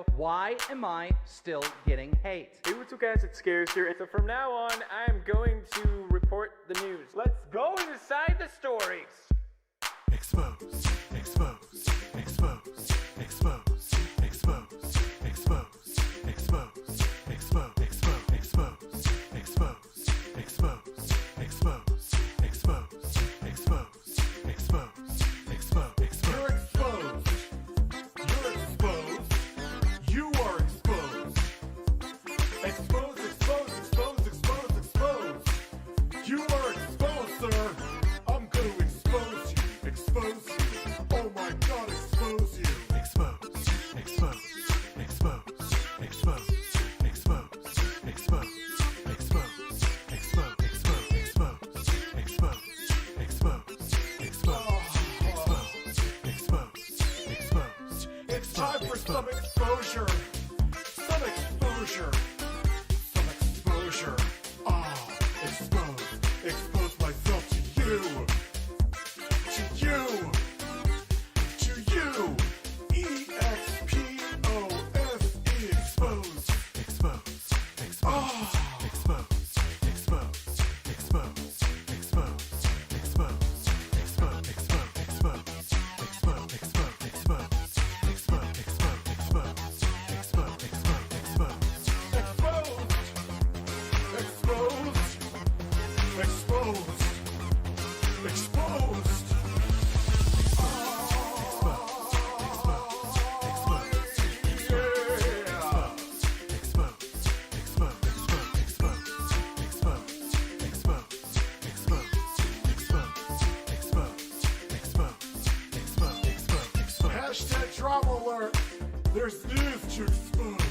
video, why am I still getting hate? Hey, what's up guys, it's Scares here, and so from now on, I'm going to report the news. Let's go inside the stories. Expose, expose, expose, expose, expose, expose, expose, expose, expose, expose, expose, expose, expose, expose, expose, expose, expose. You're exposed. You're exposed. You are exposed. Expose, expose, expose, expose, expose. You are exposed, sir. I'm going to expose you. Expose you. Oh my God, expose you. Expose, expose, expose, expose, expose, expose, expose, expose, expose, expose, expose. It's time for some exposure. Some exposure. Some exposure. Expose. Expose myself to you. To you. To you. E-X-P-O-S-E. Expose. Expose. Expose. Expose. Expose. Expose. Expose. Expose. Expose. Expose. Expose. Expose. Expose. Expose. Exposed. Exposed. Hashtag drama alert. There's news to expose.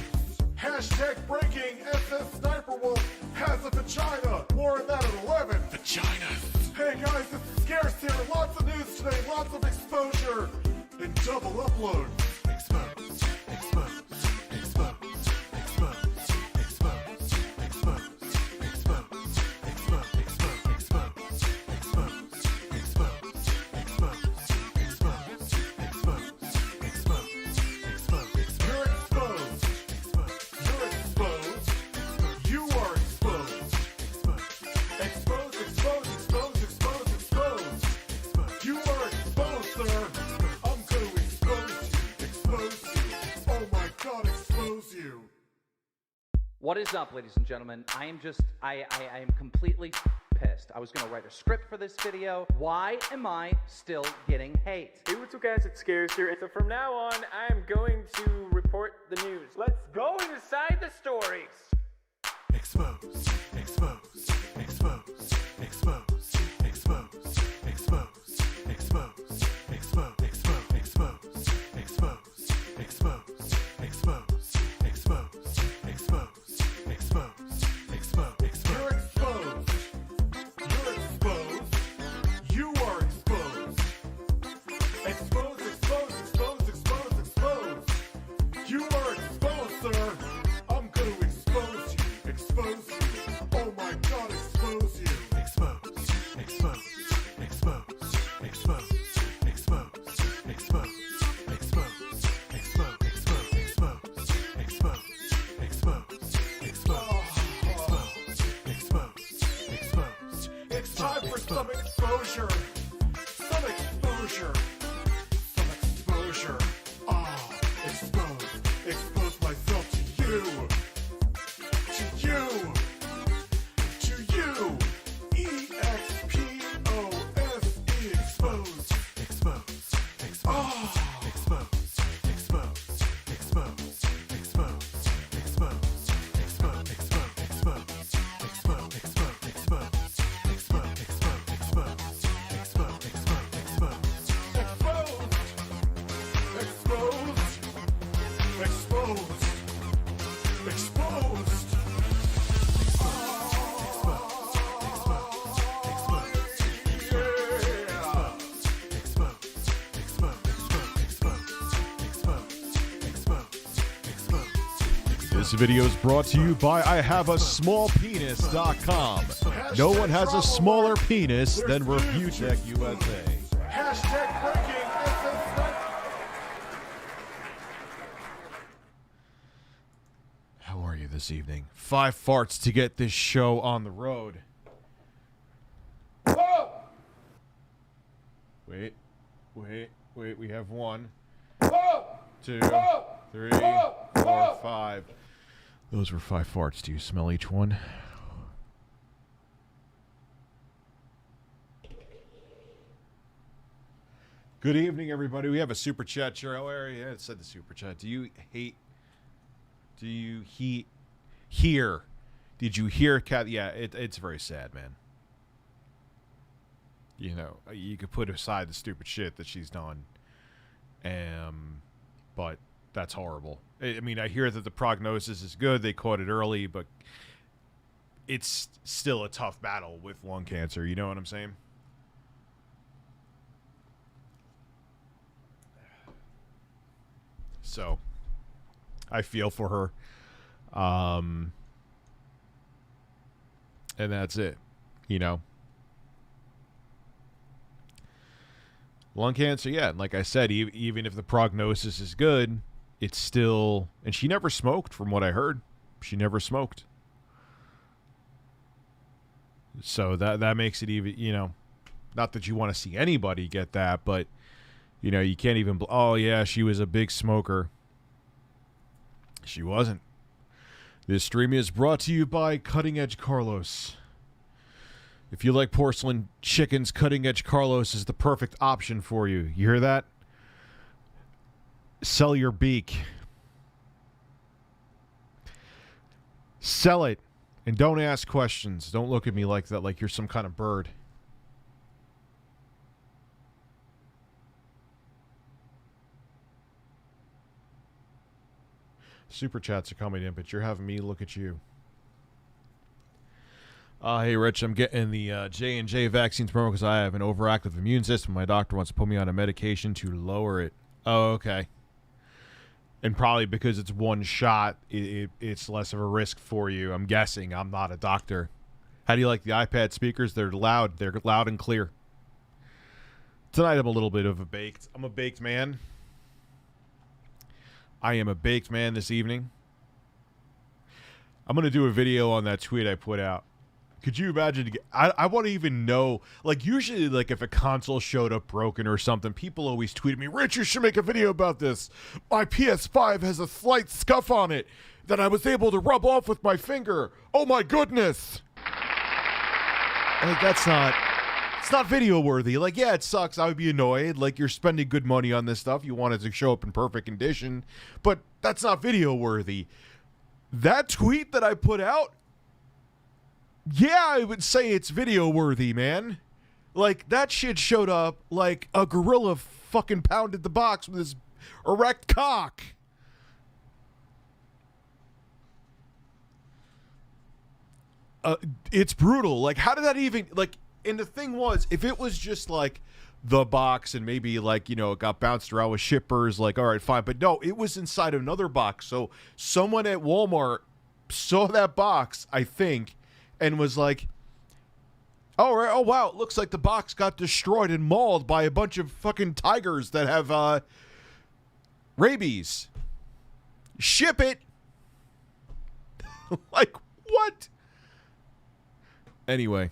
Hashtag breaking. SS Sniper Wolf has a vagina. More on that at 11. Vaginas. Hey guys, it's Scares here. Lots of news today. Lots of exposure. And double upload. Expose. Expose. Expose. Expose. Expose. Expose. Expose. Expose. Expose. You're exposed. You're exposed. You are exposed. Expose, expose, expose, expose, expose. You are exposed, sir. I'm going to expose you. Expose you. Oh my God, expose you. What is up, ladies and gentlemen? I am completely pissed. I was gonna write a script for this video. Why am I still getting hate? Hey, what's up guys, it's Scares here, and so from now on, I'm going to report the news. Let's go inside the stories. Expose, expose, expose, expose, expose, expose, expose, expose, expose, expose, expose, expose, expose, expose, expose, expose. You're exposed. You're exposed. You are exposed. Expose, expose, expose, expose, expose. You are exposed, sir. I'm going to expose you. Expose you. Oh my God, expose you. Expose. Expose. Expose. Expose. Expose. Expose. Expose. Expose. Expose. Expose. Expose. It's time for some exposure. Some exposure. Some exposure. Expose. Expose myself to you. To you. To you. E-X-P-O-S-E. Expose. Expose. Expose. Expose. Expose. Expose. Expose. Expose. Expose. Expose. Expose. Expose. Expose. Expose. Expose. Expose. Expose. Exposed. Exposed. Exposed. This video is brought to you by IHaveASmallPenis.com. No one has a smaller penis than Refutech USA. Hashtag breaking SS Sniper. you this evening. 5 farts to get this show on the road. Whoa! Wait. We have 1, Whoa! 2, Whoa! 3, Whoa! 4, Whoa! 5. Those were 5 farts. Do you smell each one? Good evening, everybody. We have a super chat. Cheryl area. Yeah, it said the super chat. Did you hear Kat? Yeah, it's very sad, man. You know, you could put aside the stupid shit that she's done. But that's horrible. I mean, I hear that the prognosis is good. They caught it early, but it's still a tough battle with lung cancer. You know what I'm saying? So, I feel for her. And that's it. You know? Lung cancer, yeah. And like I said, even if the prognosis is good, it's still... And she never smoked, from what I heard. She never smoked. So that makes it even, you know... Not that you want to see anybody get that, but... You know, you can't even... Oh, yeah, she was a big smoker. She wasn't. This stream is brought to you by Cutting Edge Carlos. If you like porcelain chickens, Cutting Edge Carlos is the perfect option for you. You hear that? Sell your beak. Sell it. And don't ask questions. Don't look at me like that, like you're some kind of bird. Super chats are coming in, but you're having me look at you. Hey, Rich, I'm getting the J&J vaccine tomorrow because I have an overactive immune system. My doctor wants to put me on a medication to lower it. Oh, okay. And probably because it's one shot, it's less of a risk for you. I'm guessing. I'm not a doctor. How do you like the iPad speakers? They're loud. They're loud and clear. Tonight I'm a little bit of a baked. I'm a baked man. I am a baked man this evening. I'm going to do a video on that tweet I put out. Could you imagine? I want to even know. Like, usually, like, if a console showed up broken or something, people always tweet me, Rich, you should make a video about this. My PS5 has a slight scuff on it that I was able to rub off with my finger. Oh, my goodness. Like, that's not... It's not video worthy. Like, yeah, it sucks. I would be annoyed. Like, you're spending good money on this stuff. You want it to show up in perfect condition. But that's not video worthy. That tweet that I put out, yeah, I would say it's video worthy, man. Like, that shit showed up like a gorilla fucking pounded the box with his erect cock. It's brutal. Like, how did that even, like... And the thing was, if it was just like the box and maybe like, you know, it got bounced around with shippers, like, all right, fine. But no, it was inside another box. So someone at Walmart saw that box, I think, and was like, oh, right, oh, wow, it looks like the box got destroyed and mauled by a bunch of fucking tigers that have rabies. Ship it. Like, what? Anyway.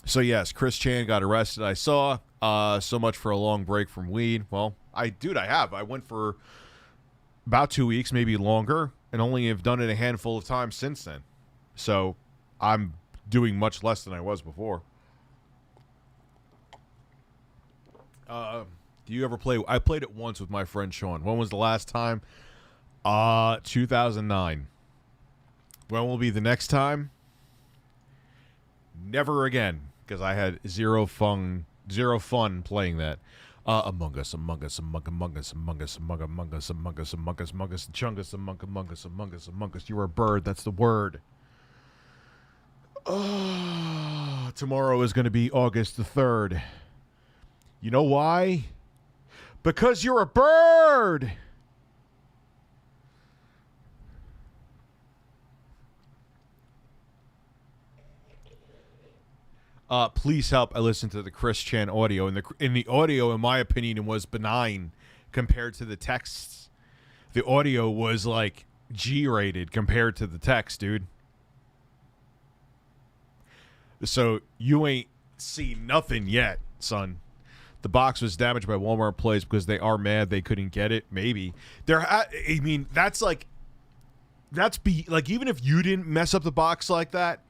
So, yes, Chris Chan got arrested. I saw so much for a long break from weed. Well, I have. I went for about 2 weeks, maybe longer, and only have done it a handful of times since then. So, I'm doing much less than I was before. Do you ever play? I played it once with my friend Sean. When was the last time? 2009. When will be the next time? Never again. Because I had zero fun playing that. Among Us, Among Us, Among Us, Among Us, Among Us, Among Us, Among Us, Among Us, Chungus, Among Us, Among Us, Among Us. You're a bird. That's the word. Tomorrow is going to be August the 3rd. You know why? Because you're a bird. Please help. I listened to the Chris Chan audio, and the audio, in my opinion, was benign compared to the texts. The audio was like G-rated compared to the text, dude. So you ain't seen nothing yet, son. The box was damaged by Walmart employees because they are mad they couldn't get it. Maybe I mean, that's like even if you didn't mess up the box like that,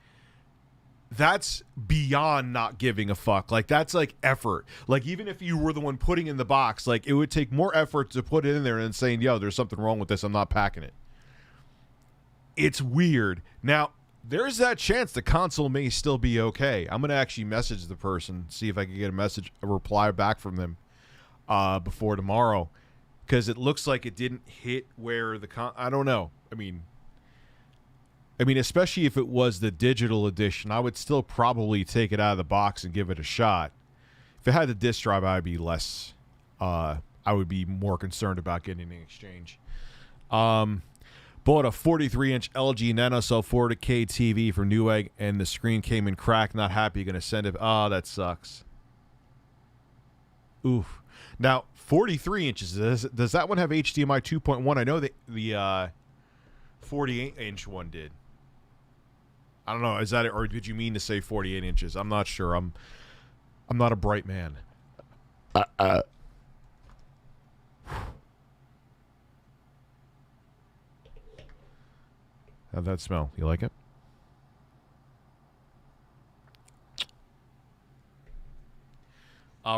that's beyond not giving a fuck. Like, that's like effort. Like, even if you were the one putting in the box, like, it would take more effort to put it in there than saying, yo, there's something wrong with this, I'm not packing it. It's weird. Now, there's that chance the console may still be okay. I'm going to actually message the person, see if I can get a reply back from them before tomorrow, because it looks like it didn't hit where I don't know. I mean, especially if it was the digital edition, I would still probably take it out of the box and give it a shot. If it had the disc drive, I'd be less. I would be more concerned about getting an exchange. Bought a 43-inch LG NanoCell 4K TV from Newegg, and the screen came in cracked. Not happy. Going to send it. Oh, that sucks. Oof. Now, 43 inches. Does that one have HDMI 2.1? I know that the 48-inch one did. I don't know. Is that it, or did you mean to say 48 inches? I'm not sure. I'm not a bright man. How'd that smell? You like it?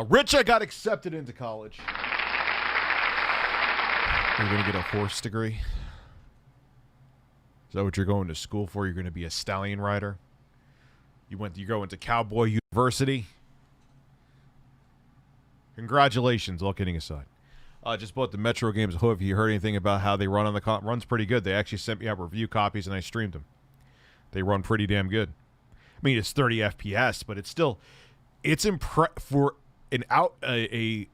Rich, I got accepted into college. You're going to get a horse degree? Is that what you're going to school for? You're going to be a stallion rider? You're going to Cowboy University? Congratulations, all kidding aside. Just bought the Metro games. Have you heard anything about how they run on the runs pretty good. They actually sent me out review copies and I streamed them. They run pretty damn good. I mean, it's 30 FPS, but it's still, for a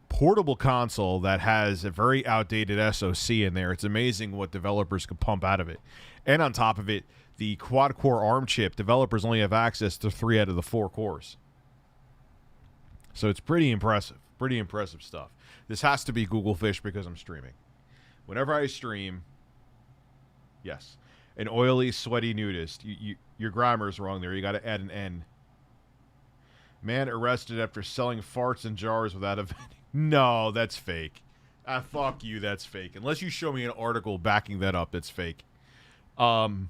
portable console that has a very outdated SoC in there. It's amazing what developers can pump out of it. And on top of it, the quad-core ARM chip, developers only have access to 3 out of the 4 cores. So it's pretty impressive. Pretty impressive stuff. This has to be Google Fish because I'm streaming. Whenever I stream, yes, an oily, sweaty nudist. Your grammar's wrong there. You got to add an N. Man arrested after selling farts in jars without a vending. No, that's fake. Fuck you, that's fake. Unless you show me an article backing that up, that's fake. So,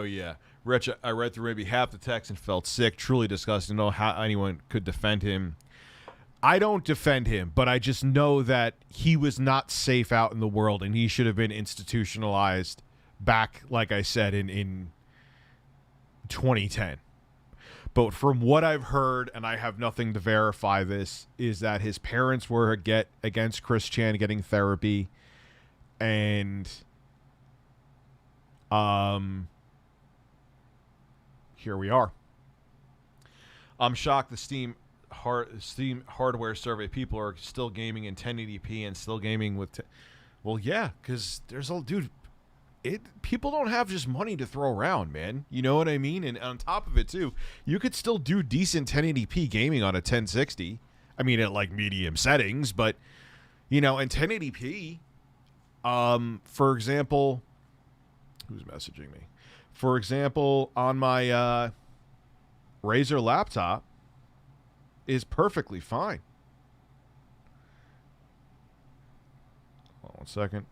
yeah. Rich, I read through maybe half the text and felt sick. Truly disgusting. I don't know how anyone could defend him. I don't defend him, but I just know that he was not safe out in the world, and he should have been institutionalized back, like I said, in 2010. But from what I've heard, and I have nothing to verify this, is that his parents were against Chris Chan getting therapy, and here we are. I'm shocked the Steam hardware survey people are still gaming in 1080p and still gaming with well, yeah, because there's a dude. People don't have just money to throw around, man. You know what I mean? And on top of it, too, you could still do decent 1080p gaming on a 1060. I mean, at like medium settings, but, you know, in 1080p, for example, who's messaging me? For example, on my Razer laptop is perfectly fine. Hold on one second.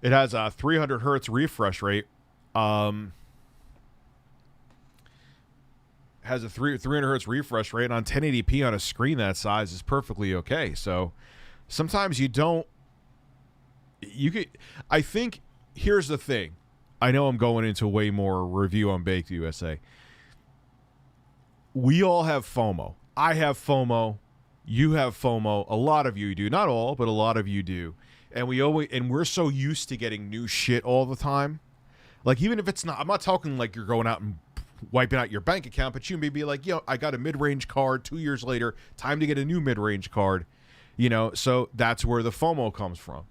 It has a 300 hertz refresh rate. Has a 300 hertz refresh rate on 1080p on a screen that size is perfectly okay. So sometimes you don't. You could. I think here's the thing. I know I'm going into way more review on Baked USA. We all have FOMO. I have FOMO. You have FOMO. A lot of you do. Not all, but a lot of you do. And we're so used to getting new shit all the time. Like, even if it's not, I'm not talking like you're going out and wiping out your bank account, but you may be like, yo, I got a mid-range card 2 years later, time to get a new mid-range card. You know, so that's where the FOMO comes from.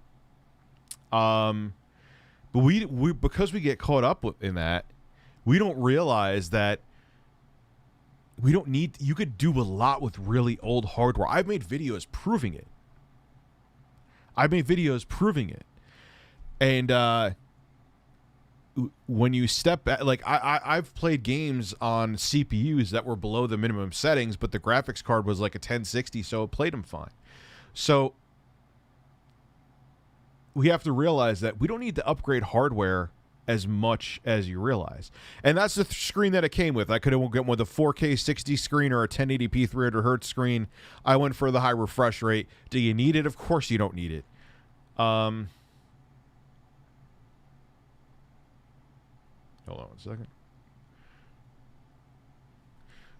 But we because we get caught up in that, we don't realize that we don't need, you could do a lot with really old hardware. I've made videos proving it. I made videos proving it. And when you step back, like I've played games on CPUs that were below the minimum settings, but the graphics card was like a 1060, so it played them fine. So we have to realize that we don't need to upgrade hardware as much as you realize. And that's the screen that it came with. I could have went with a 4K 60 screen or a 1080p 300 hertz screen. I went for the high refresh rate. Do you need it? Of course you don't need it. Hold on 1 second.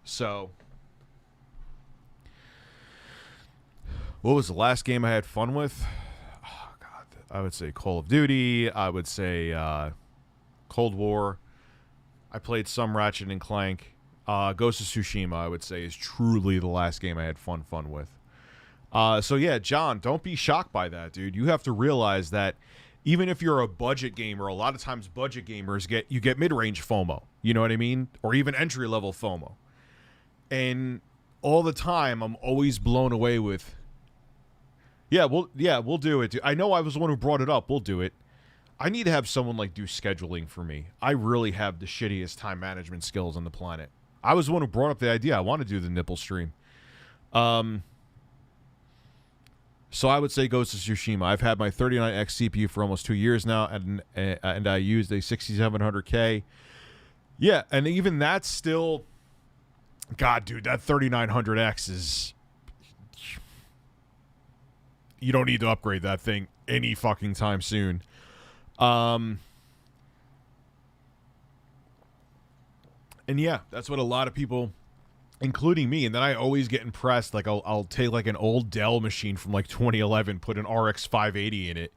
So, what was the last game I had fun with? Oh, God. I would say Call of Duty. I would say Cold War. I played some Ratchet and Clank. Ghost of Tsushima, I would say, is truly the last game I had fun with. So, yeah, John, don't be shocked by that, dude. You have to realize that even if you're a budget gamer, a lot of times budget gamers get mid-range FOMO. You know what I mean? Or even entry-level FOMO. And all the time, I'm always blown away with, we'll do it. I know I was the one who brought it up. We'll do it. I need to have someone like do scheduling for me. I really have the shittiest time management skills on the planet. I was the one who brought up the idea. I want to do the nipple stream. So I would say Ghost of Tsushima. I've had my 39X CPU for almost 2 years now, and I used a 6700K. Yeah, and even that's still, God, dude, that 3900X is, you don't need to upgrade that thing any fucking time soon. And yeah, that's what a lot of people, including me, and then I always get impressed. Like I'll take like an old Dell machine from like 2011, put an RX 580 in it,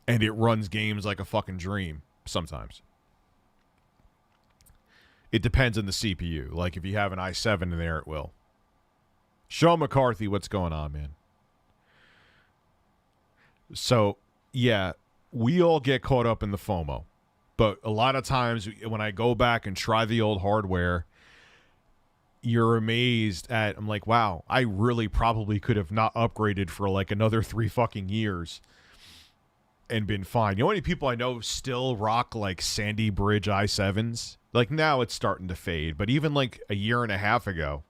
and it runs games like a fucking dream. Sometimes it depends on the CPU. Like if you have an i7 in there, it will. Sean McCarthy, what's going on, man? So yeah, we all get caught up in the FOMO, but a lot of times when I go back and try the old hardware, you're amazed at, I'm like, wow, I really probably could have not upgraded for like another 3 fucking years and been fine. You know how many people I know still rock like Sandy Bridge i7s? Like now it's starting to fade, but even like a year and a half ago,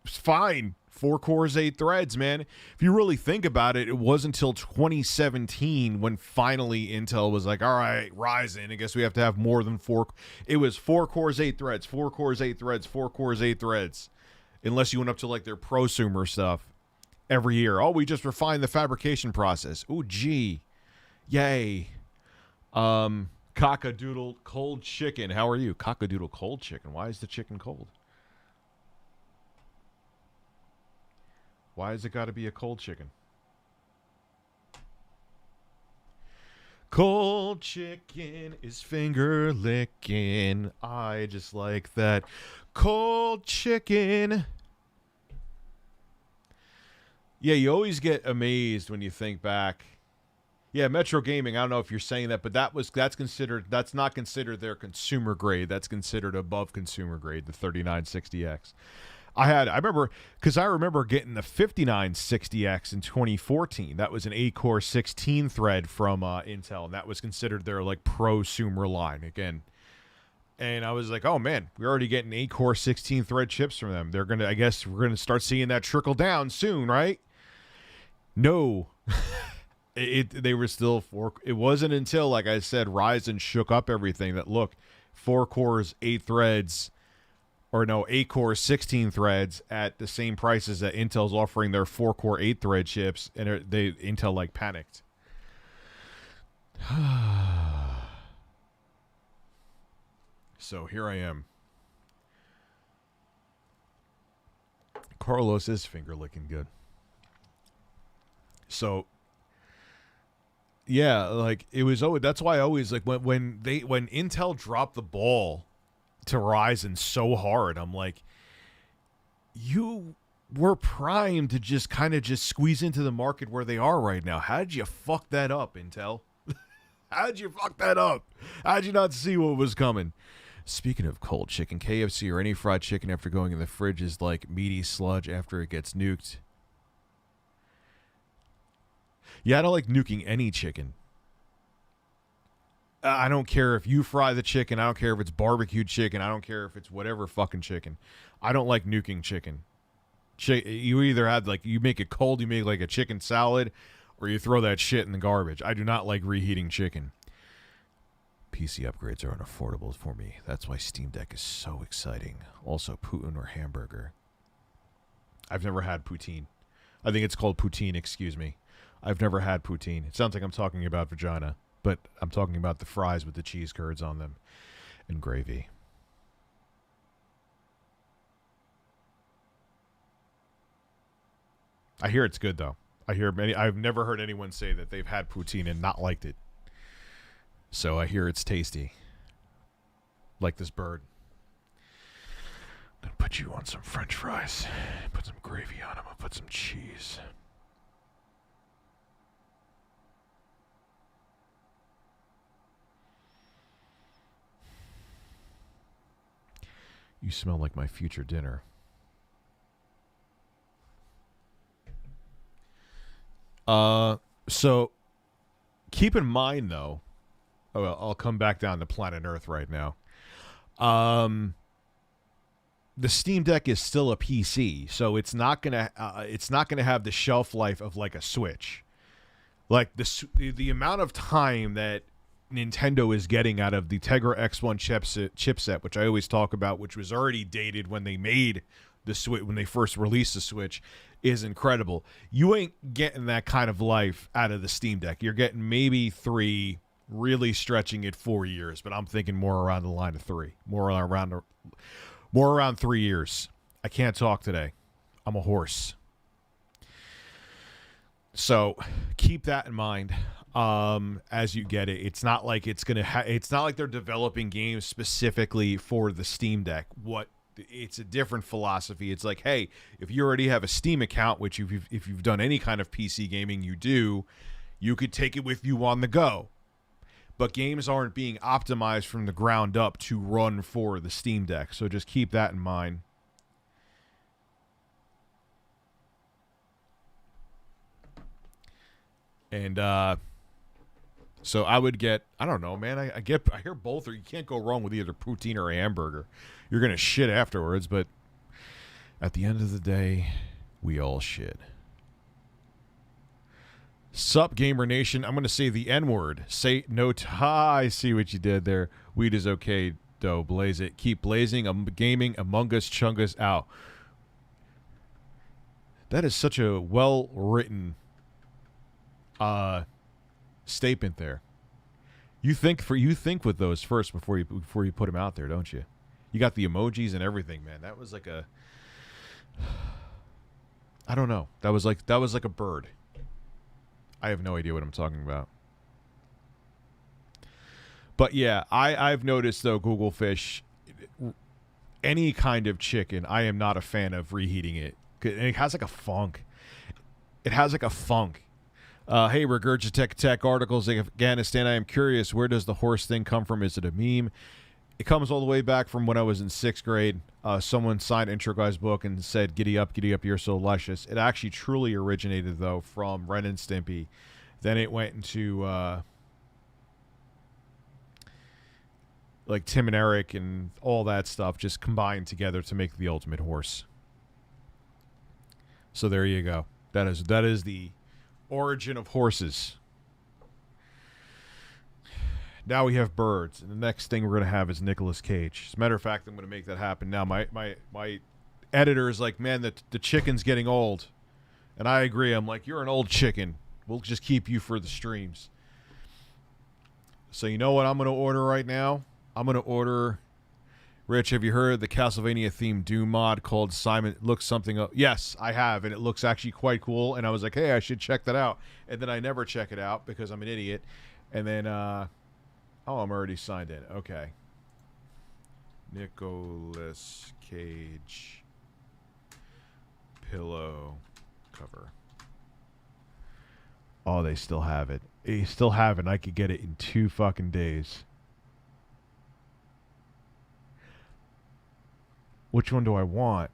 it's fine. 4 cores, 8 threads, man. If you really think about it, it wasn't until 2017 when finally Intel was like, all right, Ryzen, I guess we have to have more than 4. It was 4 cores, 8 threads, 4 cores, 8 threads, 4 cores, 8 threads. Unless you went up to like their prosumer stuff every year. Oh, we just refined the fabrication process. Ooh, gee. Yay. Cockadoodle cold chicken. How are you? Cockadoodle cold chicken. Why is the chicken cold? Why has it got to be a cold chicken? Cold chicken is finger licking. I just like that. Cold chicken. Yeah, you always get amazed when you think back. Yeah, Metro Gaming, I don't know if you're saying that, but that's not considered their consumer grade. That's considered above consumer grade, the 3960X. I remember getting the 5960X in 2014. That was an 8-core 16-thread from Intel, and that was considered their like prosumer line again. And I was like, oh man, we're already getting 8-core 16-thread chips from them. I guess we're gonna start seeing that trickle down soon, right? No, they were still 4. It wasn't until, like I said, Ryzen shook up everything that look, 4 cores, 8 threads. Or no, 8-core 16 threads at the same prices that Intel's offering their 4-core 8-thread chips, and Intel like panicked. So here I am. Carlos is finger licking good. So yeah, like it was always, that's why I always like when Intel dropped the ball to Ryzen so hard, I'm like, you were primed to just kind of just squeeze into the market where they are right now. How did you fuck that up, Intel? How'd you fuck that up? How'd you not see what was coming? Speaking of cold chicken, KFC or any fried chicken after going in the fridge is like meaty sludge after it gets nuked. Yeah, I don't like nuking any chicken. I don't care if you fry the chicken. I don't care if it's barbecued chicken. I don't care if it's whatever fucking chicken. I don't like nuking chicken. You either had like you make it cold, you make like a chicken salad, or you throw that shit in the garbage. I do not like reheating chicken. PC upgrades are unaffordable for me. That's why Steam Deck is so exciting. Also, Putin or hamburger. I've never had poutine. I think it's called poutine, excuse me. I've never had poutine. It sounds like I'm talking about vagina, but I'm talking about the fries with the cheese curds on them and gravy. I hear it's good, though. I've never heard anyone say that they've had poutine and not liked it. So I hear it's tasty. Like this bird. Then put you on some French fries. Put some gravy on them. I'll put some cheese. You smell like my future dinner. So keep in mind though, I'll come back down to planet Earth right now. The Steam Deck is still a PC, so it's not gonna have the shelf life of like a Switch. Like the amount of time that Nintendo is getting out of the Tegra X1 chipset, which I always talk about, which was already dated when they made the Switch, when they first released the Switch, is incredible. You ain't getting that kind of life out of the Steam Deck. You're getting maybe 3, really stretching it 4 years, but I'm thinking more around the line of 3, more around 3 years. I can't talk today. I'm a horse. So keep that in mind as you get it. It's not like it's not like they're developing games specifically for the Steam Deck. It's a different philosophy. It's like, hey, if you already have a Steam account, which if you've done any kind of PC gaming, you could take it with you on the go. But games aren't being optimized from the ground up to run for the Steam Deck. So just keep that in mind. And so I would get, I don't know, man. I hear both, or you can't go wrong with either poutine or a hamburger. You're gonna shit afterwards, but at the end of the day, we all shit. Sup, Gamer Nation. I'm gonna say the N-word. Say no. I see what you did there. Weed is okay, though. Blaze it. Keep blazing. Gaming Among Us Chungus out. That is such a well-written statement there. You think with those first before you put them out there, don't you? You got the emojis and everything, man. That was like a, I don't know. That was like a bird. I have no idea what I'm talking about. But yeah, I've noticed though, Google Fish, any kind of chicken, I am not a fan of reheating it. And it has like a funk. Hey, Regurgitech Tech articles, Afghanistan. I am curious, where does the horse thing come from? Is it a meme? It comes all the way back from when I was in 6th grade. Someone signed Intro Guy's book and said, giddy up, you're so luscious. It actually truly originated, though, from Ren and Stimpy. Then it went into, like, Tim and Eric and all that stuff just combined together to make the ultimate horse. So there you go. That is the origin of horses. Now we have birds, and the next thing we're going to have is Nicolas Cage. As a matter of fact, I'm going to make that happen now. My editor is like, man, the chicken's getting old. And I agree. I'm like, you're an old chicken. We'll just keep you for the streams. So you know what I'm going to order right now? I'm going to order... Rich, have you heard the Castlevania themed Doom mod called Simon? It looks something up. Yes, I have, and it looks actually quite cool. And I was like, hey, I should check that out. And then I never check it out because I'm an idiot. And then, oh, I'm already signed in. Okay. Nicolas Cage pillow cover. Oh, they still have it. They still have it. And I could get it in 2 fucking days. Which one do I want?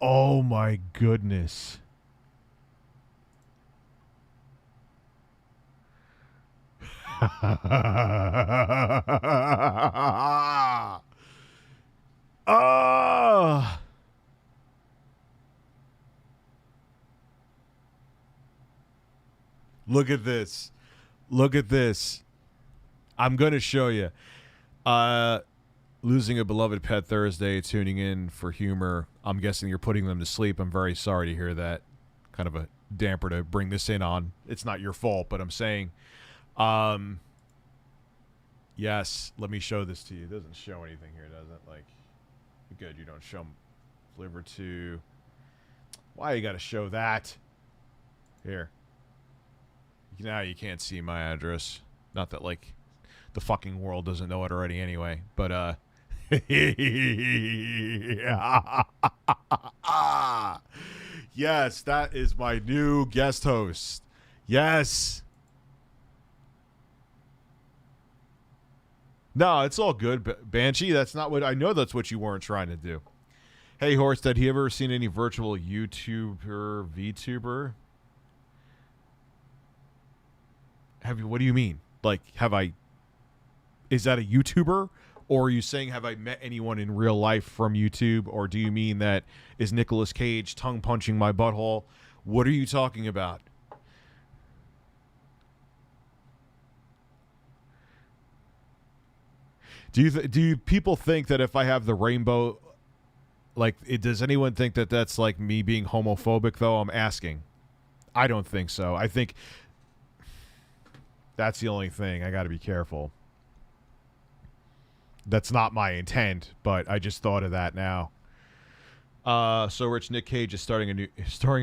Oh my goodness. Ah. Look at this. Look at this. I'm going to show you. Losing a beloved pet Thursday, tuning in for humor. I'm guessing you're putting them to sleep. I'm very sorry to hear that. Kind of a damper to bring this in on. It's not your fault, but I'm saying, yes, let me show this to you. It doesn't show anything here, does it? Like, good, you don't show liver to. Why you got to show that? Here. Now you can't see my address. Not that, like, the fucking world doesn't know it already anyway, but, yes, that is my new guest host. Yes. No, it's all good, Banshee. That's not what I know. That's what you weren't trying to do. Hey, Horst, have you ever seen any virtual YouTuber, VTuber? Have you? What do you mean? Like, have I? Is that a YouTuber? Or are you saying, have I met anyone in real life from YouTube? Or do you mean that is Nicolas Cage tongue punching my butthole? What are you talking about? Do people think that if I have the rainbow, like, does anyone think that that's like me being homophobic, though? I'm asking. I don't think so. I think that's the only thing. I got to be careful. That's not my intent, but I just thought of that now. So Rich, Nick Cage is starring a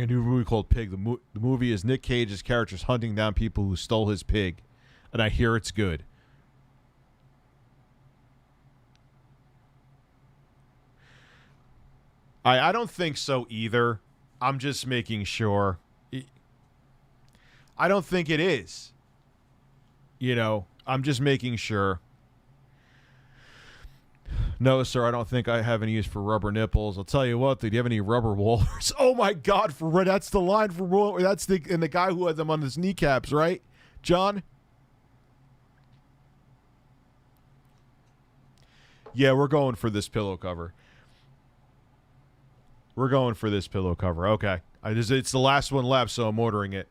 new movie called Pig. The movie is Nick Cage's characters hunting down people who stole his pig, and I hear it's good. I don't think so either. I'm just making sure. I don't think it is. You know, I'm just making sure. No, sir, I don't think I have any use for rubber nipples. I'll tell you what, do you have any rubber walrus? Oh, my God, that's the line for that's the guy who had them on his kneecaps, right, John? Yeah, we're going for this pillow cover. We're going for this pillow cover. Okay. It's the last one left, so I'm ordering it.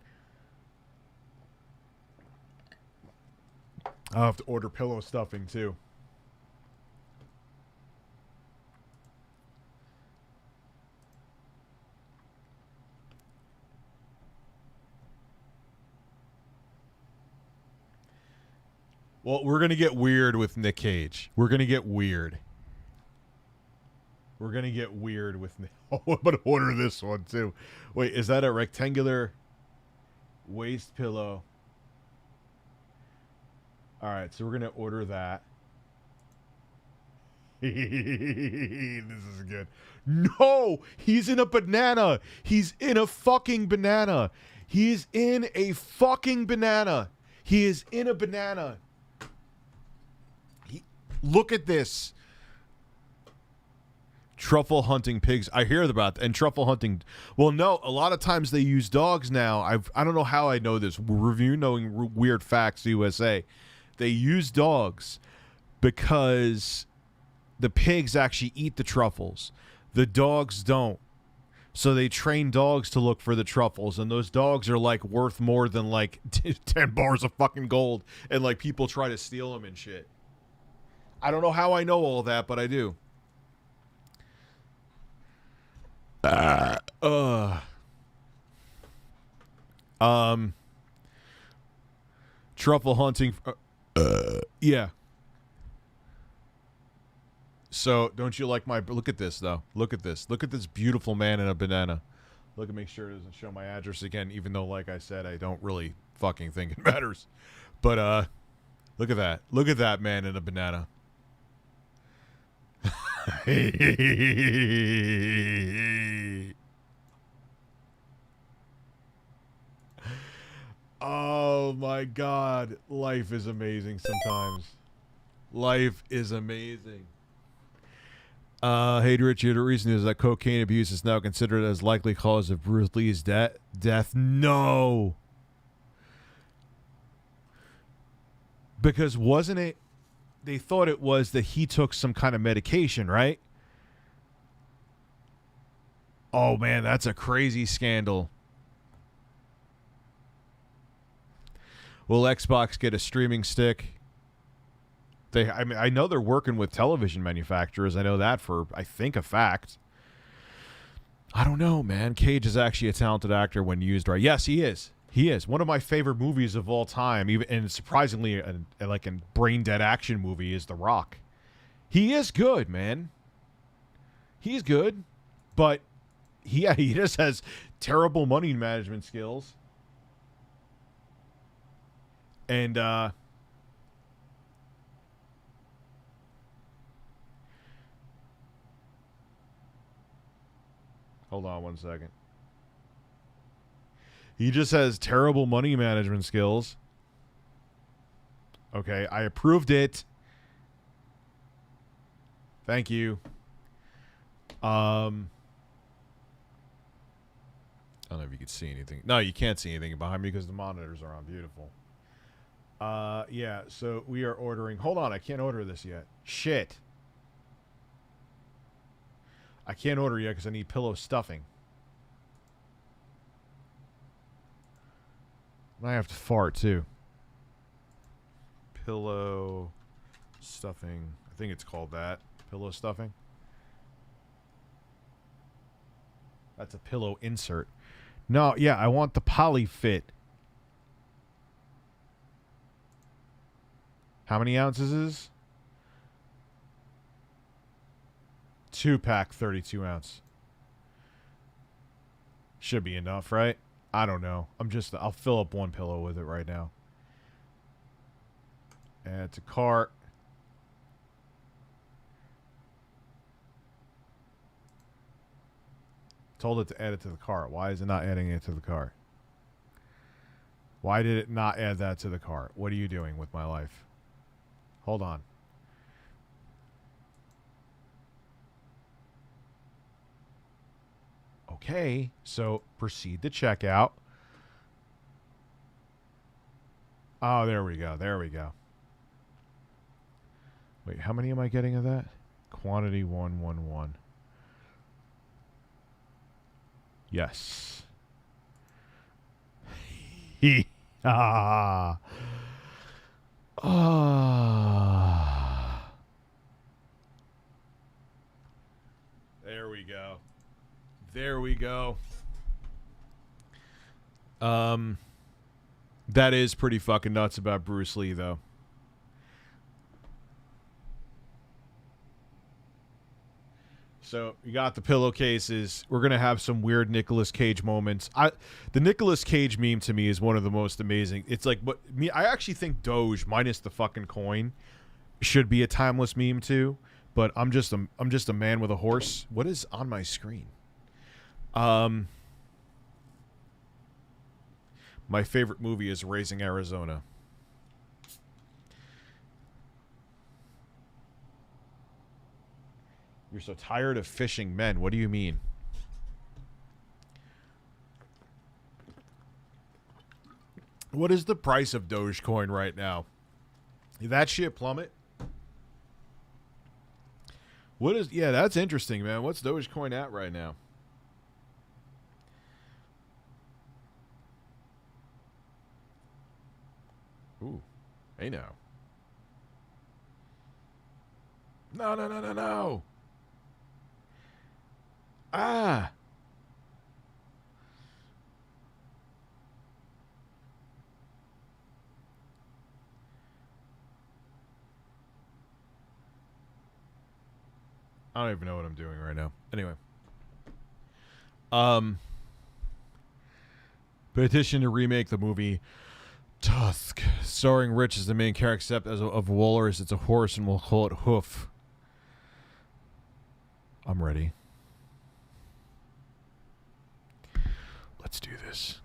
I'll have to order pillow stuffing, too. Well, we're going to get weird with Nick Cage. We're going to get weird. We're going to get weird with Nick. Oh, I'm going to order this one, too. Wait, is that a rectangular waist pillow? All right, so we're going to order that. This is good. No! He's in a banana! He's in a fucking banana! He's in a fucking banana! He is in a banana! Look at this. Truffle hunting pigs. I hear about that. And truffle hunting. Well, no, a lot of times they use dogs now. I don't know how I know this. Review Knowing Weird Facts USA. They use dogs because the pigs actually eat the truffles. The dogs don't. So they train dogs to look for the truffles, and those dogs are like worth more than like 10 bars of fucking gold, and like people try to steal them and shit. I don't know how I know all that, but I do. Truffle hunting. Yeah. So, don't you like my... Look at this, though. Look at this. Look at this beautiful man in a banana. Look at make sure it doesn't show my address again, even though, like I said, I don't really fucking think it matters. But, look at that. Look at that man in a banana. Oh, my God. Life is amazing sometimes. Life is amazing. Hey, Richard, the reason is that cocaine abuse is now considered as likely cause of Bruce Lee's death. No. Because wasn't it, they thought it was that he took some kind of medication, right? Oh, man, that's a crazy scandal. Will Xbox get a streaming stick? I know they're working with television manufacturers. I know that for, I think, a fact. I don't know, man. Cage is actually a talented actor when used right. Yes, he is. He is. One of my favorite movies of all time, even and surprisingly, like a brain-dead action movie, is The Rock. He is good, man. He's good, but he just has terrible money management skills. And hold on one second. He just has terrible money management skills. Okay, I approved it. Thank you. I don't know if you could see anything. No, you can't see anything behind me because the monitors are on. Beautiful. Yeah, so we are ordering. Hold on, I can't order this yet. Shit. I can't order yet because I need pillow stuffing. I have to fart too. Pillow stuffing. I think it's called that. Pillow stuffing. That's a pillow insert. No, yeah, I want the Polyfit. How many ounces is? 2-pack, 32 ounce. Should be enough, right? I don't know. I'll fill up one pillow with it right now. Add to cart. Told it to add it to the cart. Why is it not adding it to the cart? Why did it not add that to the cart? What are you doing with my life? Hold on. Okay, so proceed to checkout. Oh, there we go. There we go. Wait, how many am I getting of that? Quantity 111. Yes. Ah. Ah. There we go. There we go. That is pretty fucking nuts about Bruce Lee, though. So you got the pillowcases. We're gonna have some weird Nicolas Cage moments. The Nicolas Cage meme to me is one of the most amazing. It's like, but me, I actually think Doge minus the fucking coin should be a timeless meme too. But I'm just a man with a horse. What is on my screen? My favorite movie is Raising Arizona. You're so tired of fishing men. What do you mean? What is the price of Dogecoin right now? Did that shit plummet? What is... Yeah, that's interesting, man. What's Dogecoin at right now? Ooh. Hey, now. No, no, no, no, no. Ah. I don't even know what I'm doing right now. Anyway. Petition to remake the movie Tusk, starring Rich as the main character, except as of Walrus, it's a horse, and we'll call it Hoof. I'm ready. Let's do this.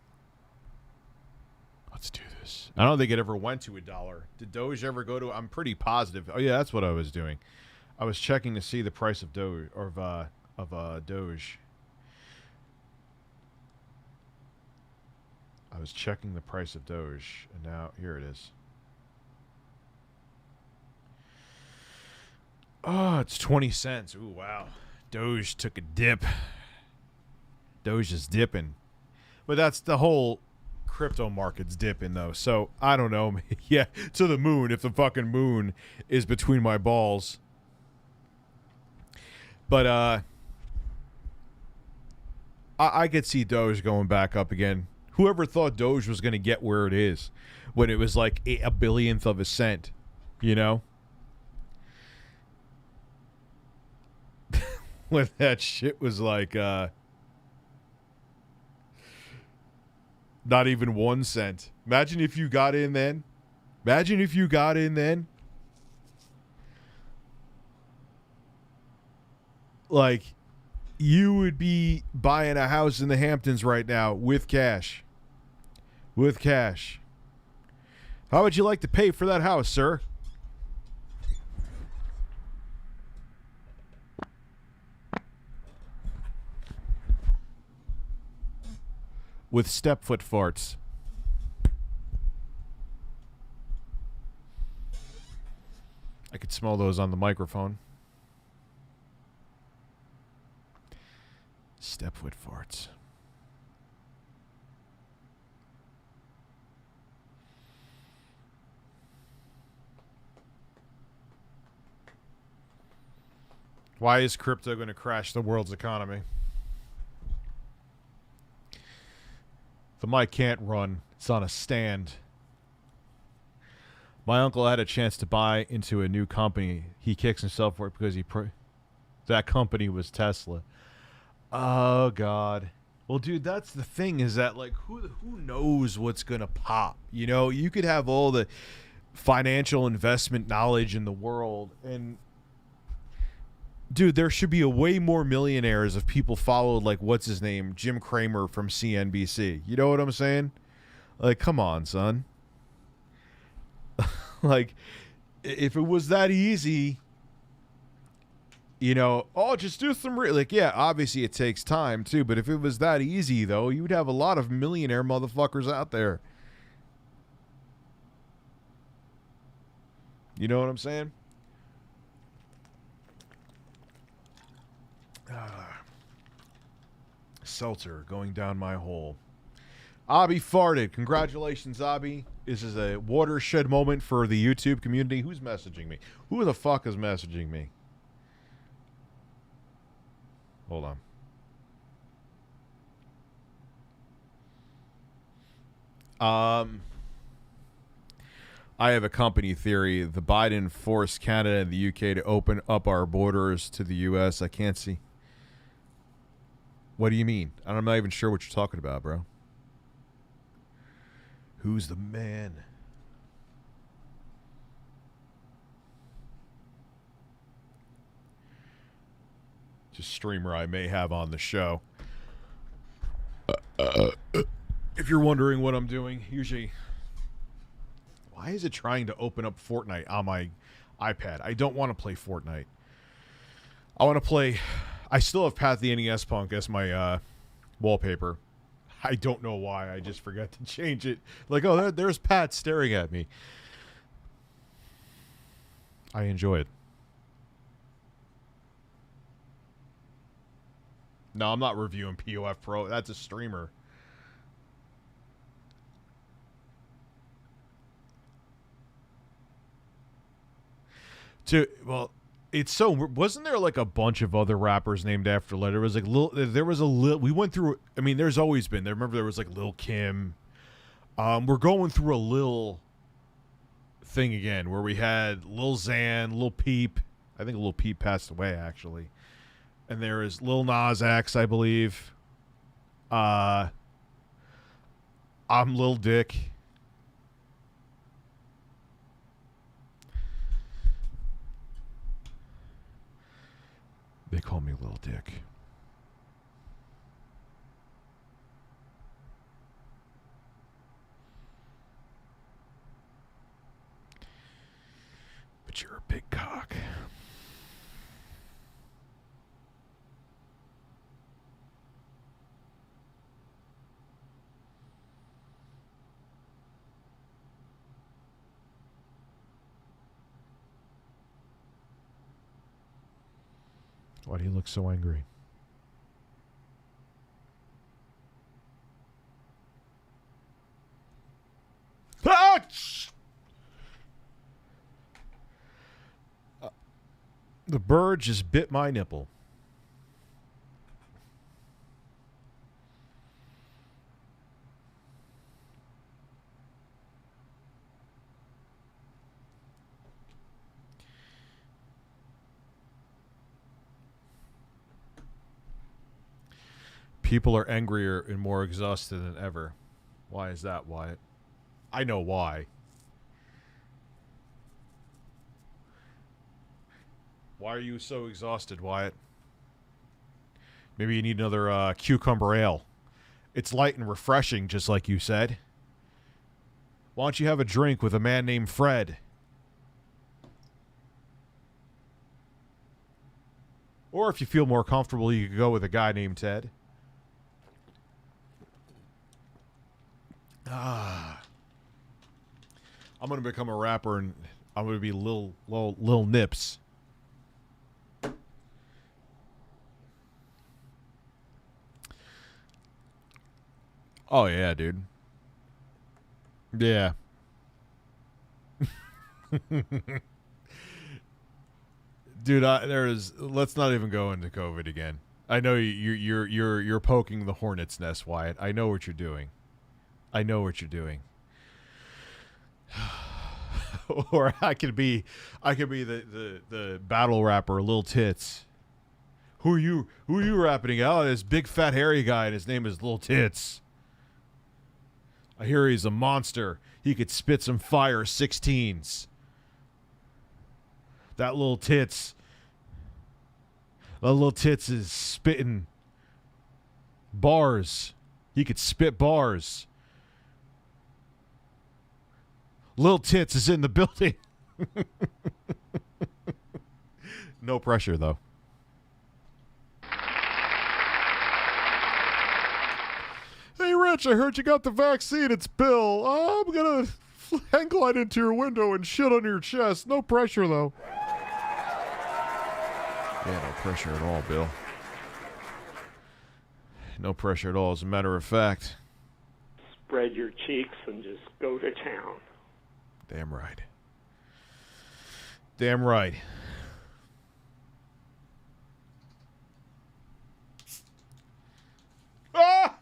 Let's do this. I don't think it ever went to $1. Did Doge ever go to... I'm pretty positive. Oh, yeah, that's what I was doing. I was checking to see the price of Doge Doge. I was checking the price of Doge, and now here it is. Oh, it's 20 cents. Ooh, wow. Doge took a dip. Doge is dipping. But that's the whole crypto market's dipping, though. So, I don't know. Yeah, to the moon if the fucking moon is between my balls. But, I could see Doge going back up again. Whoever thought Doge was going to get where it is when it was like a billionth of a cent, you know? When that shit was like, not even 1 cent. Imagine if you got in then. Imagine if you got in then. Like, you would be buying a house in the Hamptons right now with cash. With cash. How would you like to pay for that house, sir? With stepfoot farts. I could smell those on the microphone. Stepfoot farts. Why is crypto going to crash the world's economy? The mic can't run. It's on a stand. My uncle had a chance to buy into a new company. He kicks himself for it because that company was Tesla. Oh, God. Well, dude, that's the thing is that, like, who knows what's going to pop? You know, you could have all the financial investment knowledge in the world. And, dude, there should be a way more millionaires if people followed, like, what's his name? Jim Cramer from CNBC. You know what I'm saying? Like, come on, son. Like, if it was that easy, you know, oh, just do some like, yeah, obviously it takes time too, but if it was that easy though, you would have a lot of millionaire motherfuckers out there. You know what I'm saying? Seltzer going down my hole. Abby farted. Congratulations, Abby. This is a watershed moment for the YouTube community. Who's messaging me? Who the fuck is messaging me? Hold on. I have a company theory. The Biden forced Canada and the UK to open up our borders to the US. I can't see. What do you mean? I'm not even sure what you're talking about, bro. Who's the man? Just streamer I may have on the show. If you're wondering what I'm doing, usually... Why is it trying to open up Fortnite on my iPad? I don't want to play Fortnite. I want to play... I still have Path the NES Punk as my wallpaper. I don't know why. I just forgot to change it. Like, oh, there's Pat staring at me. I enjoy it. No, I'm not reviewing POF Pro. That's a streamer. Well, it's so... Wasn't there like a bunch of other rappers named after letter? It was like there was a Lil... We went through... I mean, there's always been. I remember there was like Lil Kim. We're going through a Lil thing again where we had Lil Xan, Lil Peep. I think Lil Peep passed away, actually. And there is Lil Nas X, I believe. I'm Lil Dick. They call me Lil Dick. But you're a big cock. Why do you look so angry? Ouch! The bird just bit my nipple. People are angrier and more exhausted than ever. Why is that, Wyatt? I know why. Why are you so exhausted, Wyatt? Maybe you need another cucumber ale. It's light and refreshing, just like you said. Why don't you have a drink with a man named Fred? Or if you feel more comfortable, you could go with a guy named Ted. I'm gonna become a rapper and I'm gonna be Lil Nips. Oh yeah, dude. Yeah. Dude, let's not even go into COVID again. I know you're poking the hornet's nest, Wyatt. I know what you're doing. I know what you're doing. Or I could be the battle rapper Lil Tits. Who are you rapping? Oh, this big fat hairy guy and his name is Lil Tits. I hear he's a monster. He could spit some fire 16s. That Lil Tits is spitting bars. He could spit bars. Lil Tits is in the building. No pressure, though. Hey, Rich, I heard you got the vaccine. It's Bill. I'm going to hang glide into your window and shit on your chest. No pressure, though. Yeah, no pressure at all, Bill. No pressure at all, as a matter of fact. Spread your cheeks and just go to town. Damn right. Damn right. Ah!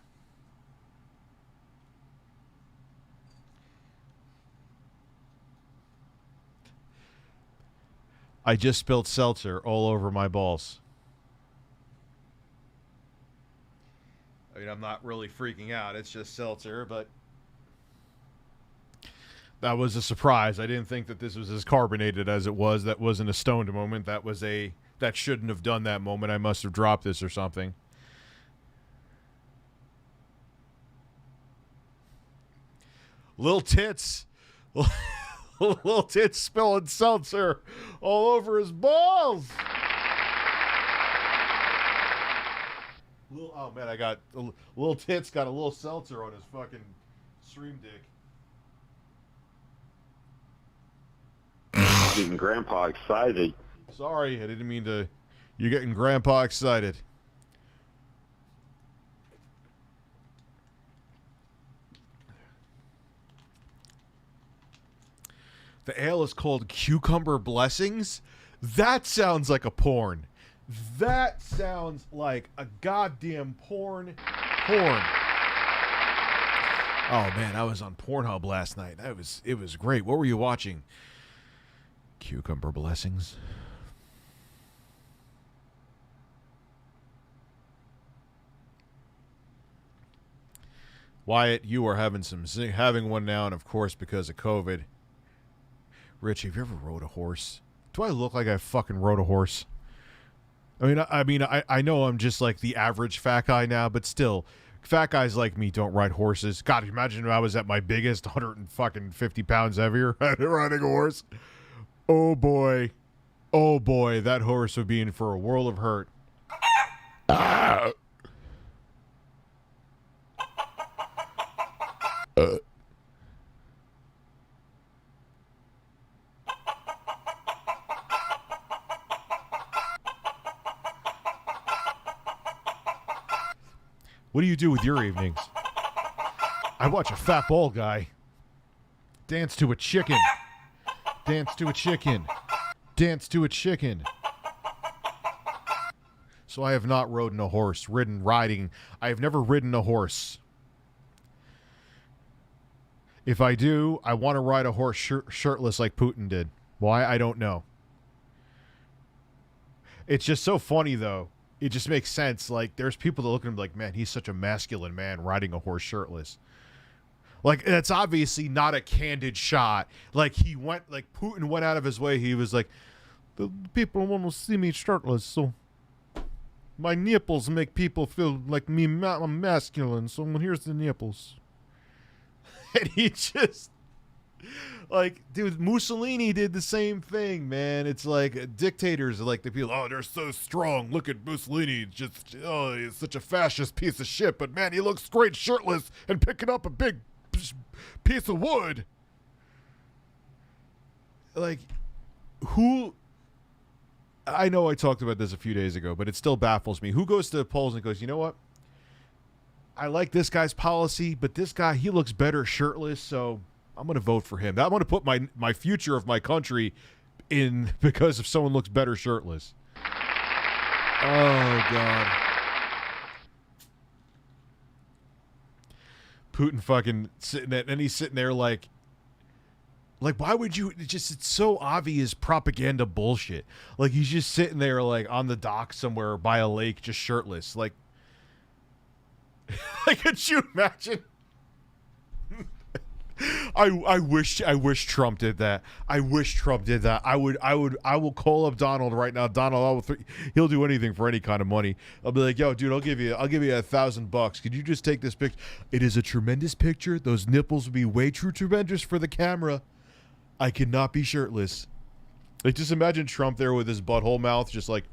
I just spilled seltzer all over my balls. I mean, I'm not really freaking out. It's just seltzer, but that was a surprise. I didn't think that this was as carbonated as it was. That wasn't a stoned moment. That shouldn't have done that moment. I must have dropped this or something. Lil Tits. Lil Tits spilling seltzer all over his balls. Oh, man, Lil Tits got a little seltzer on his fucking stream dick. Getting Grandpa excited. Sorry, I didn't mean to. You're getting Grandpa excited. The ale is called Cucumber Blessings. That sounds like a porn. That sounds like a goddamn porn. Oh man, I was on Pornhub last night. It was great. What were you watching? Cucumber Blessings. Wyatt, you are having one now, and of course because of COVID. Rich, have you ever rode a horse? Do I look like I fucking rode a horse? I know I'm just like the average fat guy now, but still, fat guys like me don't ride horses. God, imagine if I was at my biggest, 150 pounds heavier, riding a horse. Oh boy, that horse would be in for a world of hurt. What do you do with your evenings? I watch a fat bald guy dance to a chicken. Dance to a chicken. Dance to a chicken. So I have not ridden a horse. I have never ridden a horse. If I do, I want to ride a horse shirtless like Putin did. Why? I don't know. It's just so funny, though. It just makes sense. Like, there's people that look at him like, man, he's such a masculine man riding a horse shirtless. Like, that's obviously not a candid shot. Like, Putin went out of his way. He was like, the people want to see me shirtless, so my nipples make people feel like I'm masculine, so here's the nipples. And he just, like, dude, Mussolini did the same thing, man. It's like dictators are like the people, oh, they're so strong. Look at Mussolini. Just, oh, he's such a fascist piece of shit. But, man, he looks great shirtless and picking up a big piece of wood. Like, who... I know I talked about this a few days ago, but it still baffles me. Who goes to the polls and goes, you know what? I like this guy's policy, but this guy, he looks better shirtless, so I'm going to vote for him. I'm going to put my future of my country in because if someone looks better shirtless. Oh, God. Putin fucking sitting there, and he's sitting there like, why would you, it's so obvious propaganda bullshit. Like, he's just sitting there, like, on the dock somewhere by a lake, just shirtless. Like, could you imagine? I wish Trump did that. I wish Trump did that. I will call up Donald right now. Donald, he'll do anything for any kind of money. I'll be like, yo, dude, I'll give you $1,000. Could you just take this picture? It is a tremendous picture. Those nipples would be way too tremendous for the camera. I cannot be shirtless. Like, just imagine Trump there with his butthole mouth, just like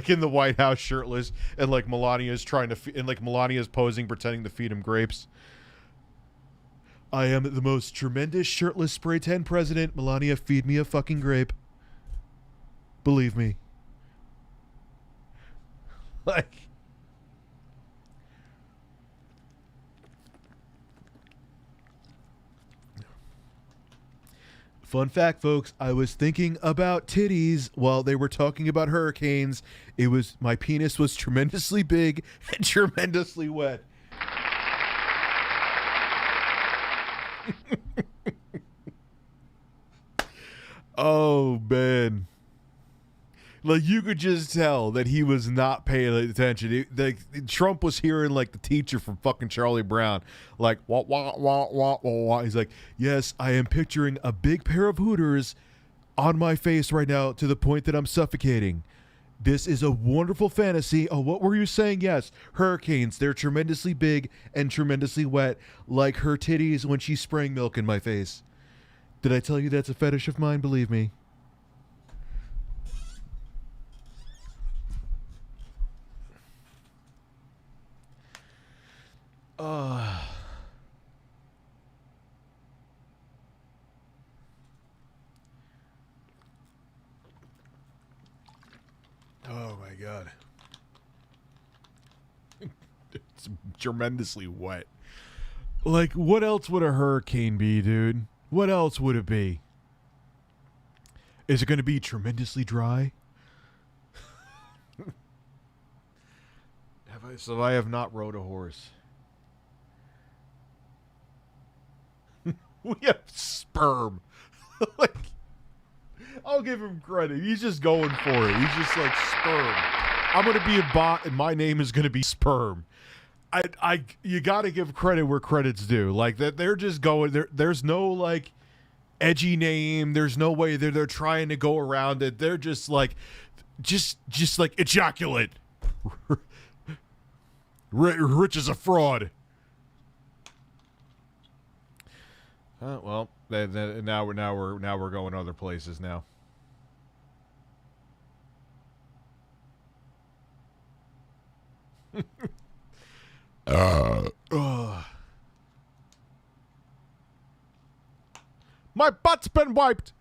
in the White House shirtless, and like Melania's Melania's posing, pretending to feed him grapes. I am the most tremendous shirtless spray tan president. Melania, feed me a fucking grape. Believe me. Like, fun fact, folks, I was thinking about titties while they were talking about hurricanes. My penis was tremendously big and tremendously wet. Oh, man. Like, you could just tell that he was not paying attention. Trump was hearing, like, the teacher from fucking Charlie Brown. Like, wah, wah, wah, wah, wah, wah. He's like, yes, I am picturing a big pair of Hooters on my face right now to the point that I'm suffocating. This is a wonderful fantasy. Oh, what were you saying? Yes, hurricanes. They're tremendously big and tremendously wet, like her titties when she's spraying milk in my face. Did I tell you that's a fetish of mine? Believe me. Oh my God. It's tremendously wet. Like, what else would a hurricane be, dude? What else would it be? Is it going to be tremendously dry? So I have not rode a horse. We have sperm. Like, I'll give him credit. He's just going for it. He's just like, sperm. I'm going to be a bot, and my name is going to be Sperm. You got to give credit where credit's due. Like, that they're just going. There's no, like, edgy name. There's no way they're trying to go around it. They're just like, just like, ejaculate. Rich is a fraud. Well, now we're going other places now. My butt's been wiped.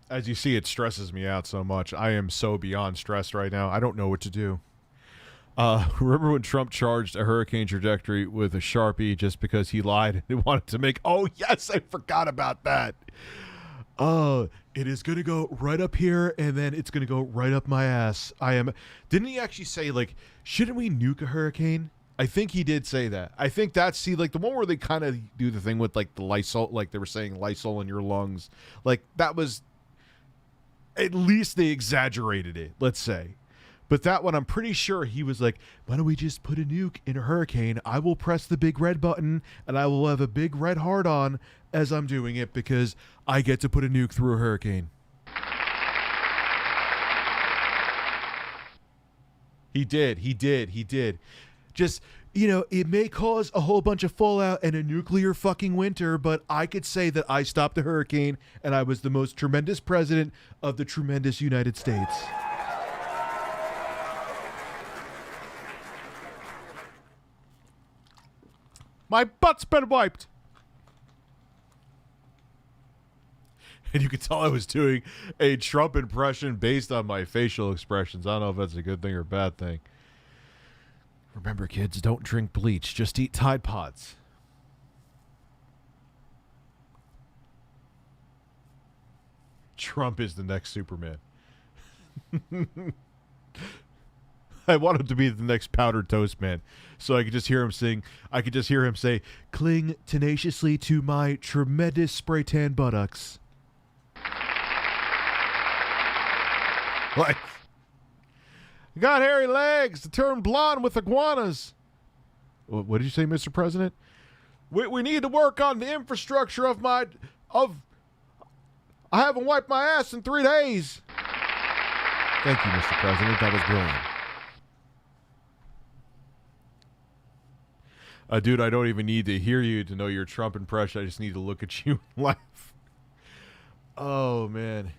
As you see, it stresses me out so much. I am so beyond stressed right now. I don't know what to do. Remember when Trump charged a hurricane trajectory with a Sharpie just because he lied and wanted to make... Oh, yes, I forgot about that. It is going to go right up here, and then it's going to go right up my ass. Didn't he actually say, like, shouldn't we nuke a hurricane? I think he did say that. I think that's, see, like, the one where they kind of do the thing with, like, the Lysol, like they were saying Lysol in your lungs. Like, that was... At least they exaggerated it, let's say. But that one, I'm pretty sure he was like, why don't we just put a nuke in a hurricane? I will press the big red button, and I will have a big red heart on as I'm doing it because I get to put a nuke through a hurricane. He did. Just, you know, it may cause a whole bunch of fallout and a nuclear fucking winter, but I could say that I stopped the hurricane and I was the most tremendous president of the tremendous United States. My butt's been wiped. And you could tell I was doing a Trump impression based on my facial expressions. I don't know if that's a good thing or a bad thing. Remember, kids, don't drink bleach. Just eat Tide Pods. Trump is the next Superman. I want him to be the next Powdered Toast Man, so I could just hear him sing. I could just hear him say, "Cling tenaciously to my tremendous spray tan buttocks." Like, got hairy legs to turn blonde with iguanas. What did you say, Mr. President? We need to work on the infrastructure of I haven't wiped my ass in 3 days. Thank you, Mr. President. That was brilliant. Dude, I don't even need to hear you to know your Trump impression. I just need to look at you and laugh. Oh, man.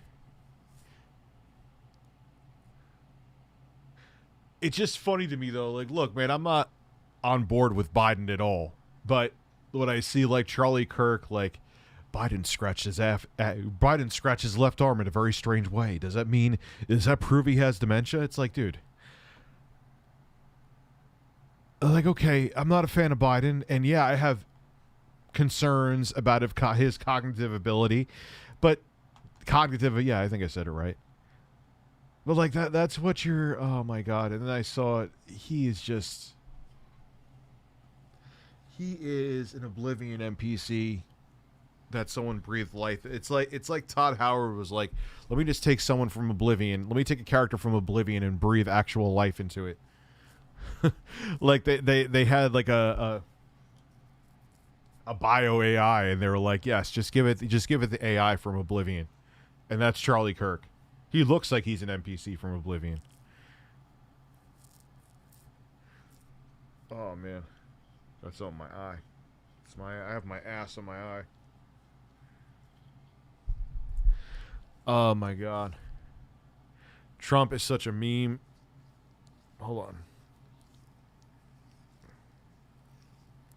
It's just funny to me, though. Like, look, man, I'm not on board with Biden at all. But when I see, like, Charlie Kirk, like, Biden scratched his left arm in a very strange way. Does that prove he has dementia? It's like, dude. Like, okay, I'm not a fan of Biden, and yeah, I have concerns about his cognitive ability, but yeah, I think I said it right. But like that's what you're, oh my God. And then I saw it. He is an Oblivion NPC that someone breathed life. It's like Todd Howard was like, let me just take someone from Oblivion. Let me take a character from Oblivion and breathe actual life into it. Like they had like a bio AI, and they were like, yes, just give it the AI from Oblivion. And that's Charlie Kirk. He looks like he's an NPC from Oblivion. Oh man, that's on my eye. I have my ass on my eye. Oh my God, Trump is such a meme. Hold on.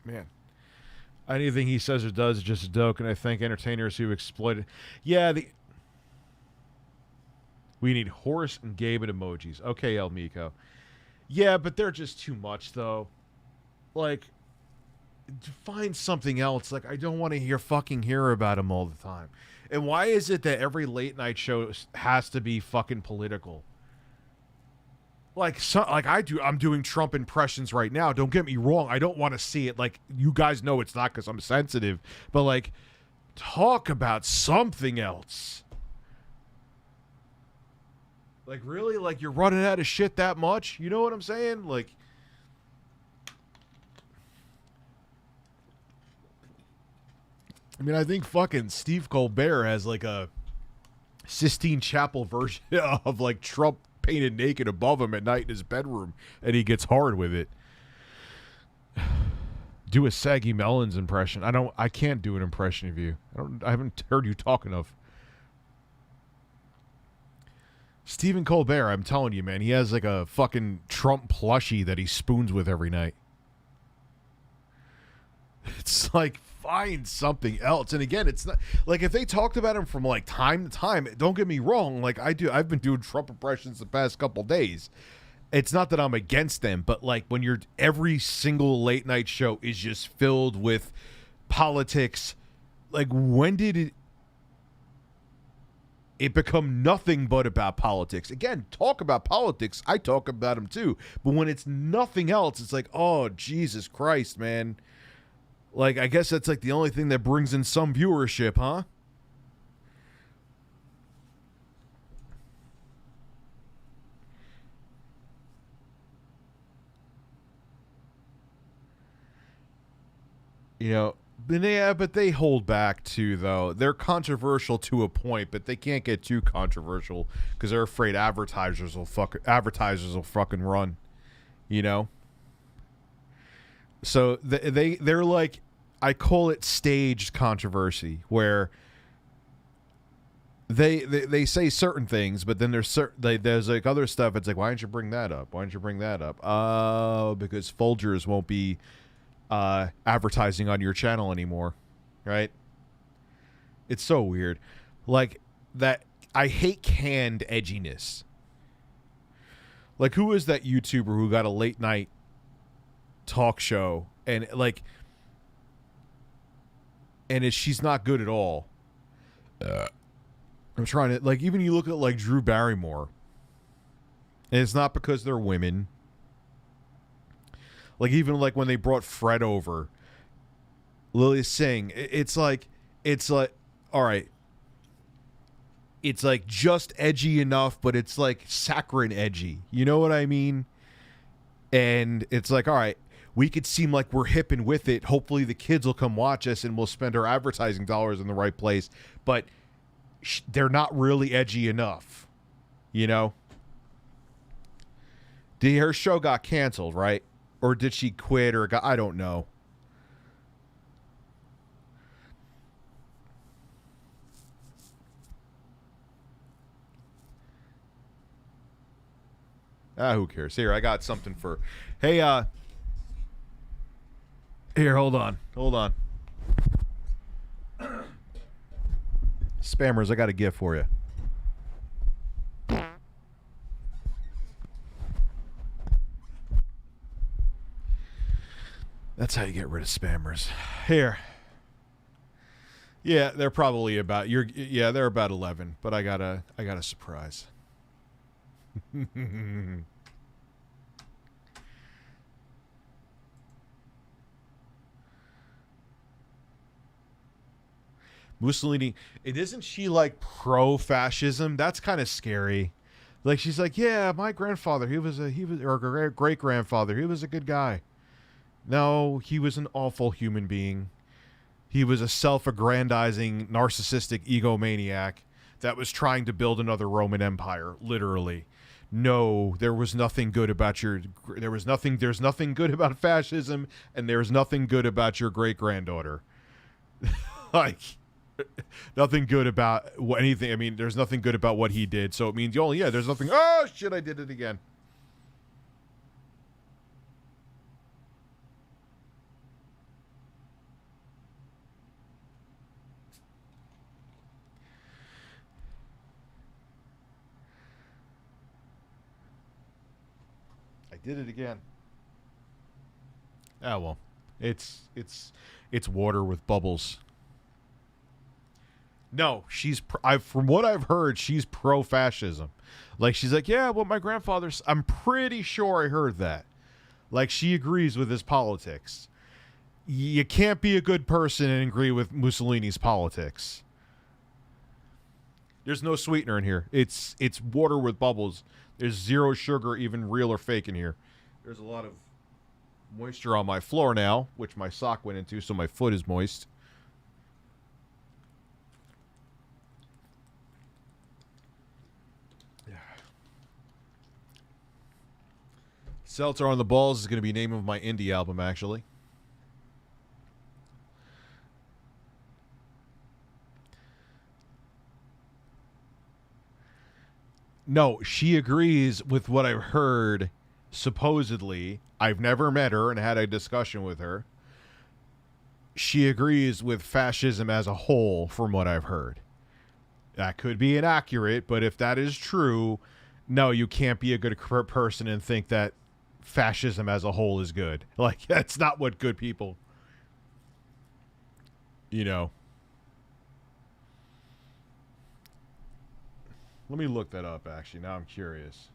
Man, anything he says or does is just a joke, and I think entertainers who exploit it. Yeah, we need Horace and Gabe and emojis. Okay, El Miko. Yeah, but they're just too much, though. Like, find something else. Like, I don't want to hear about him all the time. And why is it that every late night show has to be fucking political? I'm doing Trump impressions right now. Don't get me wrong. I don't want to see it. Like, you guys know it's not because I'm sensitive. But, like, talk about something else. Like, really? Like, you're running out of shit that much? You know what I'm saying? Like, I mean, I think fucking Steve Colbert has, like, a Sistine Chapel version of, like, Trump painted naked above him at night in his bedroom, and he gets hard with it. Do a Saggy Melons impression. I can't do an impression of you. I haven't heard you talk enough. Stephen Colbert, I'm telling you, man, he has like a fucking Trump plushie that he spoons with every night. It's like find something else. And again, it's not like if they talked about him from like time to time, don't get me wrong, like I've been doing Trump impressions the past couple days. It's not that I'm against them, but like when you're every single late night show is just filled with politics, like when did it become nothing but about politics? Again, talk about politics. I talk about them too. But when it's nothing else, it's like, oh, Jesus Christ, man. Like, I guess that's like the only thing that brings in some viewership, huh? You know, but they hold back too, though. They're controversial to a point, but they can't get too controversial because they're afraid advertisers will fucking run. You know. So they're like, I call it staged controversy, where they say certain things, but then there's like other stuff. It's like, why didn't you bring that up? Why didn't you bring that up? Oh, because Folgers won't be advertising on your channel anymore, right? It's so weird. Like that. I hate canned edginess. Like, who is that YouTuber who got a late night talk show and like, and she's not good at all. I'm trying to, like, even you look at like Drew Barrymore, and it's not because they're women. Like, even like when they brought Fred over, Lily Singh, it's like, all right, it's like just edgy enough, but it's like saccharine edgy. You know what I mean? And it's like, all right, we could seem like we're hip and with it. Hopefully the kids will come watch us and we'll spend our advertising dollars in the right place. But they're not really edgy enough, you know? Her show got canceled, right? Or did she quit or I don't know. Who cares? Here, I got something for... Hey, here, hold on. Spammers, I got a gift for you. That's how you get rid of spammers. Here. Yeah, they're probably about they're about 11, but I got a surprise. Mussolini, isn't she like pro-fascism? That's kind of scary. Like, she's like, yeah, my grandfather, he was or great grandfather, he was a good guy. No, he was an awful human being. He was a self-aggrandizing, narcissistic egomaniac that was trying to build another Roman Empire, literally. No, there's nothing good about fascism, and there's nothing good about your great-granddaughter. Like, nothing good about anything. I mean, there's nothing good about what he did, so it means there's nothing. Oh, shit, I did it again. Did it again. Oh well, it's water with bubbles. No, from what I've heard, she's pro-fascism. Like, she's like, yeah, well, my grandfather's. I'm pretty sure I heard that. Like, she agrees with his politics. You can't be a good person and agree with Mussolini's politics. There's no sweetener in here. It's water with bubbles. There's zero sugar, even real or fake, in here. There's a lot of moisture on my floor now, which my sock went into, so my foot is moist. Yeah. Seltzer on the Balls is going to be the name of my indie album, actually. No, she agrees with what I've heard, supposedly. I've never met her and had a discussion with her. she agrees with fascism as a whole, from what I've heard. That could be inaccurate, but if that is true, no, you can't be a good person and think that fascism as a whole is good. Like, that's not what good people, you know. Let me look that up, actually. Now I'm curious.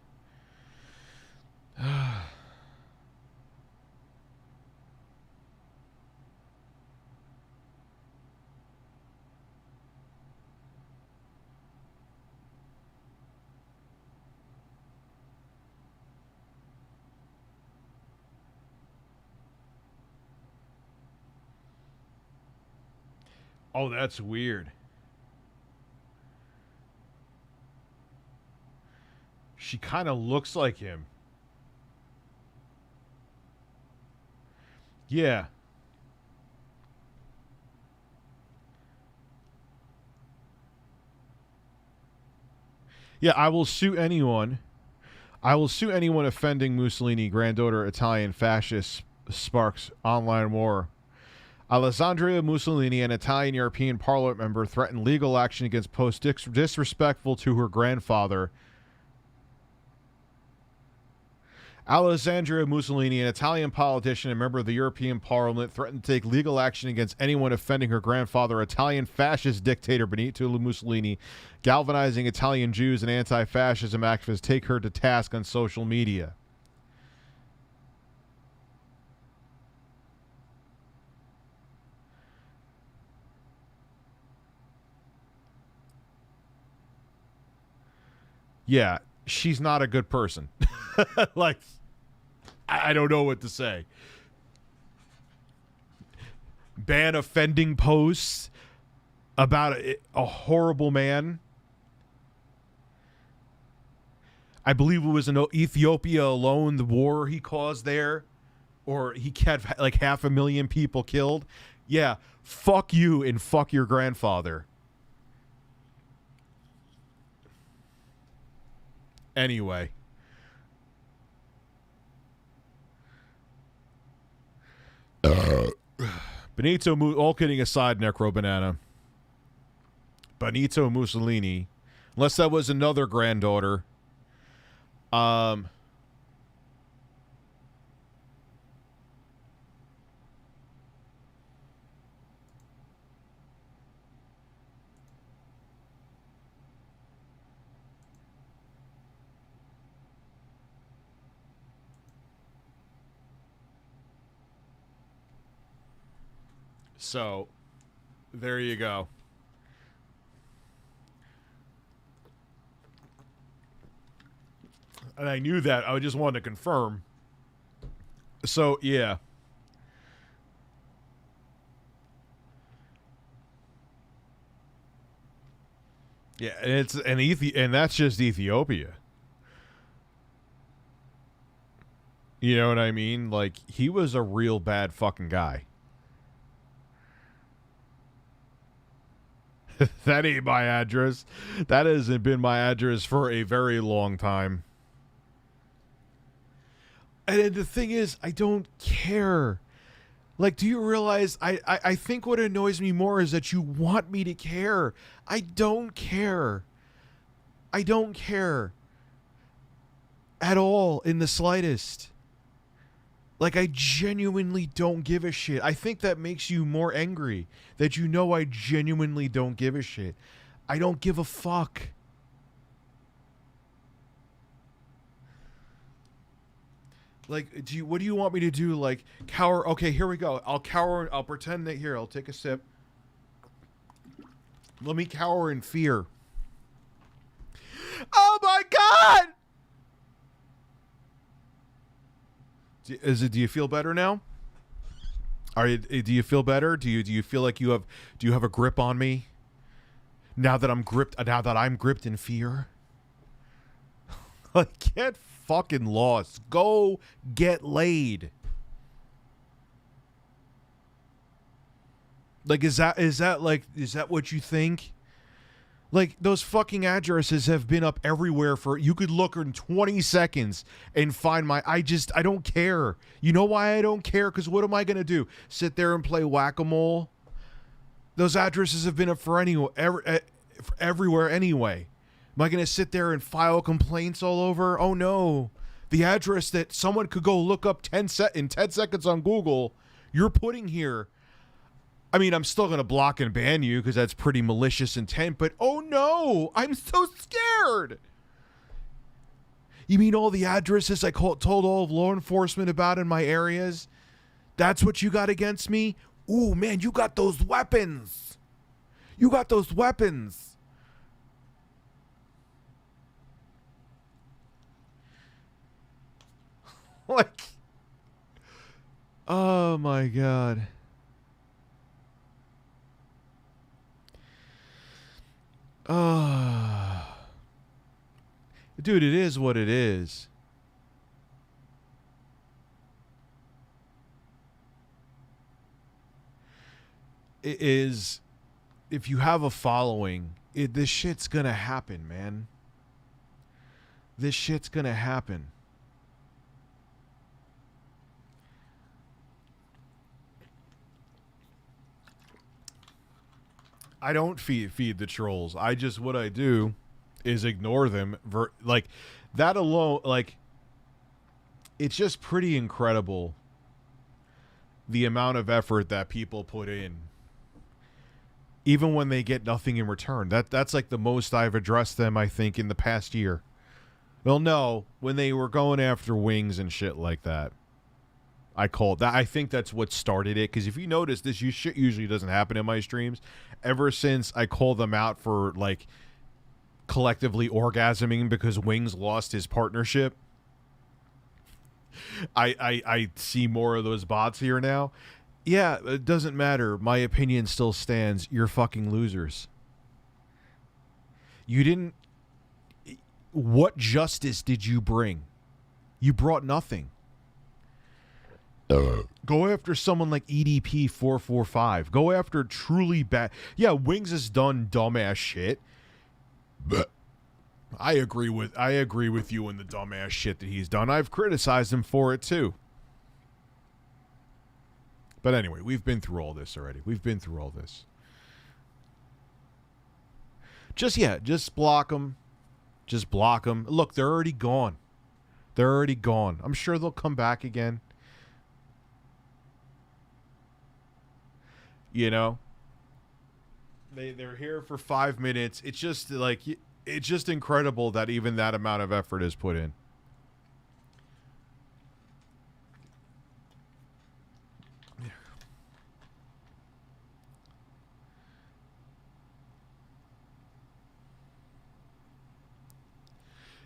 Oh, that's weird. She kind of looks like him. Yeah. Yeah, I will sue anyone. I will sue anyone offending Mussolini, granddaughter Italian fascist sparks online war. Alessandria Mussolini, an Italian European Parliament member, threatened legal action against posts disrespectful to her grandfather. Alessandria Mussolini, an Italian politician and member of the European Parliament, threatened to take legal action against anyone offending her grandfather, Italian fascist dictator Benito Mussolini, galvanizing Italian Jews and anti-fascism activists take her to task on social media. Yeah, she's not a good person. Like, I don't know what to say. Ban offending posts about a horrible man. I believe it was in Ethiopia alone, the war he caused there, or he had like 500,000 people killed. Yeah, fuck you and fuck your grandfather. Anyway. Benito, all kidding aside, Necro Banana. Benito Mussolini, unless that was another granddaughter. So, there you go. And I knew that. I just wanted to confirm. So, yeah. Yeah, and that's just Ethiopia. You know what I mean? Like, he was a real bad fucking guy. That ain't my address. That hasn't been my address for a very long time. And the thing is, I don't care. Like, do you realize, I think what annoys me more is that you want me to care. I don't care. I don't care. At all, in the slightest. Like, I genuinely don't give a shit. I think that makes you more angry. That you know I genuinely don't give a shit. I don't give a fuck. Like, what do you want me to do? Like, cower? Okay, here we go. I'll cower. I'll pretend that here. I'll take a sip. Let me cower in fear. Oh my God! Do you feel better now? Do you feel better? Do you feel like do you have a grip on me? Now that I'm gripped in fear? Like, get fucking lost. Go get laid. Like, is that what you think? Like, those fucking addresses have been up everywhere for, you could look in 20 seconds and find I don't care. You know why I don't care? Because what am I going to do? Sit there and play whack-a-mole? Those addresses have been up for everywhere anyway. Am I going to sit there and file complaints all over? Oh no. The address that someone could go look up in 10 seconds on Google, you're putting here. I mean, I'm still going to block and ban you because that's pretty malicious intent, but oh no, I'm so scared. You mean all the addresses I told all of law enforcement about in my areas? That's what you got against me? Ooh, man, you got those weapons. You got those weapons. Like, oh my God. Dude, it is what it is. It is, if you have a following, this shit's gonna happen, man. This shit's gonna happen. I don't feed the trolls. What I do is ignore them. Like, that alone, like, it's just pretty incredible the amount of effort that people put in, even when they get nothing in return. That's like the most I've addressed them, I think, in the past year. Well, no, when they were going after wings and shit like that. I called that. I think that's what started it. Because if you notice, this shit usually doesn't happen in my streams. Ever since I called them out for, like, collectively orgasming because Wings lost his partnership, I see more of those bots here now. Yeah, it doesn't matter. My opinion still stands. You're fucking losers. You didn't... What justice did you bring? You brought nothing. Go after someone like EDP 445. Go after truly bad. Yeah, Wings has done dumbass shit. But I agree with you in the dumbass shit that he's done. I've criticized him for it too. But anyway, we've been through all this already. Just block them. Just block them. Look, they're already gone. I'm sure they'll come back again. You know, they're here for 5 minutes. It's just like, it's just incredible that even that amount of effort is put in.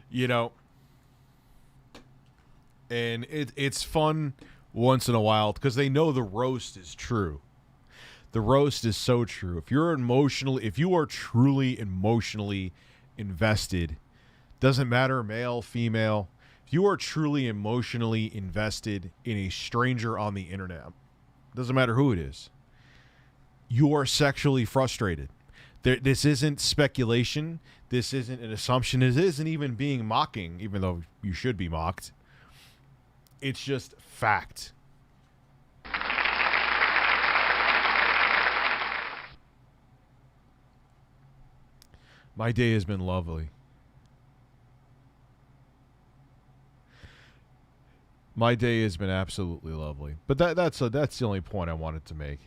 You know, and it's fun once in a while because they know the roast is true. The roast is so true. If you are truly emotionally invested, doesn't matter male, female, if you are truly emotionally invested in a stranger on the internet, doesn't matter who it is, you are sexually frustrated. This isn't speculation. This isn't an assumption. It isn't even being mocking, even though you should be mocked. It's just fact. My day has been lovely. My day has been absolutely lovely. But that's the only point I wanted to make.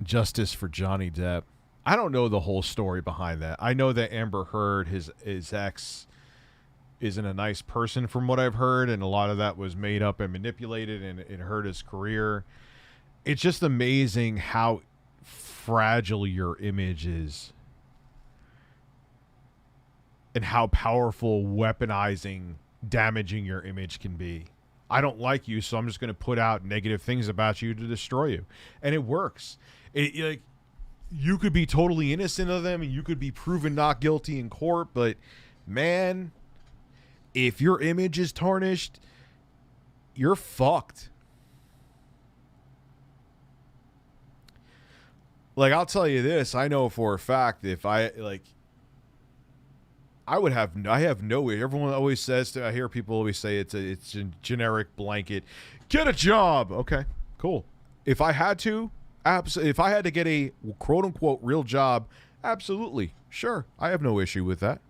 Justice for Johnny Depp. I don't know the whole story behind that. I know that Amber Heard, his ex, isn't a nice person from what I've heard, and a lot of that was made up and manipulated, and it hurt his career. It's just amazing how fragile your image is and how powerful weaponizing, damaging your image can be. I don't like you, so I'm just going to put out negative things about you to destroy you. And it works. Like, you could be totally innocent of them and you could be proven not guilty in court, but man, if your image is tarnished, you're fucked. Like, I'll tell you this, I know for a fact if I have no way. Everyone always says I hear people always say it's a generic blanket. Get a job. Okay, cool. If I had to, if I had to get a quote unquote real job, absolutely, sure. I have no issue with that.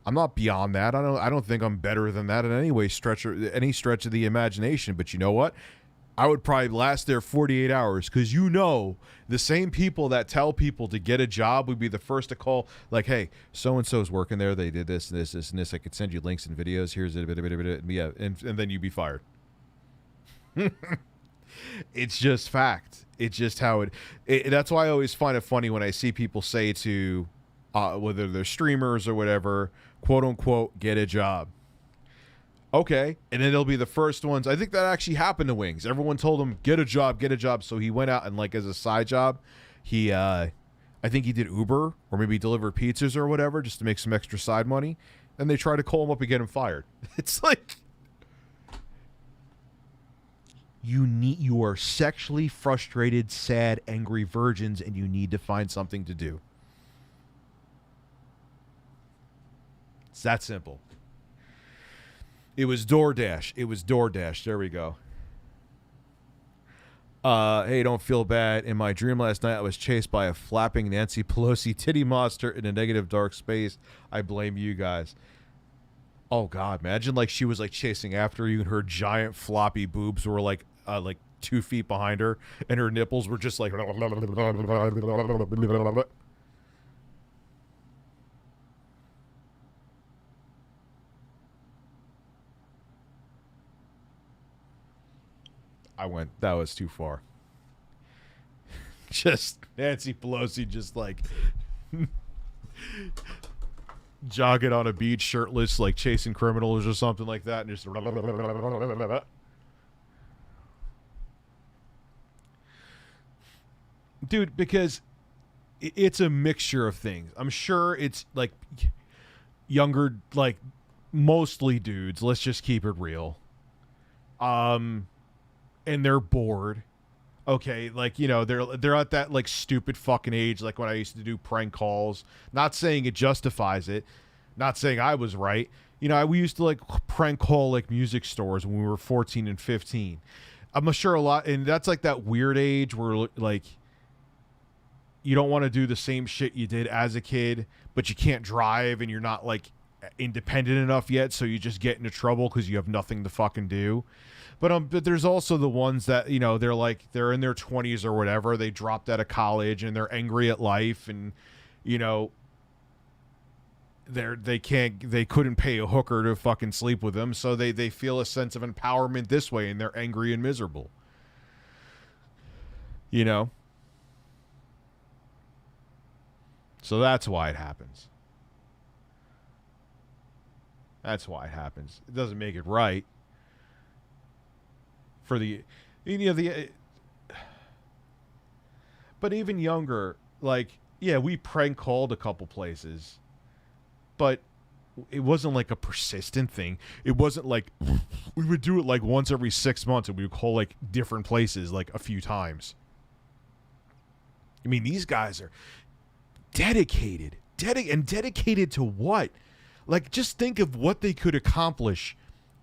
I'm not beyond that. I don't think I'm better than that in any stretch of the imagination. But you know what? I would probably last there 48 hours because the same people that tell people to get a job would be the first to call, like, hey, so-and-so's working there. They did this, and this, this, and this. I could send you links and videos. Here's it, yeah, and then you'd be fired. It's just fact. It's just how it. That's why I always find it funny when I see people say to, whether they're streamers or whatever, quote unquote, get a job. Okay, and then they'll be the first ones. I think that actually happened to Wings. Everyone told him, get a job. So he went out and, like, as a side job, he, I think he did Uber or maybe delivered pizzas or whatever just to make some extra side money. And they tried to call him up and get him fired. It's like, you are sexually frustrated, sad, angry virgins, and you need to find something to do. It's that simple. It was DoorDash. There we go. Hey, don't feel bad. In my dream last night, I was chased by a flapping Nancy Pelosi titty monster in a negative dark space. I blame you guys. Oh, God. Imagine, like, she was, like, chasing after you and her giant floppy boobs were, like 2 feet behind her, and her nipples were just, like... that was too far. Just Nancy Pelosi just, like, jogging on a beach shirtless, like chasing criminals or something like that, and just dude, because it's a mixture of things. I'm sure it's like younger, like mostly dudes, let's just keep it real. And they're bored. Okay, like, they're at that, like, stupid fucking age, like when I used to do prank calls. Not saying it justifies it. Not saying I was right. We used to, like, prank call, like, music stores when we were 14 and 15. I'm sure a lot, and that's, like, that weird age where, like, you don't want to do the same shit you did as a kid, but you can't drive and you're not, like, independent enough yet, so you just get into trouble because you have nothing to fucking do. But there's also the ones that, they're in their 20s or whatever. They dropped out of college and they're angry at life, and, they couldn't pay a hooker to fucking sleep with them, so they feel a sense of empowerment this way, and they're angry and miserable. So that's why it happens. It doesn't make it right. For the but even younger, like, yeah, we prank called a couple places, but it wasn't like a persistent thing. It wasn't like we would do it like once every 6 months, and we would call like different places like a few times. I mean, these guys are dedicated to what? Like, just think of what they could accomplish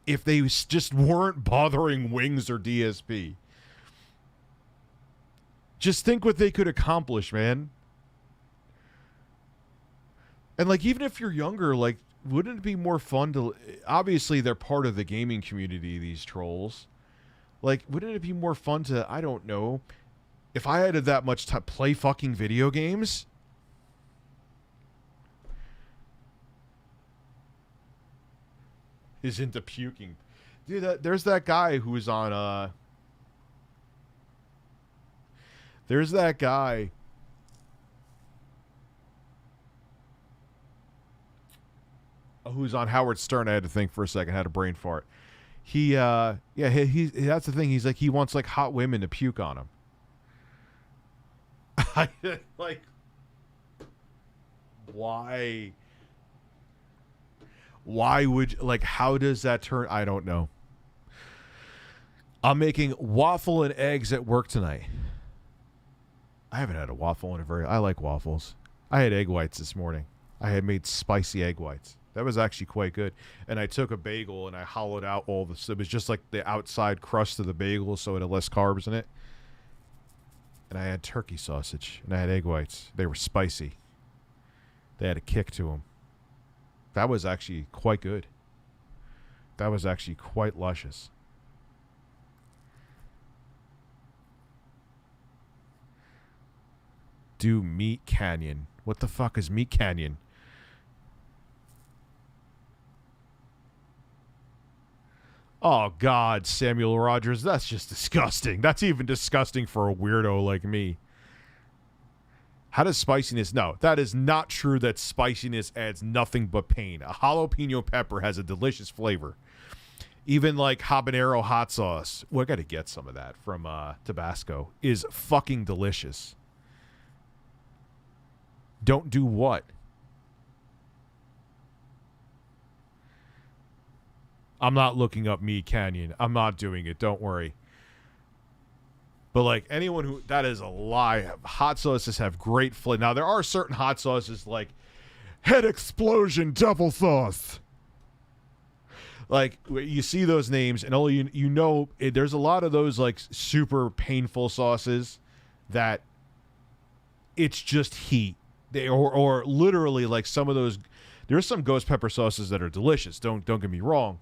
if they just weren't bothering Wings or DSP. Just think what they could accomplish, man. And, like, even if you're younger, like, wouldn't it be more fun to... Obviously, they're part of the gaming community, these trolls. Like, wouldn't it be more fun to, I don't know, if I had that much time, play fucking video games? Is into puking. Dude, there's that guy who's on there's that guy who's on Howard Stern. I had to think for a second, had a brain fart. He that's the thing, he's like, he wants like hot women to puke on him. Like, why would, like, how does that turn? I don't know. I'm making waffle and eggs at work tonight. I haven't had a waffle in a very... I like waffles. I had egg whites this morning. I had made spicy egg whites. That was actually quite good. And I took a bagel and I hollowed out all the... It was just like the outside crust of the bagel, so it had less carbs in it. And I had turkey sausage. And I had egg whites. They were spicy. They had a kick to them. That was actually quite good. That was actually quite luscious. Do Meat Canyon. What the fuck is Meat Canyon? Oh, God, Samuel Rogers. That's just disgusting. That's even disgusting for a weirdo like me. How does spiciness... No, that is not true that spiciness adds nothing but pain. A jalapeno pepper has a delicious flavor. Even like habanero hot sauce. Well, I got to get some of that from Tabasco. Is fucking delicious. Don't do what? I'm not looking up Meat Canyon. I'm not doing it. Don't worry. But like anyone who... That is a lie. Hot sauces have great flavor. Now, there are certain hot sauces like Head Explosion Double Sauce. Like, you see those names and only you know... There's a lot of those like super painful sauces that it's just heat. Or literally like some of those, there's some ghost pepper sauces that are delicious. Don't get me wrong,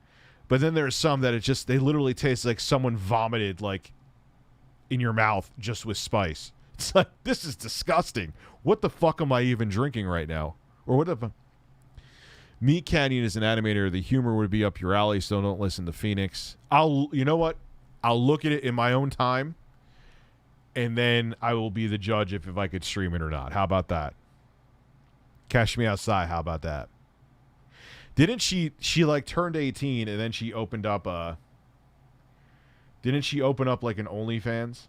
but then there's some that they literally taste like someone vomited like in your mouth just with spice. It's like, this is disgusting. What the fuck am I even drinking right now? Or what the? Meat Canyon is an animator. The humor would be up your alley, so don't listen to Phoenix. You know what? I'll look at it in my own time, and then I will be the judge if I could stream it or not. How about that? Cash Me Outside, how about that? Didn't she like turned 18 and then she opened up didn't she open up like an OnlyFans?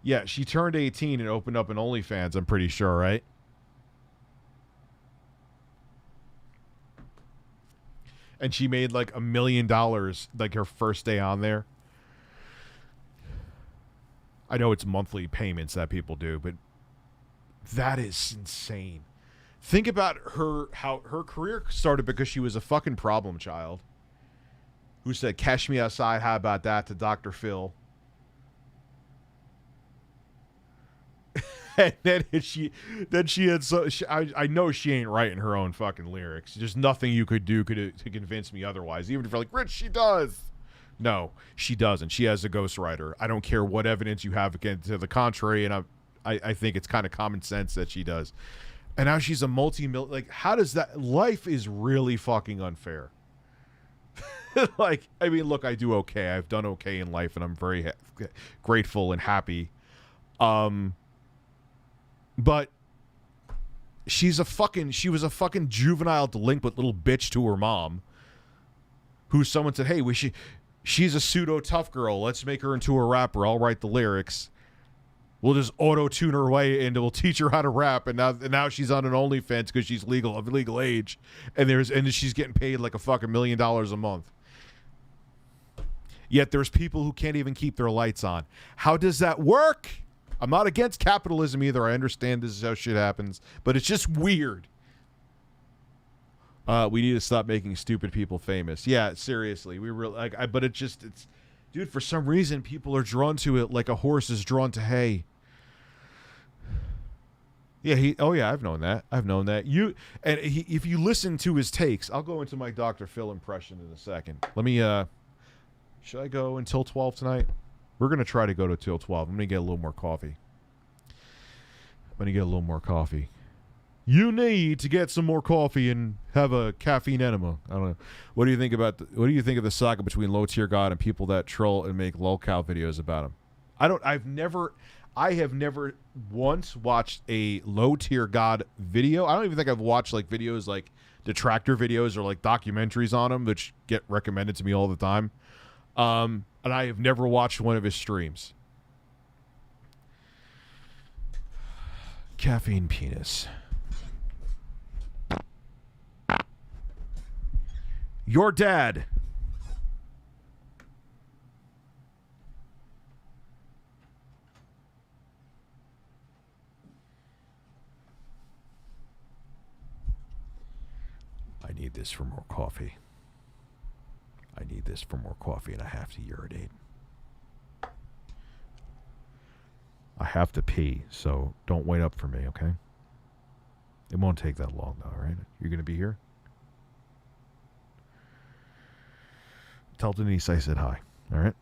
Yeah, she turned 18 and opened up an OnlyFans, I'm pretty sure, right? And she made like $1 million like her first day on there. I know it's monthly payments that people do, but that is insane. Think about how her career started because she was a fucking problem child who said, "Cash me outside, how about that?" to Dr. Phil. And then she had I know she ain't writing her own fucking lyrics. There's nothing you could do to convince me otherwise. Even if you're like, Rich, she does. No, she doesn't. She has a ghostwriter. I don't care what evidence you have against to the contrary, and I think it's kind of common sense that she does. And now she's a multi-million... Like, how does that... Life is really fucking unfair. Like, I mean, look, I do okay. I've done okay in life, and I'm very grateful and happy. But she was a fucking juvenile delinquent little bitch to her mom, who someone said, hey, she's a pseudo tough girl. Let's make her into a rapper. I'll write the lyrics. We'll just auto-tune her way into. We'll teach her how to rap, and now she's on an OnlyFans because she's of legal age, and she's getting paid like a fucking $1 million a month. Yet there's people who can't even keep their lights on. How does that work? I'm not against capitalism either. I understand this is how shit happens, but it's just weird. We need to stop making stupid people famous. Yeah, seriously, we really like. But it's dude. For some reason, people are drawn to it like a horse is drawn to hay. Yeah, I've known that. If you listen to his takes, I'll go into my Dr. Phil impression in a second. Let me. Should I go until 12 tonight? We're gonna try to go to till 12. I'm gonna get a little more coffee. You need to get some more coffee and have a caffeine enema. I don't know. What do you think of the saga between Low Tier God and people that troll and make lolcow videos about him? I have never once watched a Low Tier God video. I don't even think I've watched like videos like detractor videos or like documentaries on him, which get recommended to me all the time. And I have never watched one of his streams. Caffeine penis. Your dad. this for more coffee. I need this for more coffee, and I have to urinate. I have to pee, so don't wait up for me, okay? It won't take that long, though, all right? You're going to be here? Tell Denise I said hi, all right?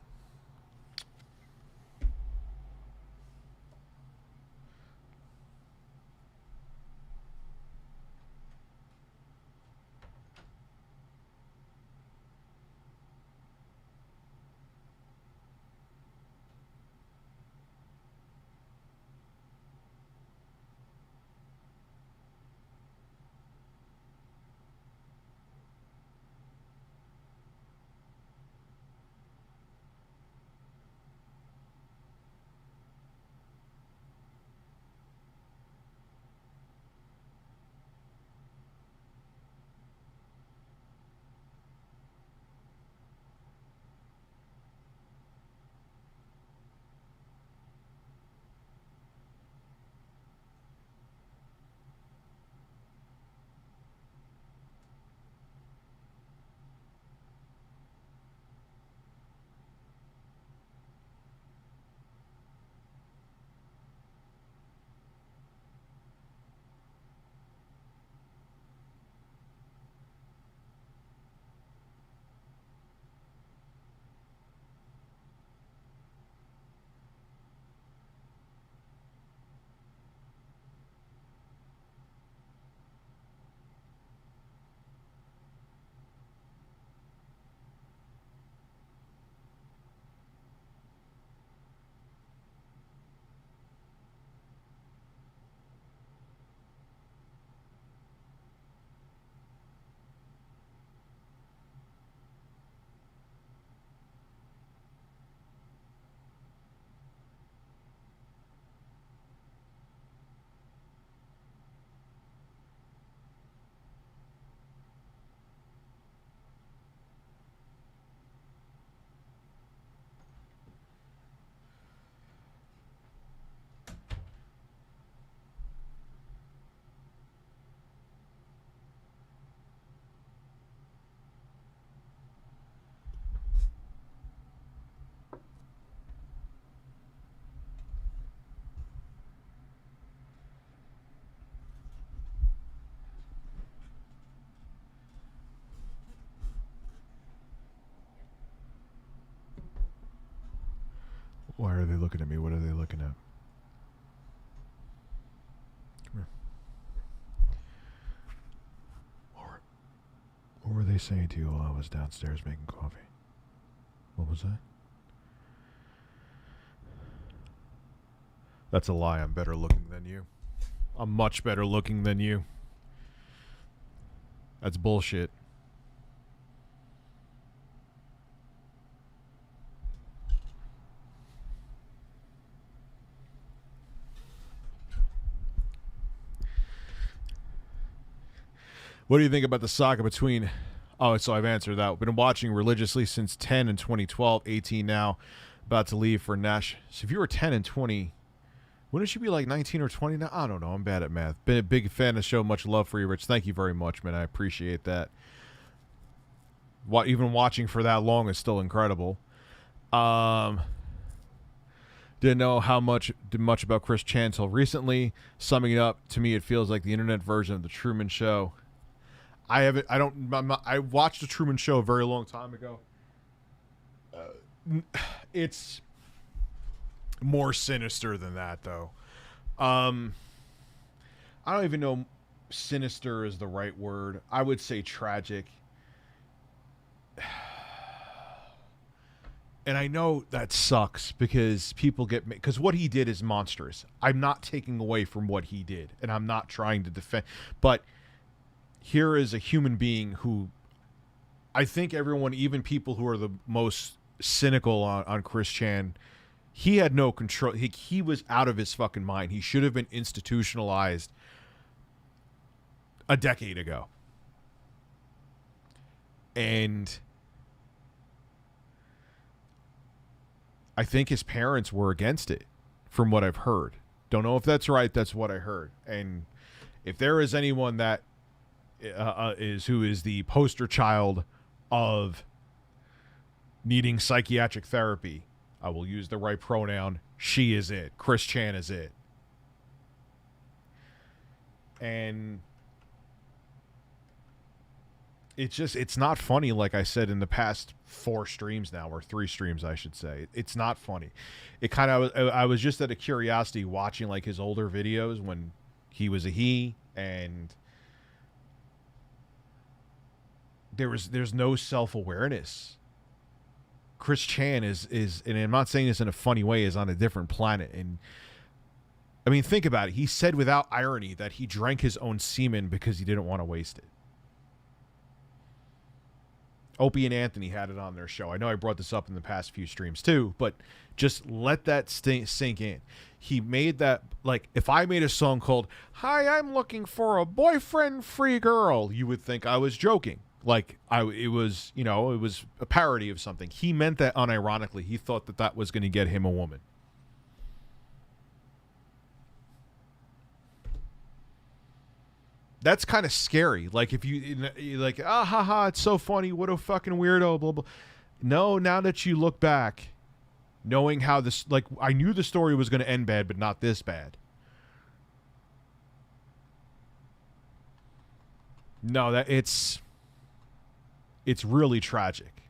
Why are they looking at me? What are they looking at? Come here. What were they saying to you while I was downstairs making coffee? What was that? That's a lie. I'm better looking than you. I'm much better looking than you. That's bullshit. What do you think about the saga between... Oh, so I've answered that. Been watching religiously since 10 and 2012, 18 now. About to leave for Nash. So if you were 10 and 20, wouldn't you be like 19 or 20 now? I don't know. I'm bad at math. Been a big fan of the show. Much love for you, Rich. Thank you very much, man. I appreciate that. Even watching for that long is still incredible. Didn't know much about Chris Chan until recently. Summing it up, to me, it feels like the internet version of the Truman Show. I watched the Truman Show a very long time ago. It's more sinister than that, though. I don't even know sinister is the right word. I would say tragic. And I know that sucks because people get... Because what he did is monstrous. I'm not taking away from what he did, and I'm not trying to defend... But here is a human being who... I think everyone, even people who are the most cynical on Chris Chan, he had no control. He was out of his fucking mind. He should have been institutionalized a decade ago. And... I think his parents were against it, from what I've heard. Don't know if that's right. That's what I heard. And if there is anyone that who is the poster child of needing psychiatric therapy. I will use the right pronoun. She is it. Chris Chan is it. And it's not funny, like I said in the past 4 streams now, or 3 streams, I should say. It's not funny. It kind of, I was just out of curiosity watching like his older videos when he was a he, and there's no self-awareness. Chris Chan is, and I'm not saying this in a funny way, is on a different planet. And I mean, think about it. He said without irony that he drank his own semen because he didn't want to waste it. Opie and Anthony had it on their show. I know I brought this up in the past few streams too, but just let that sink in. He made that, like, if I made a song called "Hi, I'm looking for a boyfriend-free girl," you would think I was joking. Like, it was a parody of something. He meant that unironically. He thought that was going to get him a woman. That's kind of scary. Like, if you're like, ah, ha, ha, it's so funny. What a fucking weirdo, blah, blah. No, now that you look back, knowing how this, like, I knew the story was going to end bad, but not this bad. No, it's really tragic.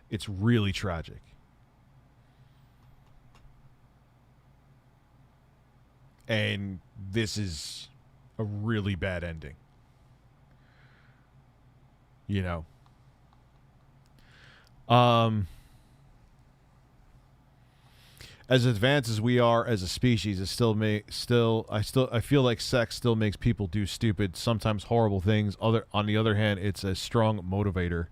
It's really tragic. And this is a really bad ending. You know. As advanced as we are as a species, I feel like sex still makes people do stupid, sometimes horrible things. On the other hand, it's a strong motivator.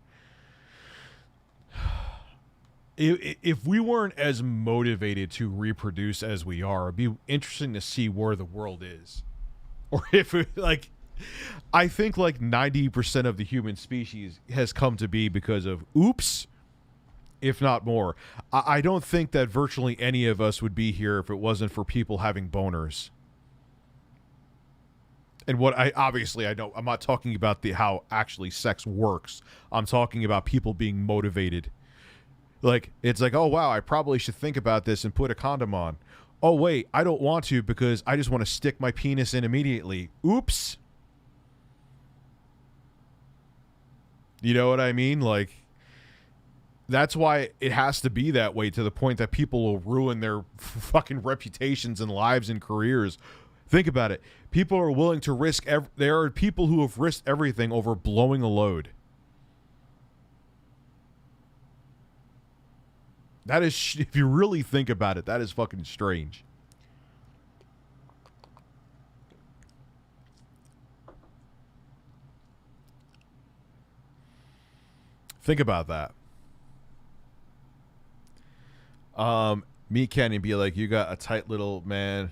If we weren't as motivated to reproduce as we are, it'd be interesting to see where the world is. Or if it, like, I think like 90% of the human species has come to be because of oops, if not more. I don't think that virtually any of us would be here if it wasn't for people having boners. And what I'm not talking about how actually sex works. I'm talking about people being motivated. Like, it's like, oh wow, I probably should think about this and put a condom on. Oh wait, I don't want to because I just want to stick my penis in immediately. Oops. You know what I mean? Like, that's why it has to be that way, to the point that people will ruin their fucking reputations and lives and careers. Think about it. People are willing to risk. There are people who have risked everything over blowing a load. That is, if you really think about it, that is fucking strange. Think about that. Meet Kenny, be like, you got a tight little man.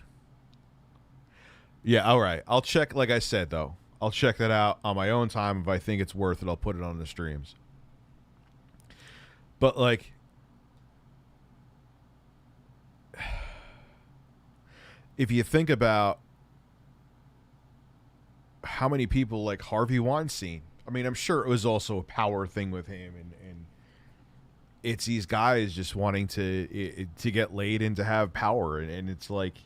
Yeah, all right. I'll check, like I said, though. I'll check that out on my own time. If I think it's worth it, I'll put it on the streams. But, like, if you think about how many people like Harvey Weinstein, I mean, I'm sure it was also a power thing with him, and it's these guys just wanting to get laid and to have power, and it's like,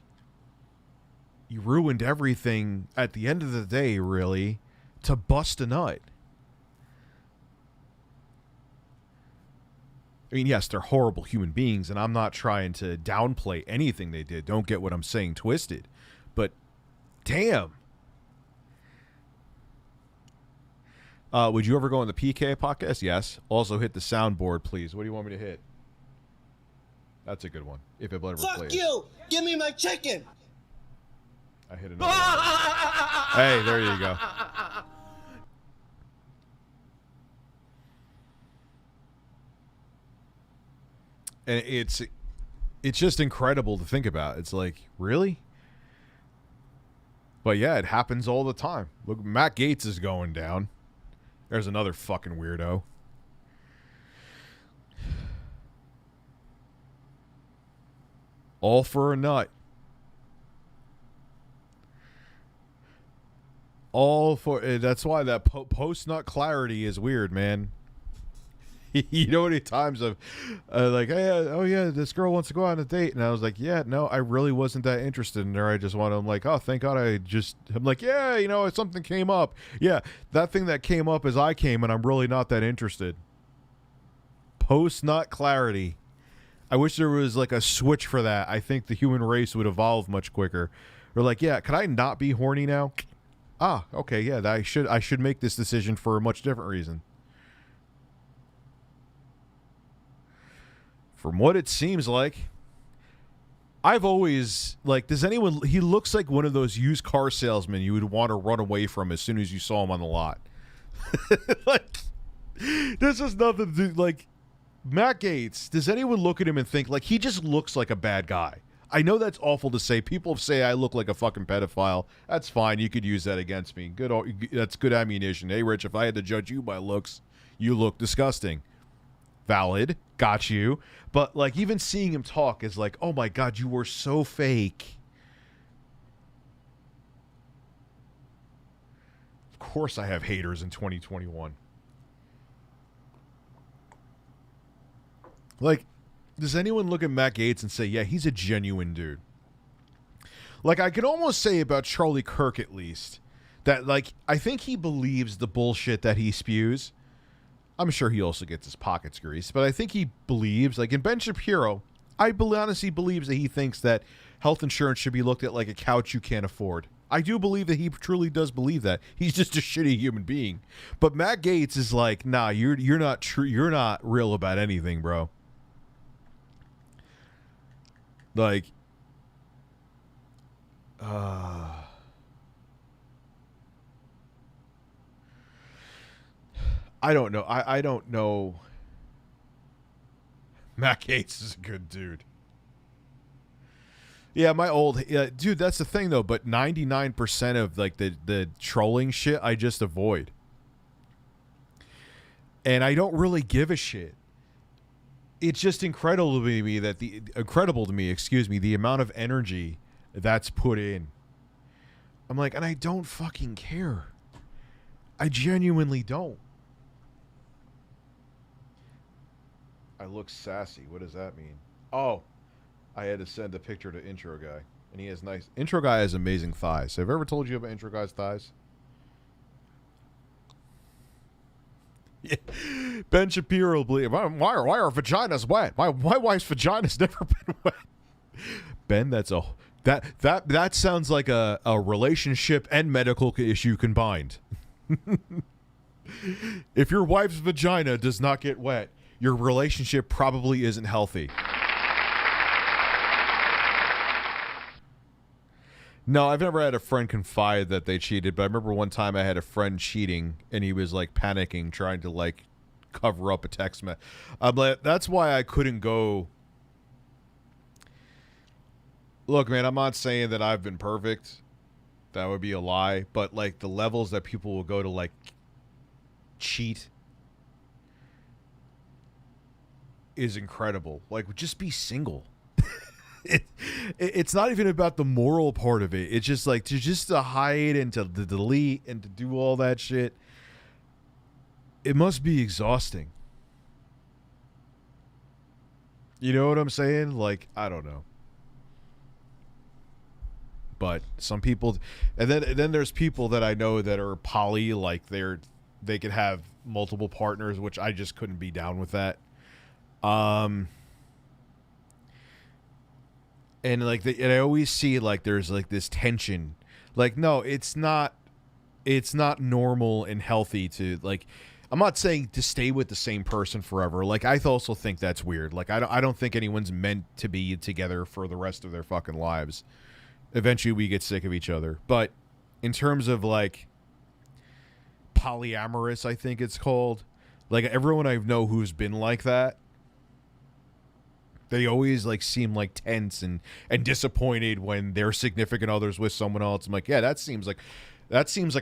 you ruined everything at the end of the day, really, to bust a nut. I mean, yes, they're horrible human beings, and I'm not trying to downplay anything they did. Don't get what I'm saying twisted. But, damn. Would you ever go on the PK podcast? Yes. Also, hit the soundboard, please. What do you want me to hit? That's a good one. If it ever plays. Fuck you! Give me my chicken! I hit another one. Hey, there you go. And it's just incredible to think about. It's like, really? But yeah, it happens all the time. Look, Matt Gaetz is going down. There's another fucking weirdo. All for a nut. all for that's why that post nut clarity is weird, man. You know how many times I've like, hey, oh yeah, this girl wants to go on a date, and I was like, yeah, no, I really wasn't that interested in her. I just wanted. I'm like, oh, thank God, I'm like, yeah, you know, something came up. Yeah, that thing that came up is I came, and I'm really not that interested. Post nut clarity. I wish there was like a switch for that. I think the human race would evolve much quicker. Or like, yeah, can I not be horny now? Ah, okay, yeah, I should make this decision for a much different reason. From what it seems like, I've always, like, he looks like one of those used car salesmen you would want to run away from as soon as you saw him on the lot. Like, this is nothing to do, like, Matt Gaetz, does anyone look at him and think, like, he just looks like a bad guy? I know that's awful to say. People say I look like a fucking pedophile. That's fine. You could use that against me. That's good ammunition. Hey, Rich, if I had to judge you by looks, you look disgusting. Valid. Got you. But, like, even seeing him talk is like, oh, my God, you were so fake. Of course I have haters in 2021. Like, does anyone look at Matt Gaetz and say, yeah, he's a genuine dude? Like, I can almost say about Charlie Kirk, at least, that, like, I think he believes the bullshit that he spews. I'm sure he also gets his pockets greased, but I think he believes, like in Ben Shapiro, I honestly believes that he thinks that health insurance should be looked at like a couch you can't afford. I do believe that he truly does believe that. He's just a shitty human being. But Matt Gaetz is like, nah, you're not true. You're not real about anything, bro. Like, I don't know. I don't know. Matt Gaetz is a good dude. Yeah, dude, that's the thing though, but 99% of like the trolling shit I just avoid. And I don't really give a shit. It's just incredible to me the amount of energy that's put in. I'm like, and I don't fucking care. I genuinely don't. I look sassy. What does that mean? Oh, I had to send a picture to Intro Guy, and he has nice. Intro Guy has amazing thighs. Have I ever told you about Intro Guy's thighs? Yeah. Ben Shapiro, believe why are vaginas wet? My wife's vagina's never been wet. Ben, that sounds like a relationship and medical issue combined. If your wife's vagina does not get wet, your relationship probably isn't healthy. No, I've never had a friend confide that they cheated, but I remember one time I had a friend cheating, and he was, like, panicking, trying to, like, cover up a text message. That's why I couldn't go... Look, man, I'm not saying that I've been perfect. That would be a lie. But, like, the levels that people will go to, like, cheat is incredible. Like, just be single. It's not even about the moral part of it. It's just like to hide and to delete and to do all that shit. It must be exhausting. You know what I'm saying? Like, I don't know. But some people, and then there's people that I know that are poly, like they could have multiple partners, which I just couldn't be down with that. And like, and I always see like there's like this tension. Like, no, it's not normal and healthy to like. I'm not saying to stay with the same person forever. Like, I also think that's weird. Like, I don't think anyone's meant to be together for the rest of their fucking lives. Eventually, we get sick of each other. But in terms of like polyamorous, I think it's called. Like, everyone I know who's been like that, they always like seem like tense and disappointed when their significant other's with someone else. I'm like, yeah, that seems like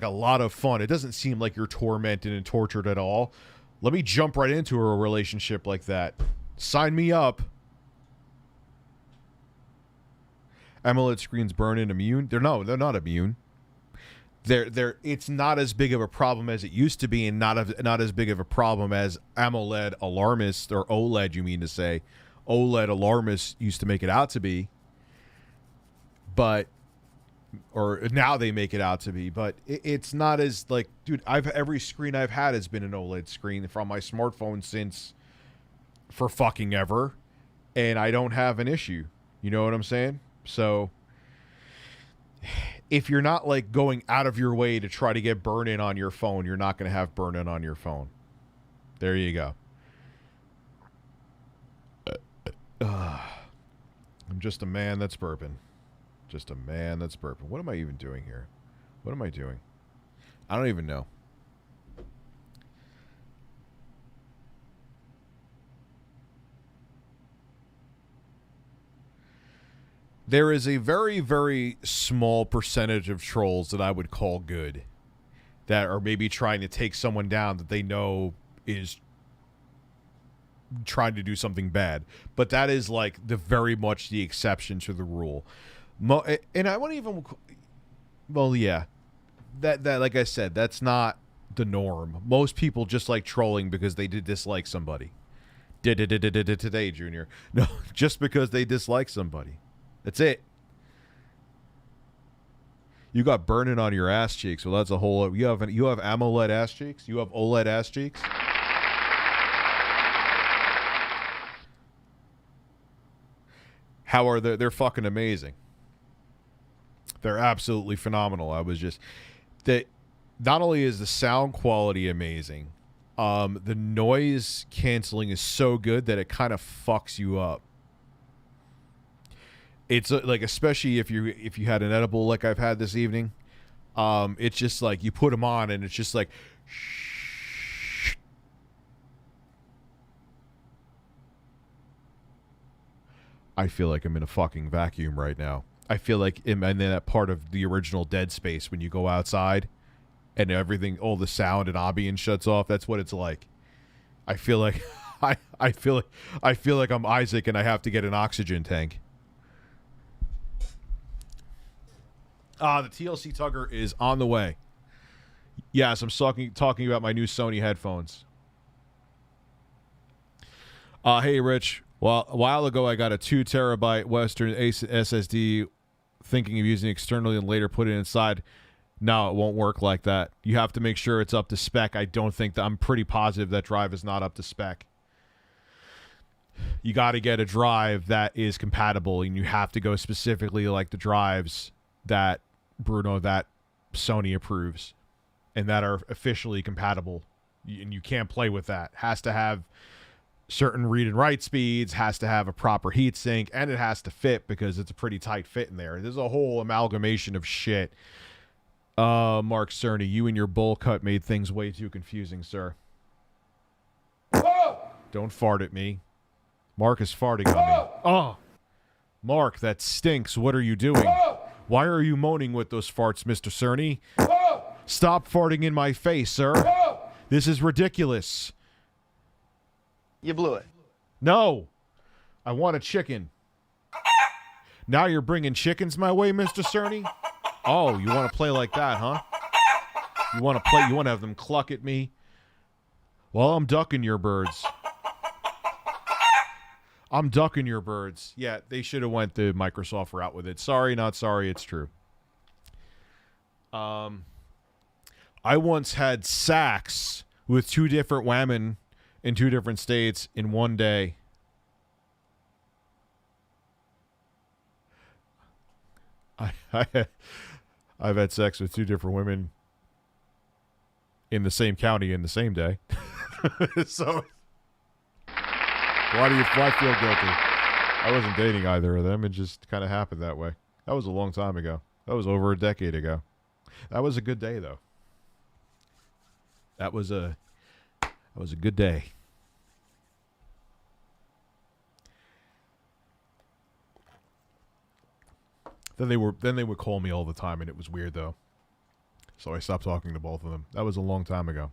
a lot of fun. It doesn't seem like you're tormented and tortured at all. Let me jump right into a relationship like that. Sign me up. AMOLED screens burn and immune. They're not immune. it's not as big of a problem as it used to be, and not as big of a problem as AMOLED alarmists, or OLED, you mean to say, OLED alarmists used to make it out to be. But, or now they make it out to be, but it's not as, like, dude, every screen I've had has been an OLED screen from my smartphone since for fucking ever, and I don't have an issue. You know what I'm saying? So if you're not, like, going out of your way to try to get burn-in on your phone, you're not going to have burn-in on your phone. There you go. I'm just a man that's burping. Just a man that's burping. What am I even doing here? What am I doing? I don't even know. There is a very, very small percentage of trolls that I would call good, that are maybe trying to take someone down that they know is trying to do something bad. But that is, like, the very much the exception to the rule. And I wouldn't even, well, yeah, that like I said, that's not the norm. Most people just like trolling because they did dislike somebody. Today, Junior. No, just because they dislike somebody. That's it. You got burning on your ass cheeks. Well, that's a whole. You have AMOLED ass cheeks. You have OLED ass cheeks. How are they? They're fucking amazing. They're absolutely phenomenal. I was just that. Not only is the sound quality amazing, the noise canceling is so good that it kind of fucks you up. It's like, especially if you had an edible like I've had this evening, it's just like you put them on and it's just like. I feel like I'm in a fucking vacuum right now. I feel like I'm in that part of the original Dead Space when you go outside and everything, all the sound and ambience shuts off. That's what it's like. I feel like I feel like I'm Isaac and I have to get an oxygen tank. The TLC Tugger is on the way. Yes, I'm talking about my new Sony headphones. Hey, Rich. Well, a while ago, I got a 2 terabyte Western SSD, thinking of using it externally and later put it inside. No, it won't work like that. You have to make sure it's up to spec. I'm pretty positive that drive is not up to spec. You got to get a drive that is compatible, and you have to go specifically like the drives that that Sony approves and that are officially compatible. And you can't play with that. Has to have certain read and write speeds, has to have a proper heat sink, and it has to fit because it's a pretty tight fit in there. There's a whole amalgamation of shit. Mark Cerny, you and your bowl cut made things way too confusing, sir. Don't fart at me. Mark is farting on me. Oh, Mark, that stinks. What are you doing? Why are you moaning with those farts, Mr. Cerny? Stop farting in my face, sir. This is ridiculous. You blew it. No. I want a chicken. Now you're bringing chickens my way, Mr. Cerny? Oh, you want to play like that, huh? You want to have them cluck at me? Well, I'm ducking your birds. I'm ducking your birds. Yeah, they should have went the Microsoft route with it. Sorry, not sorry, it's true. I once had sex with 2 different women in 2 different states in one day. I've had sex with 2 different women in the same county in the same day. So why feel guilty? I wasn't dating either of them. It just kind of happened that way. That was a long time ago. That was over a decade ago. That was a good day, though. That was a good day. Then they would call me all the time, and it was weird, though. So I stopped talking to both of them. That was a long time ago.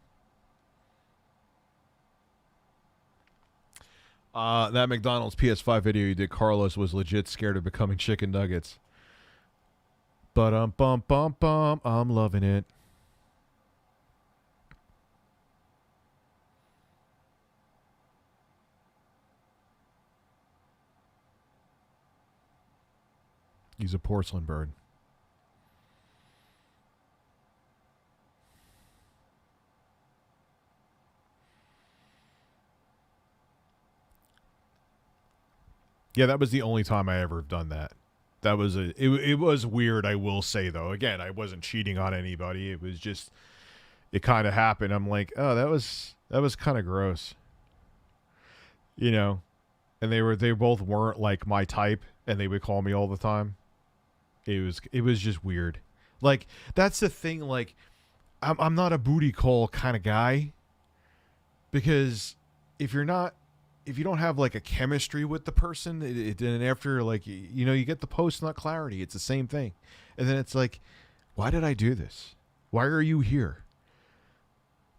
That McDonald's PS5 video you did, Carlos was legit scared of becoming chicken nuggets. But bum bum bum, I'm loving it. He's a porcelain bird. Yeah, that was the only time I ever have done that. That was it was weird, I will say, though. Again, I wasn't cheating on anybody. It was just, it kind of happened. I'm like, oh, that was kind of gross. You know, and they both weren't like my type, and they would call me all the time. It was just weird. Like, that's the thing, like, I'm not a booty call kind of guy, because if you don't have like a chemistry with the person, then after, like, you know, you get the post nut clarity. It's the same thing. And then it's like, why did I do this? Why are you here?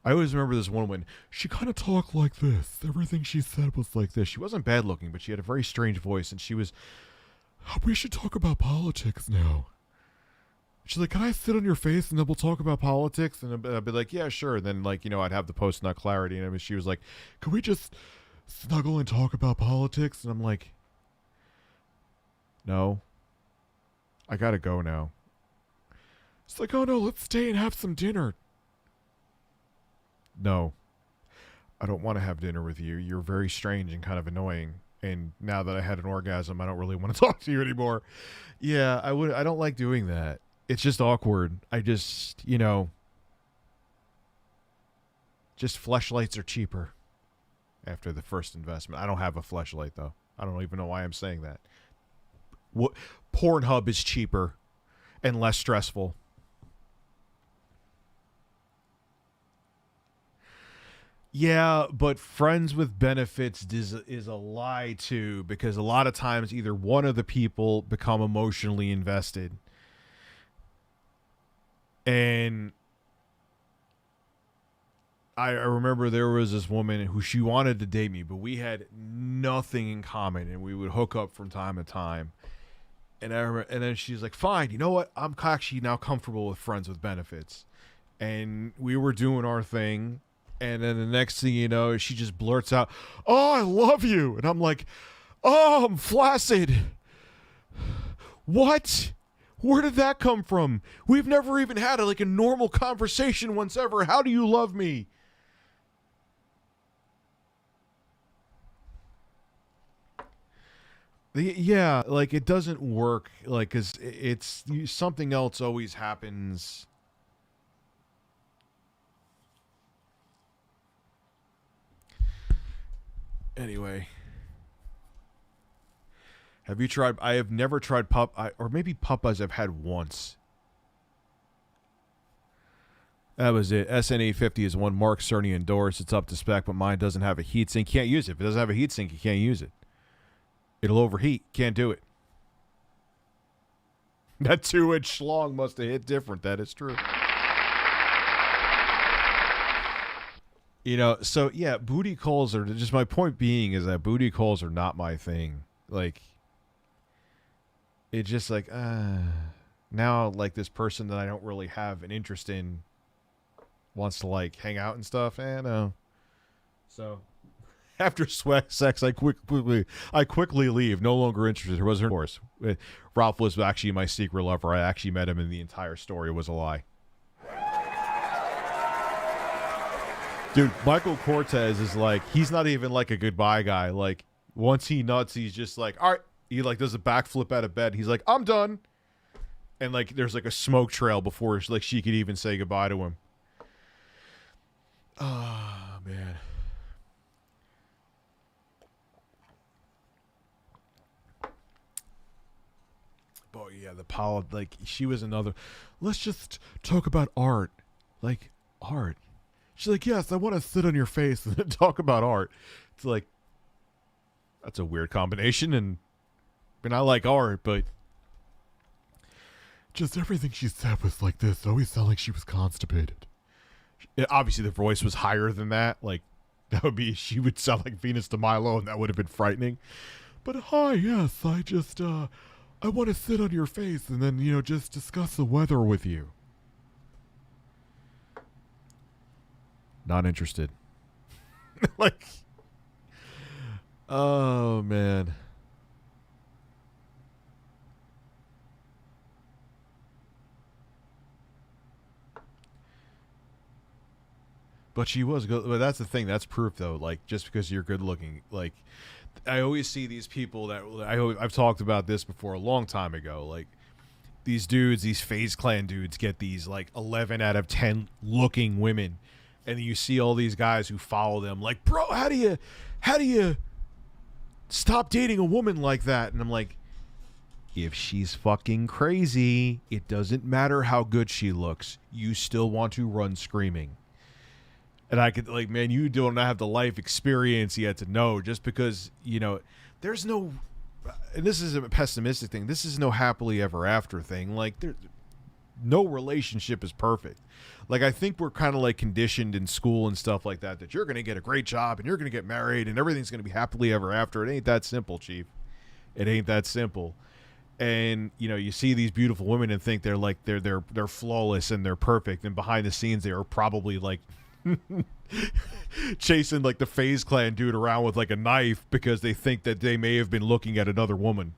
I always remember this one woman. She kind of talked like this. Everything she said was like this. She wasn't bad looking, but she had a very strange voice. And she was, we should talk about politics now. She's like, can I sit on your face and then we'll talk about politics? And I'd be like, yeah, sure. And then, like, you know, I'd have the post nut clarity. And she was like, can we just snuggle and talk about politics? And I'm like, no, I gotta go now. It's like, oh no, let's stay and have some dinner. No, I don't want to have dinner with you. You're very strange and kind of annoying. And now that I had an orgasm, I don't really want to talk to you anymore. Yeah, I don't like doing that. It's just awkward. I just, you know, just fleshlights are cheaper after the first investment. I don't have a fleshlight, though. I don't even know why I'm saying that. What, Pornhub is cheaper and less stressful. Yeah, but friends with benefits is a lie, too, because a lot of times either one of the people become emotionally invested. And I remember there was this woman who she wanted to date me, but we had nothing in common, and we would hook up from time to time. And I remember, and then she's like, fine, you know what? I'm actually now comfortable with friends with benefits. And we were doing our thing. And then the next thing you know, she just blurts out, oh, I love you. And I'm like, oh, I'm flaccid. What? Where did that come from? We've never even had a normal conversation once ever. How do you love me? Yeah, like, it doesn't work, like, because it's something else always happens. Anyway, have you tried? I have never tried or maybe Popeyes I've had once. That was it. SN850 is one Mark Cerny endorsed. It's up to spec, but mine doesn't have a heatsink. Can't use it. If it doesn't have a heatsink, you can't use it. It'll overheat. Can't do it. That 2-inch schlong must have hit different. That is true. You know, so yeah, booty calls are just, my point being is that booty calls are not my thing. Like, it's just like, now, like, this person that I don't really have an interest in wants to, like, hang out and stuff. No. So, after sex, I quickly leave. No longer interested. There was her course. Ralph was actually my secret lover. I actually met him, and the entire story was a lie. Dude, Michael Cortez is like, he's not even like a goodbye guy. Like, once he nuts, he's just like, all right. He like does a backflip out of bed. He's like, I'm done. And like, there's like a smoke trail before like she could even say goodbye to him. Oh, man. Oh, yeah, like, she was another. Let's just talk about art. Like, art. She's like, yes, I want to sit on your face and talk about art. It's like, that's a weird combination. And I mean, I like art, but just everything she said was like this. It always sounded like she was constipated. Obviously, the voice was higher than that. Like, that would be, she would sound like Venus de Milo, and that would have been frightening. But hi, yes, I just, I want to sit on your face and then, you know, just discuss the weather with you. Not interested. Like, oh, man. But she was good. But that's the thing. That's proof, though. Like, just because you're good looking, like, I always see these people that I've talked about this before a long time ago. Like, these dudes, these FaZe Clan dudes, get these like 11 out of 10 looking women, and you see all these guys who follow them. Like, bro, how do you stop dating a woman like that? And I'm like, if she's fucking crazy, it doesn't matter how good she looks. You still want to run screaming. And I could, like, man, you don't have the life experience yet to know, just because, you know, there's no, and this is a pessimistic thing, this is no happily ever after thing. Like, no relationship is perfect. Like, I think we're kind of like conditioned in school and stuff like that, that you're going to get a great job and you're going to get married and everything's going to be happily ever after. It ain't that simple, Chief. It ain't that simple. And, you know, you see these beautiful women and think they're like, they're flawless and they're perfect. And behind the scenes, they are probably like, chasing like the FaZe Clan dude around with like a knife because they think that they may have been looking at another woman.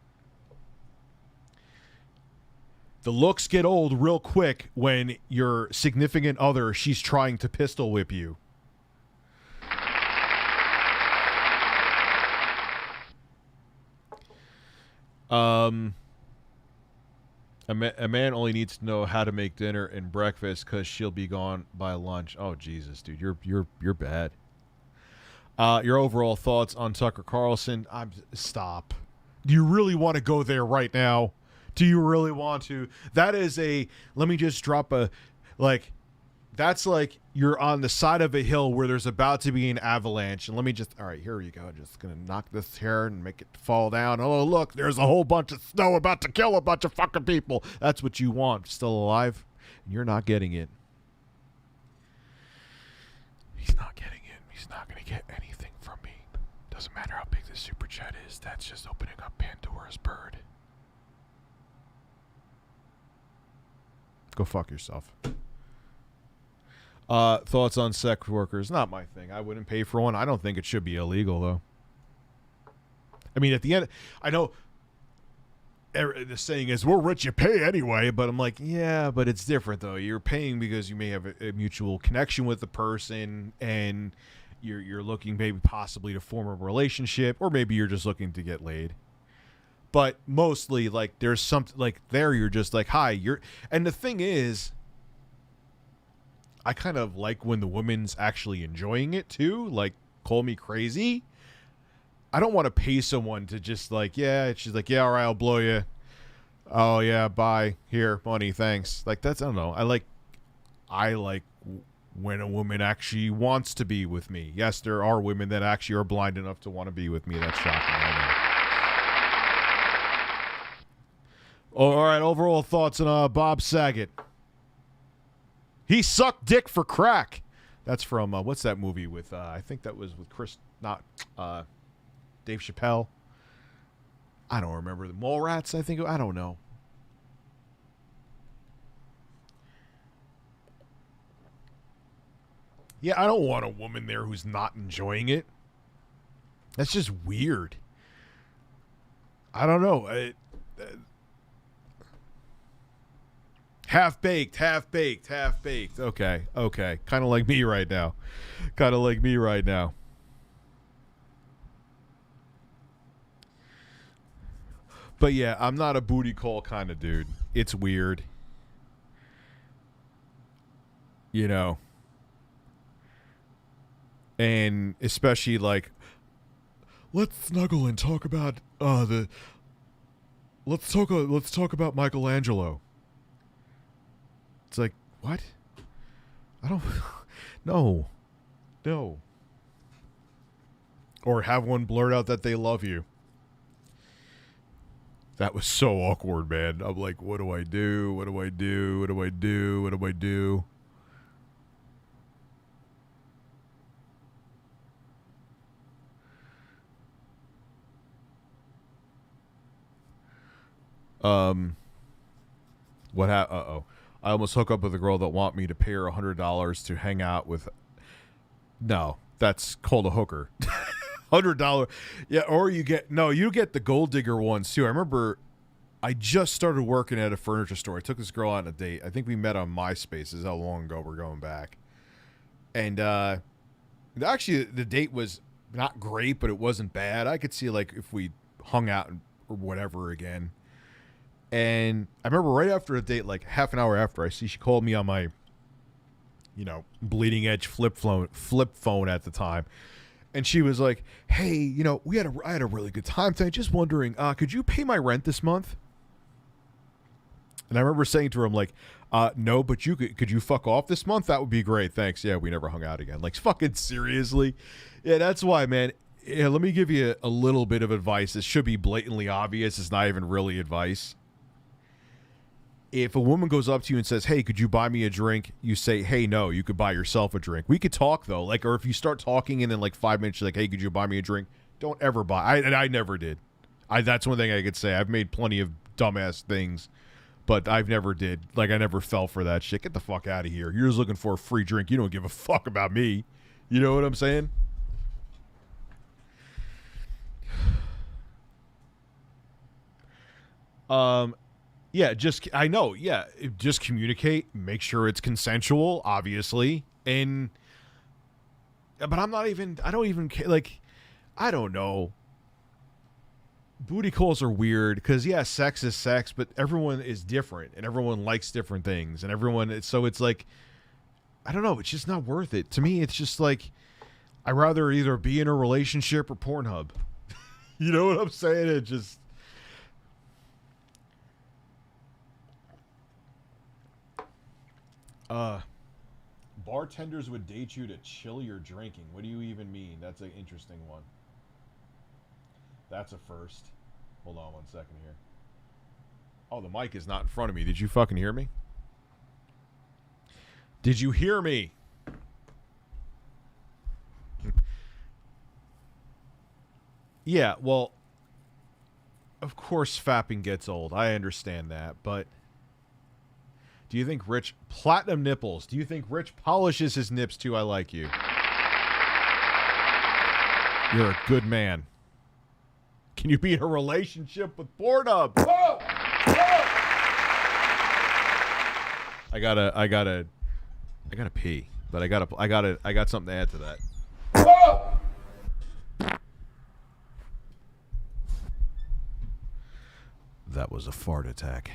The looks get old real quick when your significant other, she's trying to pistol whip you. A man only needs to know how to make dinner and breakfast because she'll be gone by lunch. Oh, Jesus, dude, you're bad. Your overall thoughts on Tucker Carlson? Stop. Do you really want to go there right now? Do you really want to? That is let me just drop that's like you're on the side of a hill where there's about to be an avalanche. And all right, here you go. I'm just going to knock this here and make it fall down. Oh, look, there's a whole bunch of snow about to kill a bunch of fucking people. That's what you want. Still alive? And you're not getting it. He's not getting it. He's not going to get anything from me. Doesn't matter how big this super chat is. That's just opening up Pandora's bird. Go fuck yourself. Thoughts on sex workers? Not my thing. I wouldn't pay for one. I don't think it should be illegal, though. I mean, at the end, I know the saying is, we're rich, you pay anyway, but I'm like, yeah, but it's different, though. You're paying because you may have a mutual connection with the person, and you're looking maybe possibly to form a relationship, or maybe you're just looking to get laid. But mostly, like, there's something, like, there you're just like, hi, and the thing is, I kind of like when the woman's actually enjoying it too. Like, call me crazy. I don't want to pay someone to just like, yeah. She's like, yeah, all right, I'll blow you. Oh yeah, bye. Here, money, thanks. Like, that's, I don't know. I like when a woman actually wants to be with me. Yes, there are women that actually are blind enough to want to be with me. That's shocking. I know. All right, overall thoughts on Bob Saget. He sucked dick for crack. That's from, what's that movie with, I think that was with Dave Chappelle. I don't remember. The Mallrats, I think. I don't know. Yeah, I don't want a woman there who's not enjoying it. That's just weird. I don't know. Half-baked. Okay. Kind of like me right now. But yeah, I'm not a booty call kind of dude. It's weird. You know. And especially like, let's snuggle and talk about let's talk about Michelangelo. It's like, what? I don't... No. Or have one blurt out that they love you. That was so awkward, man. I'm like, what do I do? Uh-oh. I almost hook up with a girl that want me to pay her $100 to hang out with. No, that's called a hooker. $100. Yeah, or you get the gold digger ones too. I remember I just started working at a furniture store. I took this girl on a date. I think we met on MySpace. This is how long ago we're going back. And actually the date was not great, but it wasn't bad. I could see like if we hung out or whatever again. And I remember right after a date, like half an hour after, she called me on my, bleeding edge flip phone at the time. And she was like, "Hey, I had a really good time tonight. Just wondering, could you pay my rent this month?" And I remember saying to her, I'm like, "No, but could you fuck off this month? That would be great. Thanks." Yeah, we never hung out again. Like, fucking seriously? Yeah, that's why, man. Yeah, let me give you a little bit of advice. This should be blatantly obvious. It's not even really advice. If a woman goes up to you and says, "Hey, could you buy me a drink?" You say, "Hey, no, you could buy yourself a drink." We could talk though, or if you start talking and in like 5 minutes, you're like, "Hey, could you buy me a drink?" Don't ever buy. I never did. That's one thing I could say. I've made plenty of dumbass things, but I've never did. Like, I never fell for that shit. Get the fuck out of here. You're just looking for a free drink. You don't give a fuck about me. You know what I'm saying? Yeah, just communicate, make sure it's consensual, obviously. But I don't even care. Like, I don't know. Booty calls are weird because, yeah, sex is sex, but everyone is different and everyone likes different things. And so it's like, I don't know. It's just not worth it. To me, it's just like, I'd rather either be in a relationship or Pornhub. You know what I'm saying? It just. Bartenders would date you to chill your drinking. What do you even mean? That's an interesting one. That's a first. Hold on 1 second here. Oh, the mic is not in front of me. Did you fucking hear me? Did you hear me? Yeah, well, of course fapping gets old. I understand that, but do you think Rich platinum nipples? Do you think Rich polishes his nips too? I like you. You're a good man. Can you be in a relationship with Pornhub? Whoa! Whoa! I gotta pee, but I got something to add to that. Whoa! That was a fart attack.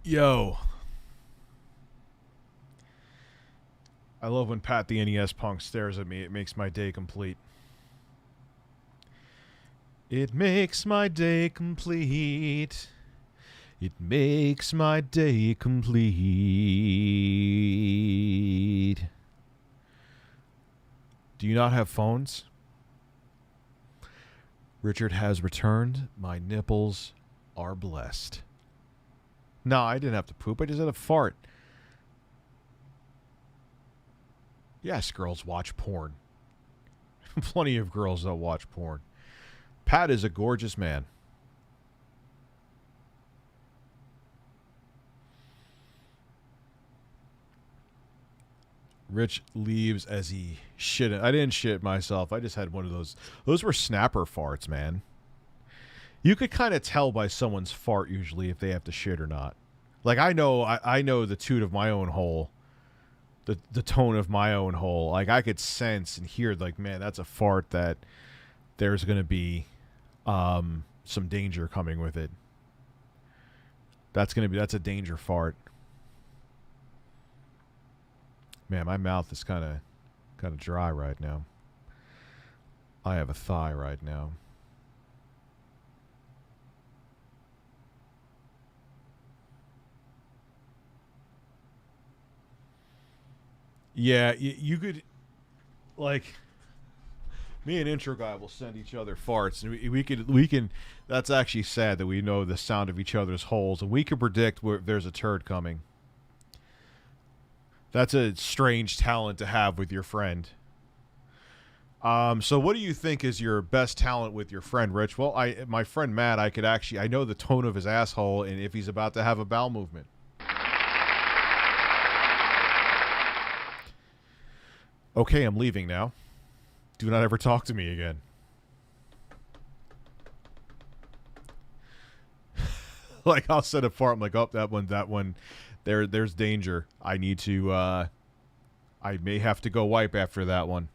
Yo. I love when Pat the NES Punk stares at me. It makes my day complete. It makes my day complete. It makes my day complete. Do you not have phones? Richard has returned. My nipples are blessed. No, I didn't have to poop. I just had a fart. Yes, girls watch porn. Plenty of girls that watch porn. Pat is a gorgeous man. Rich leaves as he shit. I didn't shit myself. I just had one of those. Those were snapper farts, man. You could kind of tell by someone's fart usually if they have to shit or not. Like I know the toot of my own hole, the tone of my own hole. Like I could sense and hear like, man, that's a fart that there's gonna be some danger coming with it. That's a danger fart. Man, my mouth is kind of dry right now. I have a thigh right now. Yeah, you could, like, me and Intro Guy will send each other farts, and we can. That's actually sad that we know the sound of each other's holes, and we can predict where there's a turd coming. That's a strange talent to have with your friend. So what do you think is your best talent with your friend, Rich? Well, my friend Matt, I know the tone of his asshole and if he's about to have a bowel movement. Okay, I'm leaving now. Do not ever talk to me again. Like, I'll set a fart. I'm like, oh, that one. There's danger. I need to, I may have to go wipe after that one.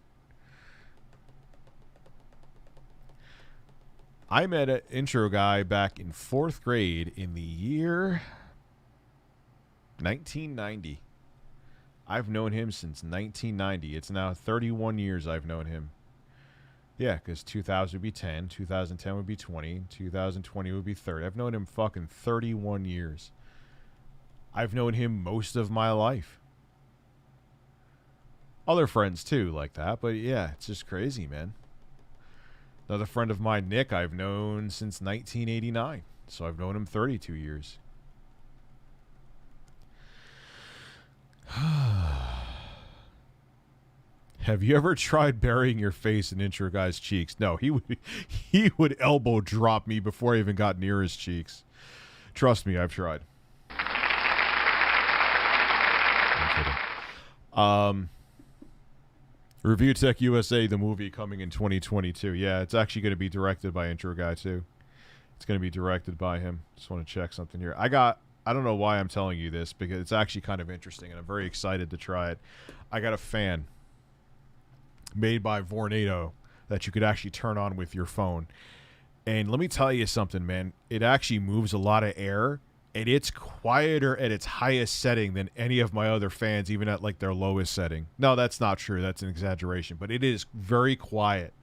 I met an Intro Guy back in 4th grade in the year 1990. I've known him since 1990. It's now 31 years I've known him. Yeah, because 2000 would be 10, 2010 would be 20, 2020 would be 30. I've known him fucking 31 years. I've known him most of my life. Other friends, too, like that. But, yeah, it's just crazy, man. Another friend of mine, Nick, I've known since 1989. So I've known him 32 years. Have you ever tried burying your face in Intro Guy's cheeks? No, he would elbow drop me before I even got near his cheeks. Trust me, I've tried. I'm kidding. Review Tech USA, the movie coming in 2022. Yeah, it's actually going to be directed by Intro Guy too. It's going to be directed by him. Just want to check something here. I don't know why I'm telling you this because it's actually kind of interesting and I'm very excited to try it. I got a fan made by Vornado that you could actually turn on with your phone. And let me tell you something, man. It actually moves a lot of air and it's quieter at its highest setting than any of my other fans, even at like their lowest setting. No, that's not true. That's an exaggeration, but it is very quiet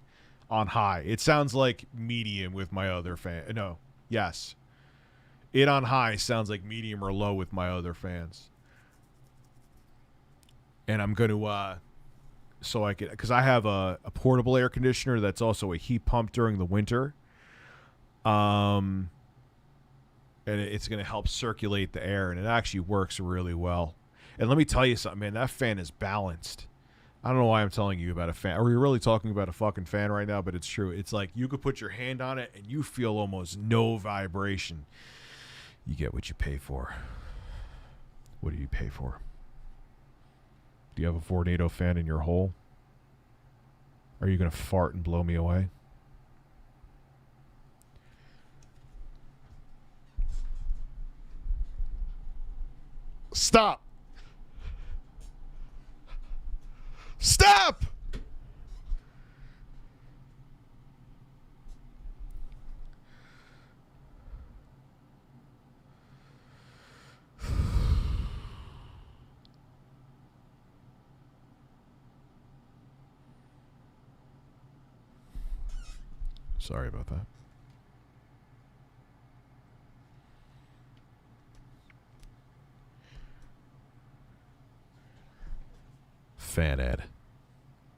on high. It sounds like medium with my other fan. No, yes. It on high sounds like medium or low with my other fans. And I'm going to, so I could, because I have a portable air conditioner that's also a heat pump during the winter. And it's going to help circulate the air, and it actually works really well. And let me tell you something, man, that fan is balanced. I don't know why I'm telling you about a fan. Are we really talking about a fucking fan right now? But it's true. It's like you could put your hand on it, and you feel almost no vibration. You get what you pay for. What do you pay for? Do you have a Vornado fan in your hole? Are you going to fart and blow me away? Stop! Stop! Sorry about that. Fanad.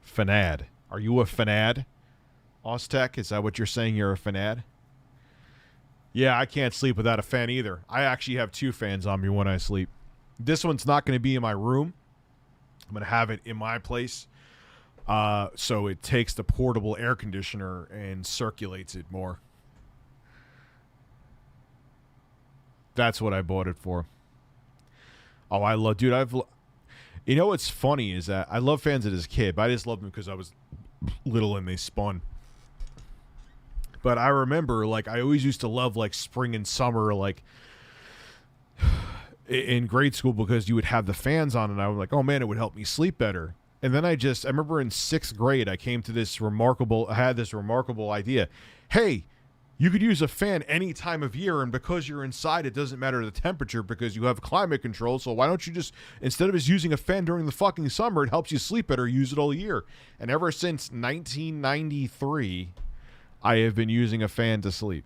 Fanad. Are you a fanad? Oztech, is that what you're saying? You're a fanad? Yeah, I can't sleep without a fan either. I actually have 2 fans on me when I sleep. This one's not going to be in my room. I'm going to have it in my place. So it takes the portable air conditioner and circulates it more. That's what I bought it for. Oh, I love, dude, You know what's funny is that I love fans as a kid, but I just loved them because I was little and they spun. But I remember, like, I always used to love, like, spring and summer, like, in grade school because you would have the fans on and I was like, oh, man, it would help me sleep better. And then I remember in 6th grade, I had this remarkable idea. Hey, you could use a fan any time of year, and because you're inside, it doesn't matter the temperature because you have climate control, so why don't you just, instead of just using a fan during the fucking summer, it helps you sleep better, use it all year. And ever since 1993, I have been using a fan to sleep.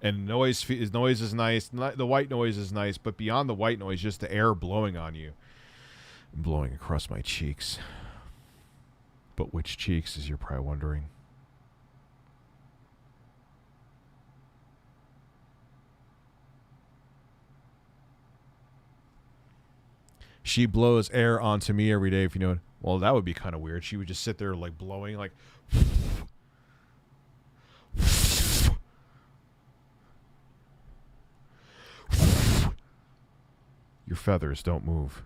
And noise is nice, the white noise is nice, but beyond the white noise, just the air blowing on you. And blowing across my cheeks. But which cheeks, as you're probably wondering? She blows air onto me every day, if you know it. Well, that would be kind of weird. She would just sit there, like, blowing, like... Your feathers don't move.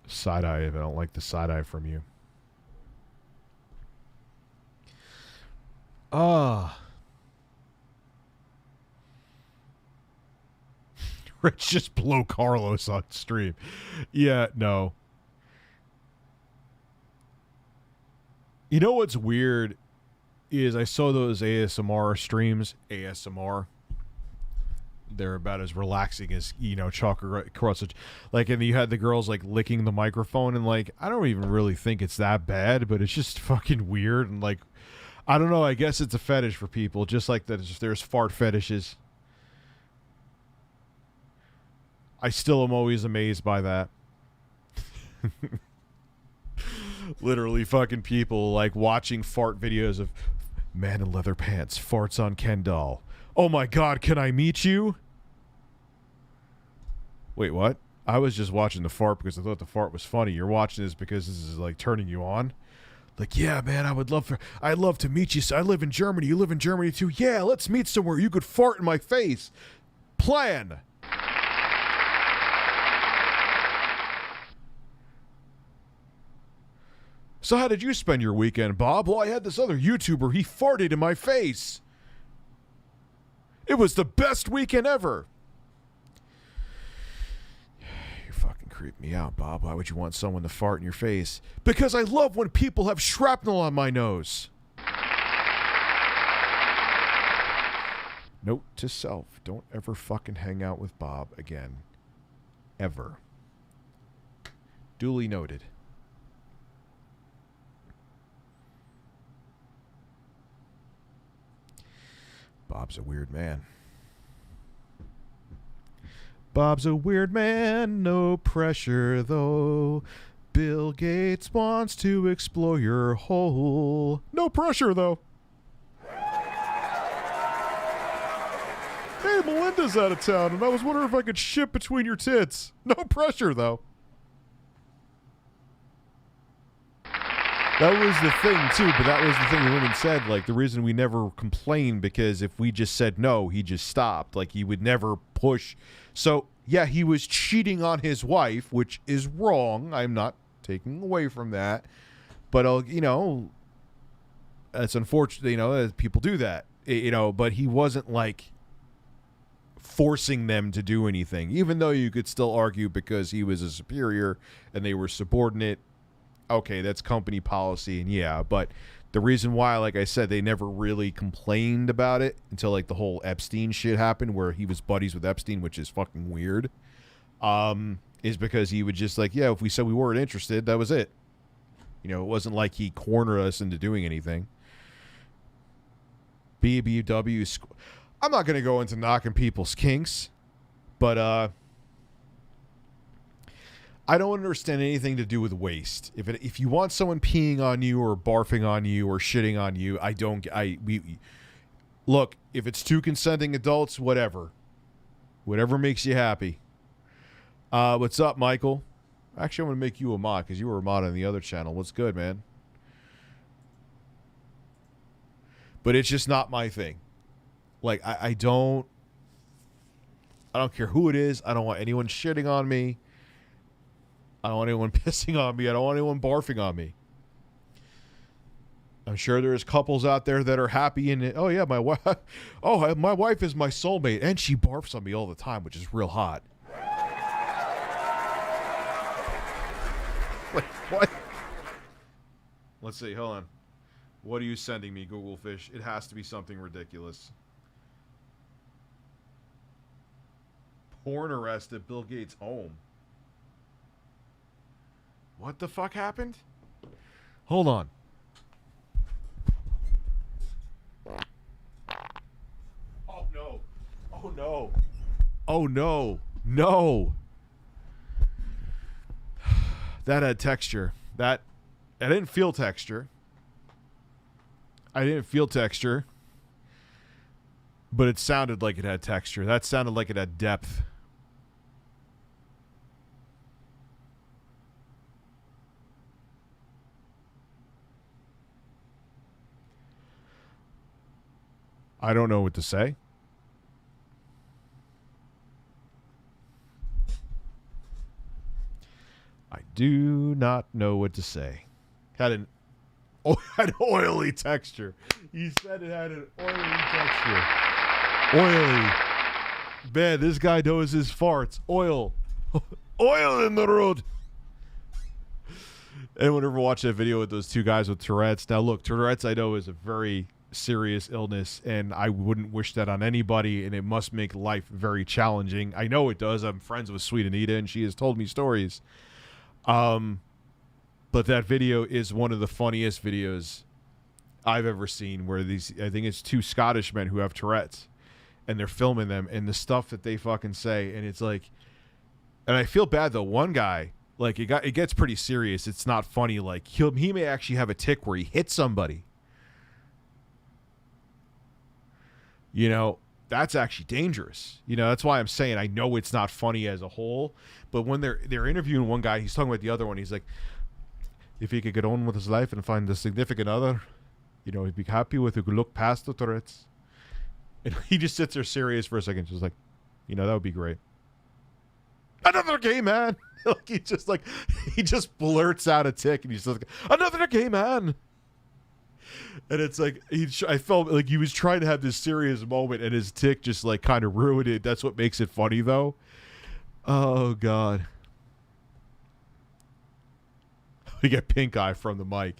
Side-eye, if I don't like the side-eye from you. Rich just blow Carlos on stream. Yeah, no. You know what's weird is I saw those ASMR streams. ASMR. They're about as relaxing as, you know, chocolate cross. Like, and you had the girls, like, licking the microphone, and, like, I don't even really think it's that bad, but it's just fucking weird, and, like, I don't know, I guess it's a fetish for people, just like that there's fart fetishes. I still am always amazed by that. Literally fucking people, like, watching fart videos of man in leather pants, farts on Ken doll. Oh my god, can I meet you? Wait, what? I was just watching the fart because I thought the fart was funny. You're watching this because this is, like, turning you on? Like, yeah, man, I'd love to meet you. So I live in Germany. You live in Germany too? Yeah, let's meet somewhere. You could fart in my face. Plan. So how did you spend your weekend, Bob? Well, I had this other YouTuber. He farted in my face. It was the best weekend ever. You fucking creep me out, Bob. Why would you want someone to fart in your face? Because I love when people have shrapnel on my nose. Note to self. Don't ever fucking hang out with Bob again. Ever. Duly noted. Bob's a weird man. Bob's a weird man, no pressure though. Bill Gates wants to explore your hole. No pressure though. Hey, Melinda's out of town, and I was wondering if I could ship between your tits. No pressure though. That was the thing, too, but that was the thing the woman said, like, the reason we never complained, because if we just said no, he just stopped. Like, he would never push. So, yeah, he was cheating on his wife, which is wrong. I'm not taking away from that. But, you know, it's unfortunate, you know, people do that. You know, but he wasn't, like, forcing them to do anything, even though you could still argue because he was a superior and they were subordinate. Okay, that's company policy, and yeah, but the reason why, like I said, they never really complained about it until, like, the whole Epstein shit happened, where he was buddies with Epstein, which is fucking weird, is because he would just, like, yeah, if we said we weren't interested, that was it. You know, it wasn't like he cornered us into doing anything. BBW, I'm not going to go into knocking people's kinks, but, I don't understand anything to do with waste. If you want someone peeing on you or barfing on you or shitting on you, look, if it's two consenting adults, whatever makes you happy. What's up, Michael? Actually, I'm going to make you a mod because you were a mod on the other channel. What's good, man? But it's just not my thing. Like, I don't care who it is. I don't want anyone shitting on me. I don't want anyone pissing on me. I don't want anyone barfing on me. I'm sure there's couples out there that are happy and oh yeah, my wife is my soulmate and she barfs on me all the time, which is real hot. Wait, what? Let's see, hold on. What are you sending me, Google Fish? It has to be something ridiculous. Porn arrest at Bill Gates' home. What the fuck happened? Hold on. Oh no. Oh no. Oh no. No. That had texture. I didn't feel texture. But it sounded like it had texture. That sounded like it had depth. I don't know what to say. I do not know what to say. Had oily texture. You said it had an oily texture. Oily. Man, this guy knows his farts. Oil. Oil in the road. Anyone ever watch that video with those two guys with Tourette's? Now look, Tourette's I know is a very serious illness, and I wouldn't wish that on anybody, and it must make life very challenging. I know it does. I'm friends with Sweet Anita, and she has told me stories. But that video is one of the funniest videos I've ever seen, where these, I think it's two Scottish men who have Tourette's, and they're filming them, and the stuff that they fucking say, and it's like, and I feel bad though. One guy, like, it gets pretty serious. It's not funny. Like, he may actually have a tick where he hits somebody. You know, that's actually dangerous. You know, that's why I'm saying I know it's not funny as a whole, but when they're interviewing one guy, he's talking about the other one. He's like, if he could get on with his life and find a significant other, you know, he'd be happy with who could look past the Tourette's. And he just sits there serious for a second, just like, you know, that would be great. Another gay man. Like, he just blurts out a tick, and he's just like, another gay man. And it's like, I felt like he was trying to have this serious moment, and his tick just like kind of ruined it. That's what makes it funny though. Oh God. We get pink eye from the mic.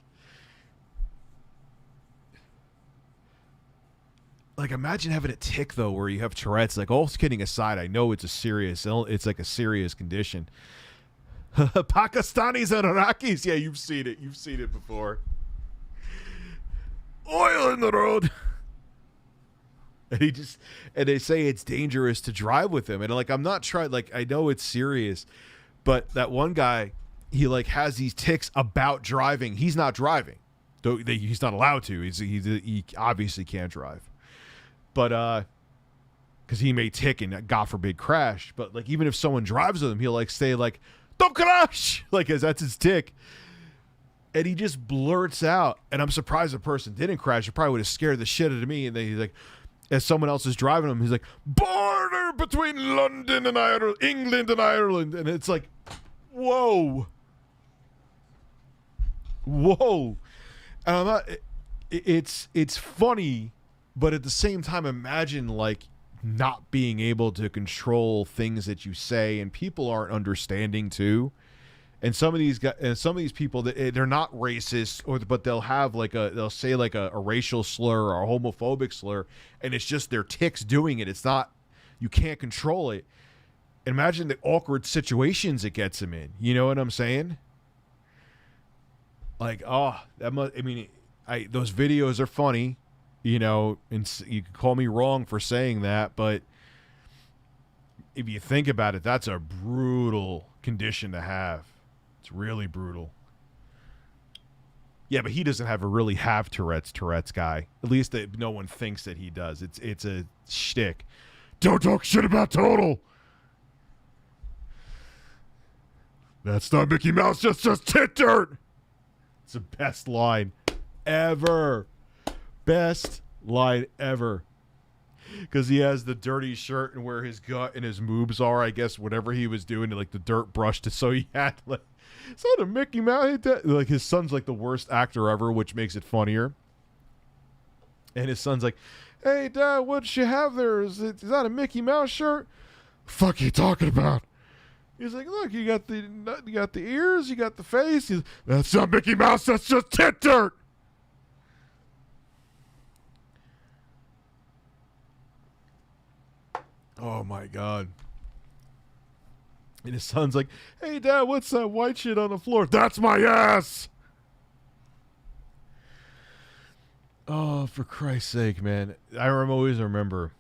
Like, imagine having a tick though, where you have Tourette's. Like, all kidding aside, I know it's like a serious condition. Pakistanis and Iraqis. Yeah, you've seen it. You've seen it before. Oil in the road. And they say it's dangerous to drive with him. And like, I'm not trying, like, I know it's serious, but that one guy, he like has these tics about driving. He's not driving. Though he's not allowed to. He obviously can't drive. But because he may tick and God forbid crash. But like, even if someone drives with him, he'll like say like, don't crash, like, as that's his tick. And he just blurts out, and I'm surprised the person didn't crash. It probably would have scared the shit out of me. And then he's like, as someone else is driving him, he's like, border between London and Ireland, England and Ireland. And it's like, whoa. And I'm not, it's funny, but at the same time, imagine like not being able to control things that you say, and people aren't understanding too. And some of these guys, and some of these people, they're not racist, but they'll have like they'll say like a racial slur or a homophobic slur, and it's just their tics doing it. It's not, you can't control it. Imagine the awkward situations it gets them in. You know what I'm saying? Like, oh, that must. I mean, those videos are funny, you know, and you can call me wrong for saying that, but if you think about it, that's a brutal condition to have. It's really brutal. Yeah, but he doesn't really have Tourette's guy. At least no one thinks that he does. It's a shtick. Don't talk shit about Total. That's not Mickey Mouse, just tit dirt. It's the best line ever. Best line ever. Because he has the dirty shirt and where his gut and his moobs are, I guess, whatever he was doing, like the dirt brushed it, so he had like, is that a Mickey Mouse? Like his son's like the worst actor ever, which makes it funnier. And his son's like, "Hey Dad, what you have there? Is that a Mickey Mouse shirt?" "Fuck you talking about?" He's like, "Look, you got the ears, you got the face." He's, "That's not Mickey Mouse, that's just tit dirt." Oh my God. And his son's like, "Hey Dad, what's that white shit on the floor?" "That's my ass." Oh, for Christ's sake, man. I always remember.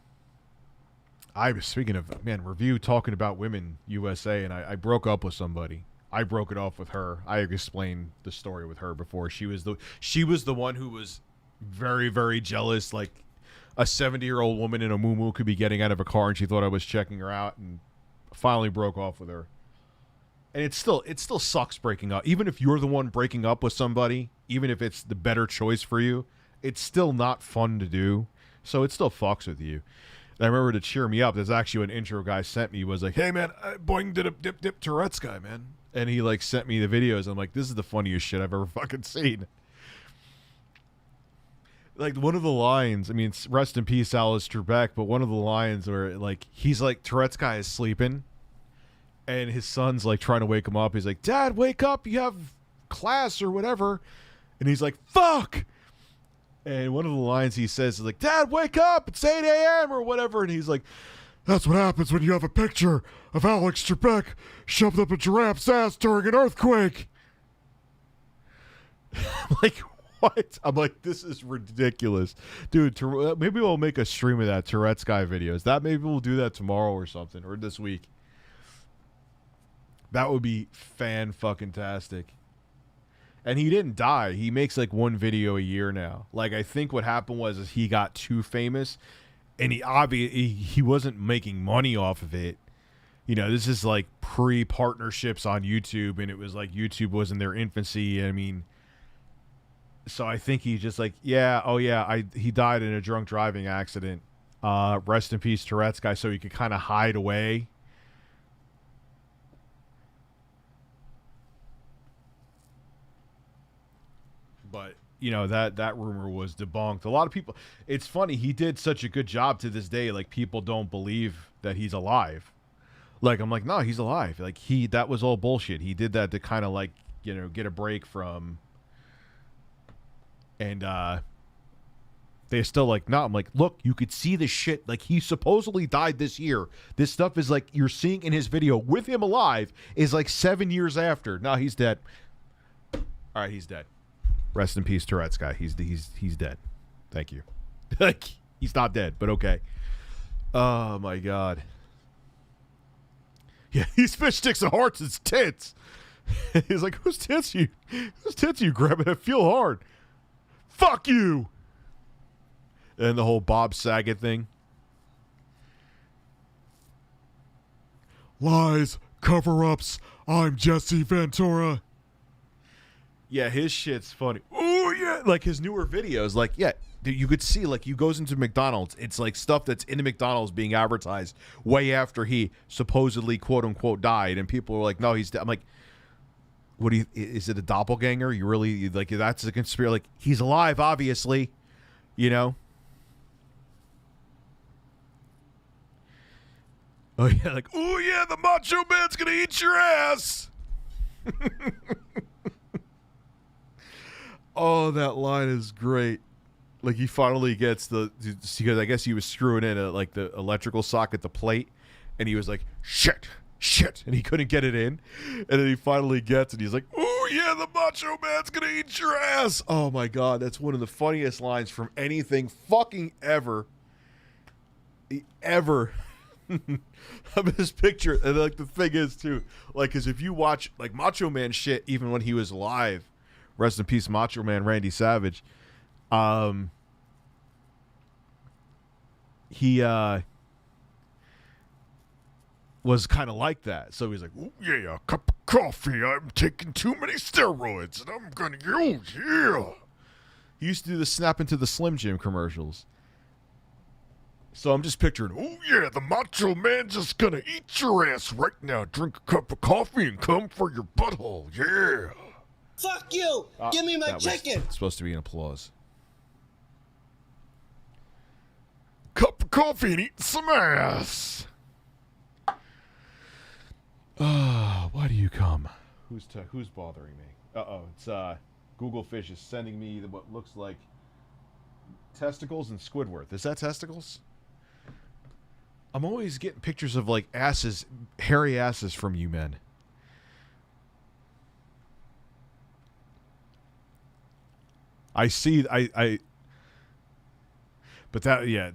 I was speaking of, man, review talking about women USA, and I broke up with somebody. I broke it off with her. I explained the story with her before. She was the one who was very, very jealous, like a 70-year-old woman in a muumuu could be getting out of a car, and she thought I was checking her out, and finally broke off with her. And it still sucks breaking up. Even if you're the one breaking up with somebody, even if it's the better choice for you, it's still not fun to do. So it still fucks with you. And I remember, to cheer me up, there's actually an intro guy sent me, was like, "Hey man, boing did a dip dip Tourette's guy, man." And he like sent me the videos. I'm like, this is the funniest shit I've ever fucking seen. Like one of the lines, I mean, rest in peace, Alice Trebek, but one of the lines where like he's like, Tourette's guy is sleeping, and his son's like trying to wake him up. He's like, "Dad, wake up! You have class or whatever." And he's like, "Fuck!" And one of the lines he says is like, "Dad, wake up! It's 8 a.m. or whatever." And he's like, That's what happens when you have a picture of Alex Trebek shoved up a giraffe's ass during an earthquake. I'm like, what? I'm like, this is ridiculous. Dude, maybe we'll make a stream of that Tourette's guy videos. Maybe we'll do that tomorrow or something, or this week. That would be fan-fucking-tastic. And he didn't die. He makes like one video a year now. Like, I think what happened was is he got too famous, and he wasn't making money off of it. You know, this is like pre-partnerships on YouTube, and it was like YouTube was in their infancy. I mean, so I think he just like, he died in a drunk driving accident. Rest in peace, Tourette's guy, so he could kind of hide away. But, you know, that rumor was debunked. A lot of people, it's funny, he did such a good job to this day, like, people don't believe that he's alive. Like, I'm like, no, he's alive. Like, that was all bullshit. He did that to kind of, like, you know, get a break from, and, they're still like, no. I'm like, look, you could see the shit. Like, he supposedly died this year. This stuff is like, you're seeing in his video with him alive is like 7 years after. No, he's dead. All right, he's dead. Rest in peace, Tourette's guy. He's dead. Thank you. Like, he's not dead, but okay. Oh my God. Yeah, these fish sticks of hearts. It's tits. He's like, whose tits you grabbing? I feel hard. Fuck you. And the whole Bob Saget thing. Lies, cover-ups. I'm Jesse Ventura. Yeah, his shit's funny. Oh, yeah. Like, his newer videos, like, yeah, you could see, like, he goes into McDonald's. It's, like, stuff that's in the McDonald's being advertised way after he supposedly, quote-unquote, died. And people are like, no, he's dead. I'm like, what do you, is it a doppelganger? You really, like, that's a conspiracy. Like, he's alive, obviously, you know? Oh, yeah, like, oh, yeah, the Macho Man's gonna eat your ass. Oh, that line is great. Like, he finally gets because I guess he was screwing in like the electrical socket, the plate, and he was like, shit, and he couldn't get it in. And then he finally gets it. He's like, oh, yeah, the Macho Man's gonna eat your ass. Oh, my God. That's one of the funniest lines from anything fucking ever. Ever. Of his picture. And, like, the thing is, too, like, because if you watch, like, Macho Man shit, even when he was alive, rest in peace, Macho Man Randy Savage. He was kind of like that. So he's like, oh, yeah, a cup of coffee. I'm taking too many steroids, and I'm going to use, yeah. He used to do the Snap into the Slim Jim commercials. So I'm just picturing, oh yeah, the Macho Man just gonna eat your ass right now. Drink a cup of coffee and come for your butthole. Yeah. Fuck you! Give me my chicken! It's supposed to be an applause. Cup of coffee and eat some ass. Why do you come? Who's bothering me? Uh-oh, it's Google Fish is sending me what looks like testicles and Squidward. Is that testicles? I'm always getting pictures of like asses, hairy asses from you men. I see. But that, yeah,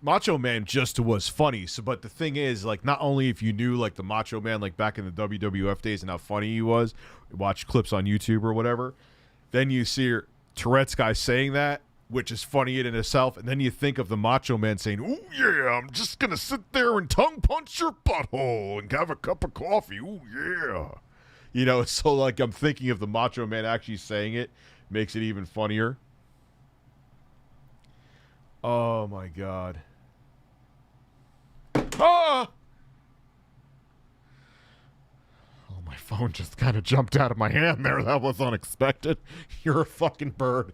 Macho Man just was funny. So, but the thing is, like, not only if you knew like the Macho Man like back in the WWF days and how funny he was, watch clips on YouTube or whatever, then you see Tourette's guy saying that, which is funny in itself, and then you think of the Macho Man saying, "Oh yeah, I'm just gonna sit there and tongue punch your butthole and have a cup of coffee." Oh yeah, you know. So like I'm thinking of the Macho Man actually saying it makes it even funnier. Oh my God. Ah! Oh, my phone just kind of jumped out of my hand there. That was unexpected. You're a fucking bird.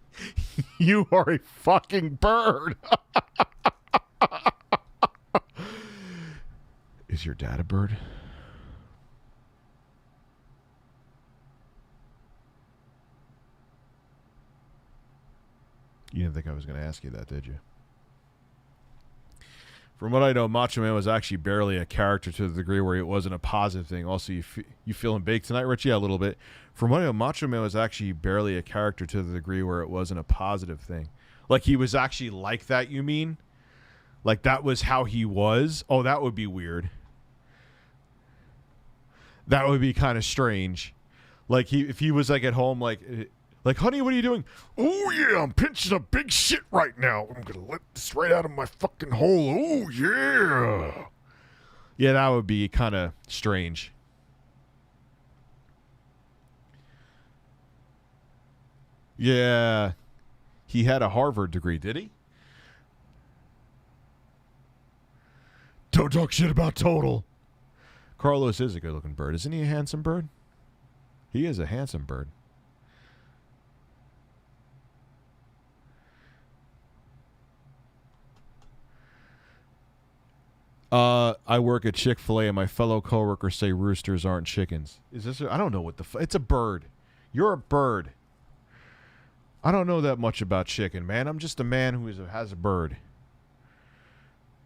You are a fucking bird. Is your dad a bird? You didn't think I was going to ask you that, did you? From what I know, Macho Man was actually barely a character to the degree where it wasn't a positive thing. Also, you feeling baked tonight, Richie? Yeah, a little bit. From what I know, Macho Man was actually barely a character to the degree where it wasn't a positive thing. Like, he was actually like that, you mean? Like, that was how he was? Oh, that would be weird. That would be kind of strange. Like, if he was, like, at home, like, honey, what are you doing? Oh, yeah, I'm pinching a big shit right now. I'm going to let this right out of my fucking hole. Oh, yeah. Yeah, that would be kind of strange. Yeah. He had a Harvard degree, did he? Don't talk shit about Total. Carlos is a good-looking bird. Isn't he a handsome bird? He is a handsome bird. I work at Chick-fil-A and my fellow coworkers say roosters aren't chickens. Is this I don't know what the it's a bird. You're a bird. I don't know that much about chicken, man. I'm just a man who has a bird.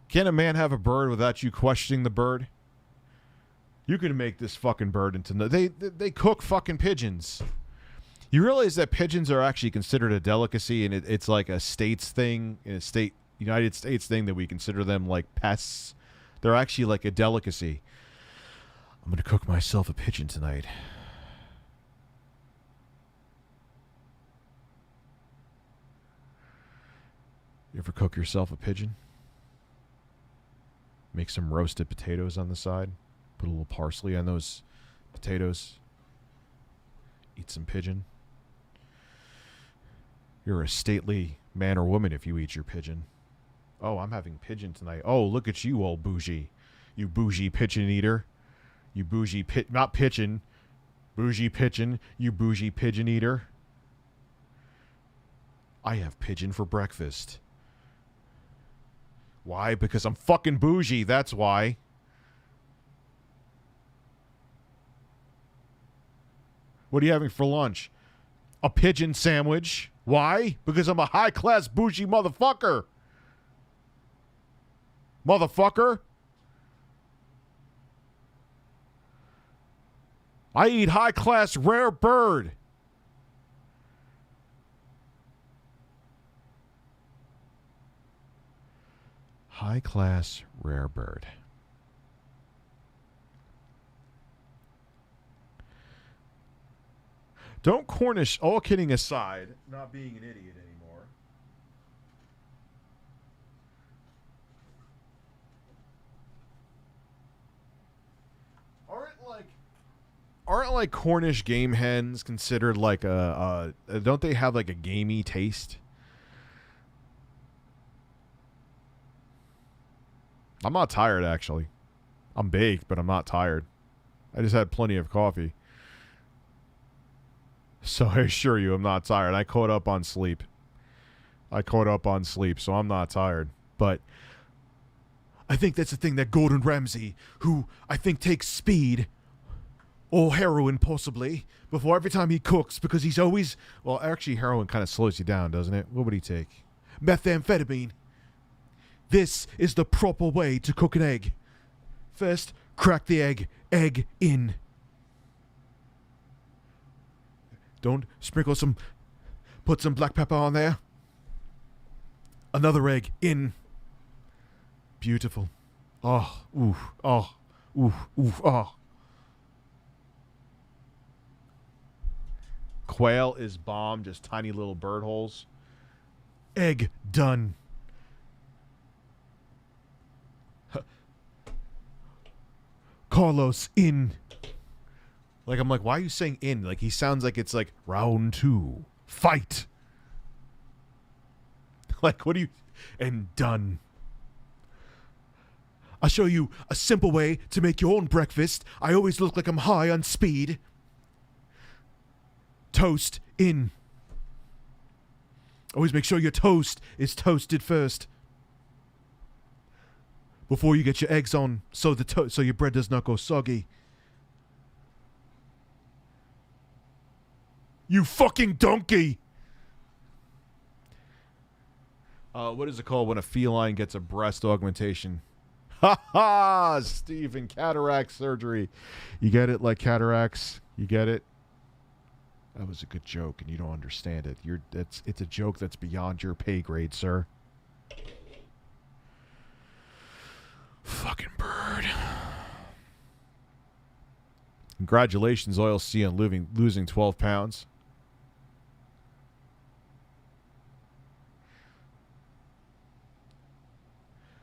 Can a man have a bird without you questioning the bird? You can make this fucking bird into they cook fucking pigeons. You realize that pigeons are actually considered a delicacy, and it's like a states thing, United States thing, that we consider them like pests. They're actually like a delicacy. I'm gonna cook myself a pigeon tonight. You ever cook yourself a pigeon? Make some roasted potatoes on the side. Put a little parsley on those potatoes. Eat some pigeon. You're a stately man or woman if you eat your pigeon. Oh, I'm having pigeon tonight. Oh, look at you, old bougie. You bougie pigeon eater. You bougie not pigeon. Bougie pigeon. You bougie pigeon eater. I have pigeon for breakfast. Why? Because I'm fucking bougie, that's why. What are you having for lunch? A pigeon sandwich. Why? Because I'm a high-class bougie motherfucker. Motherfucker. I eat high-class rare bird. High-class rare bird. Don't Cornish, all kidding aside, not being an idiot anymore. Aren't aren't like Cornish game hens considered like don't they have like a gamey taste? I'm not tired, actually. I'm baked, but I'm not tired. I just had plenty of coffee. So I assure you, I'm not tired. I caught up on sleep. So I'm not tired. But I think that's the thing that Gordon Ramsay, who I think takes speed, or heroin possibly, before every time he cooks, because he's always... Well, actually, heroin kind of slows you down, doesn't it? What would he take? Methamphetamine. This is the proper way to cook an egg. First, crack the egg. Egg in. Don't sprinkle some... Put some black pepper on there. Another egg in. Beautiful. Oh, ooh, oh, ooh, ooh, oh. Quail is bomb, just tiny little bird holes. Egg done. Carlos in. Like, I'm like, why are you saying in? Like, he sounds like it's like round 2. Fight. Like, what do you... And done. I'll show you a simple way to make your own breakfast. I always look like I'm high on speed. Toast in. Always make sure your toast is toasted first. Before you get your eggs on, so so your bread does not go soggy. You fucking donkey! What is it called when a feline gets a breast augmentation? Ha ha! Stephen, cataract surgery. You get it, like cataracts? You get it? That was a good joke, and you don't understand it. It's a joke that's beyond your pay grade, sir. Fucking bird. Congratulations, Oil C, on losing 12 pounds.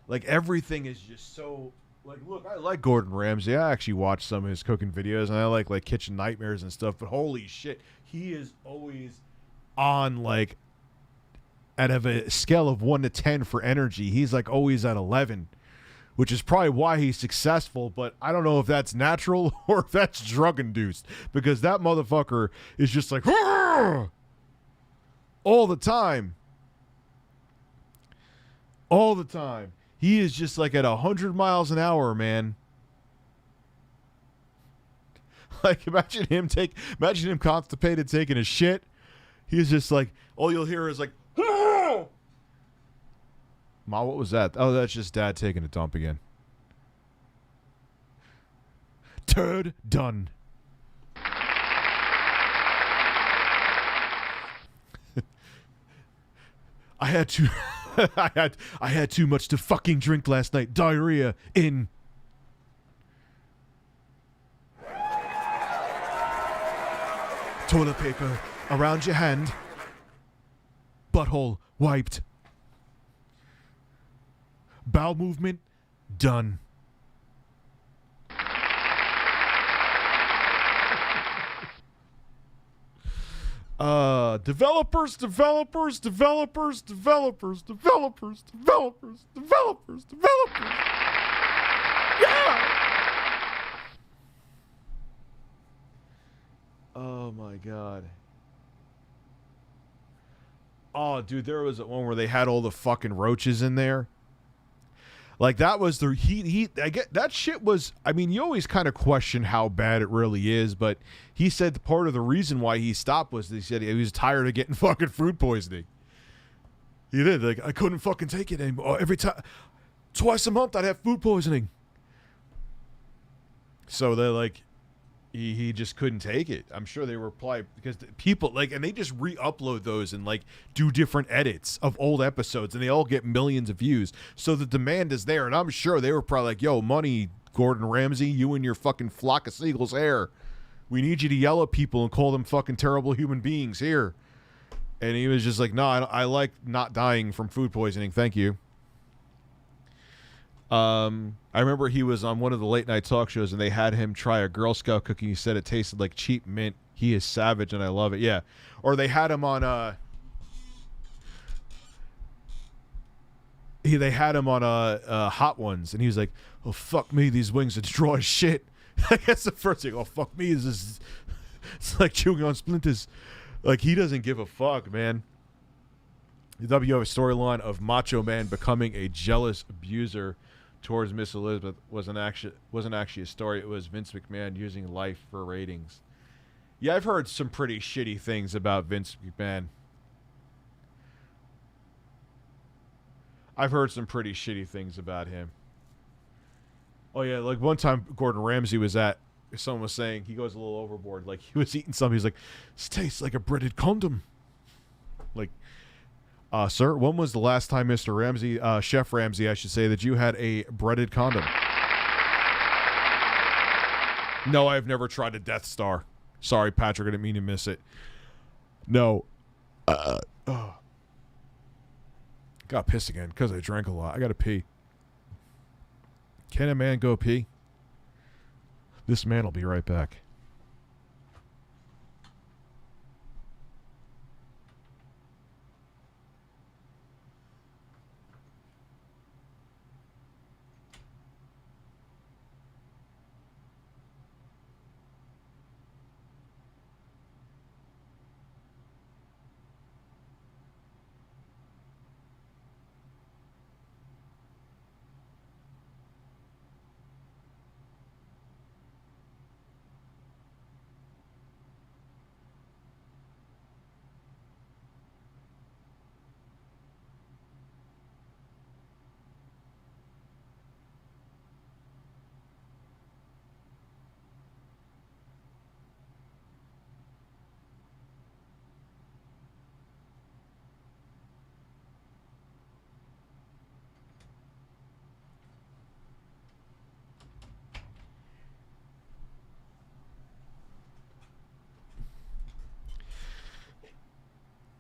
Like, everything is just so... Like, look, I like Gordon Ramsay. I actually watch some of his cooking videos, and I like Kitchen Nightmares and stuff, but holy shit, he is always on, like, out of a scale of 1 to 10 for energy, he's, like, always at 11, which is probably why he's successful, but I don't know if that's natural or if that's drug-induced, because that motherfucker is just like, all the time. All the time. He is just like at 100 miles an hour, man. Like, imagine him constipated taking a shit. He's just like, all you'll hear is like, ah! Ma, what was that? Oh, that's just Dad taking a dump again. Turd done. I had to... I had too much to fucking drink last night. Diarrhea in. Toilet paper around your hand. Butthole wiped. Bowel movement done. Developers. Yeah! Oh my God. Oh, dude, there was one where they had all the fucking roaches in there. Like, that was the I get that shit was, I mean, you always kind of question how bad it really is, but he said part of the reason why he stopped was he said he was tired of getting fucking food poisoning. He did. Like, I couldn't fucking take it anymore. Every time, twice a month, I'd have food poisoning. So they're like, he just couldn't take it. I'm sure they were probably, because people, like, and they just re-upload those and, like, do different edits of old episodes, and they all get millions of views. So the demand is there, and I'm sure they were probably like, yo, money, Gordon Ramsay, you and your fucking flock of seagulls hair. We need you to yell at people and call them fucking terrible human beings here. And he was just like, no, I like not dying from food poisoning. Thank you. I remember he was on one of the late night talk shows and they had him try a Girl Scout cookie. He said it tasted like cheap mint. He is savage and I love it. Yeah. Or they had him on they had him on Hot Ones and he was like, "Oh fuck me, these wings are dry as shit." I guess the first thing, "Oh fuck me, it's like chewing on splinters." Like, he doesn't give a fuck, man. The WWF storyline of Macho Man becoming a jealous abuser towards Miss Elizabeth wasn't actually a story. It was Vince McMahon using life for ratings. Yeah, I've heard some pretty shitty things about Vince McMahon. I've heard some pretty shitty things about him. Oh yeah, like one time Gordon Ramsay was at, someone was saying he goes a little overboard. Like, he was eating something. He's like, "This tastes like a breaded condom." Like, sir, when was the last time, Mr. Ramsay, Chef Ramsay, I should say, that you had a breaded condom? No, I've never tried a Death Star. Sorry, Patrick, I didn't mean to miss it. No. Got pissed again because I drank a lot. I got to pee. Can a man go pee? This man will be right back.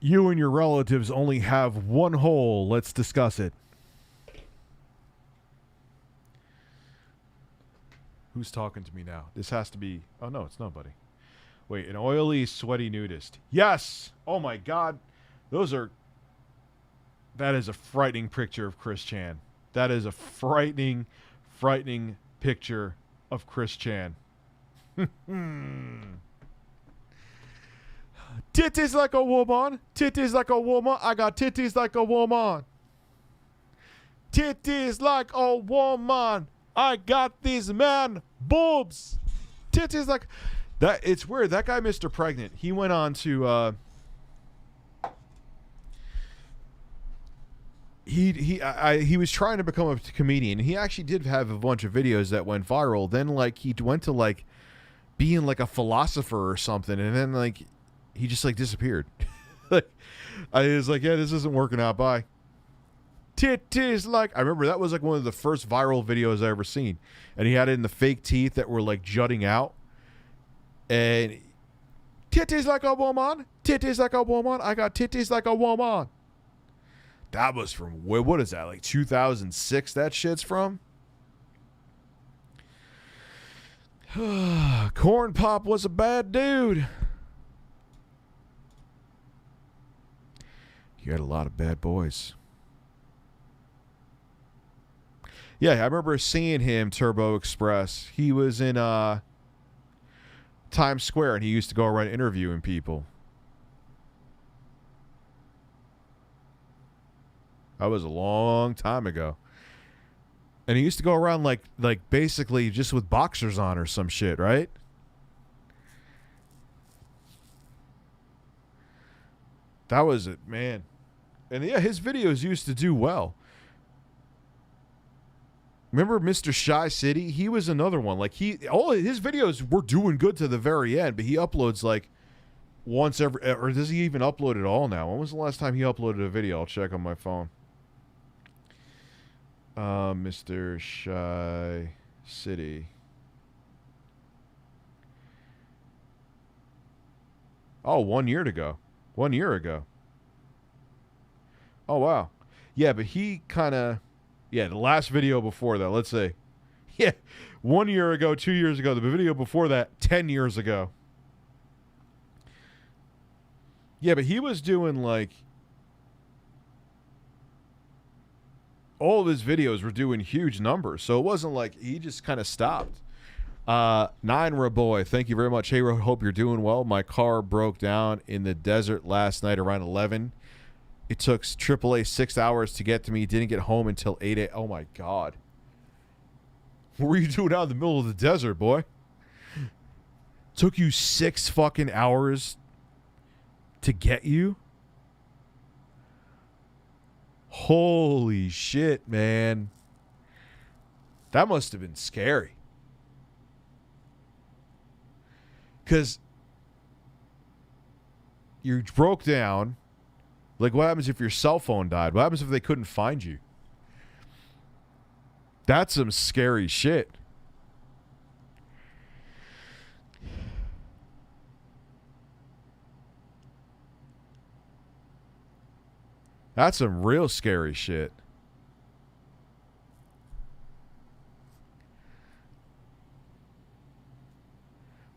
You and your relatives only have one hole. Let's discuss it. Who's talking to me now? This has to be... Oh, no, it's nobody. Wait, an oily, sweaty nudist. Yes! Oh, my God. Those are... That is a frightening picture of Chris Chan. That is a frightening, frightening picture of Chris Chan. Titties like a woman. Titties like a woman. I got titties like a woman. Titties like a woman. I got these man boobs. Titties like that. It's weird. That guy, Mr. Pregnant, he went on to he was trying to become a comedian. He actually did have a bunch of videos that went viral. Then like he went to like being like a philosopher or something, and then like he just like disappeared. Like, I was like, yeah, this isn't working out. Bye. Titties like, I remember that was like one of the first viral videos I ever seen, and he had it in the fake teeth that were like jutting out, and titties like a woman, titties like a woman. I got titties like a woman. That was from, what is that, like 2006 that shit's from? Corn Pop was a bad dude. You had a lot of bad boys. Yeah, I remember seeing him, Turbo Express. He was in Times Square, and he used to go around interviewing people. That was a long time ago. And he used to go around like basically just with boxers on or some shit, right? That was it, man. And yeah, his videos used to do well. Remember Mr. Shy City? He was another one. Like all his videos were doing good to the very end, but he uploads like once every, or does he even upload at all now? When was the last time he uploaded a video? I'll check on my phone. Mr. Shy City. Oh, 1 year ago. 1 year ago. Oh, wow. Yeah, but he kind of... Yeah, the last video before that, let's say. Yeah, 1 year ago, 2 years ago. The video before that, 10 years ago. Yeah, but he was doing like... all of his videos were doing huge numbers, so it wasn't like he just kind of stopped. Nine Boy, thank you very much. Hey, hope you're doing well. My car broke down in the desert last night around 11. It took AAA 6 hours to get to me. Didn't get home until 8 a.m. Oh, my God. What were you doing out in the middle of the desert, boy? Took you 6 fucking hours to get you? Holy shit, man. That must have been scary. Because you broke down. Like, what happens if your cell phone died? What happens if they couldn't find you? That's some scary shit. That's some real scary shit.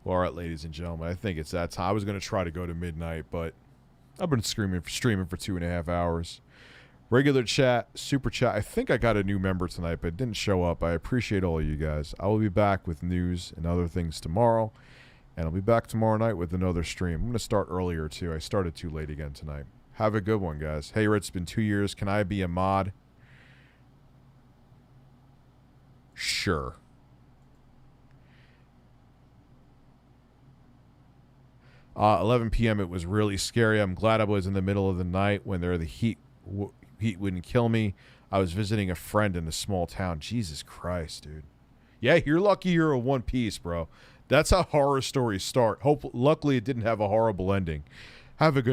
Well, all right, ladies and gentlemen, I think it's that time. I was going to try to go to midnight, but I've been streaming for 2.5 hours. Regular chat, super chat. I think I got a new member tonight, but it didn't show up. I appreciate all of you guys. I will be back with news and other things tomorrow, and I'll be back tomorrow night with another stream. I'm going to start earlier, too. I started too late again tonight. Have a good one, guys. Hey, Rich, it's been 2 years. Can I be a mod? Sure. 11 p.m. It was really scary. I'm glad I was in the middle of the night when the heat wouldn't kill me. I was visiting a friend in a small town. Jesus Christ, dude. Yeah, you're lucky you're a One Piece, bro. That's how horror stories start. Luckily, it didn't have a horrible ending. Have a good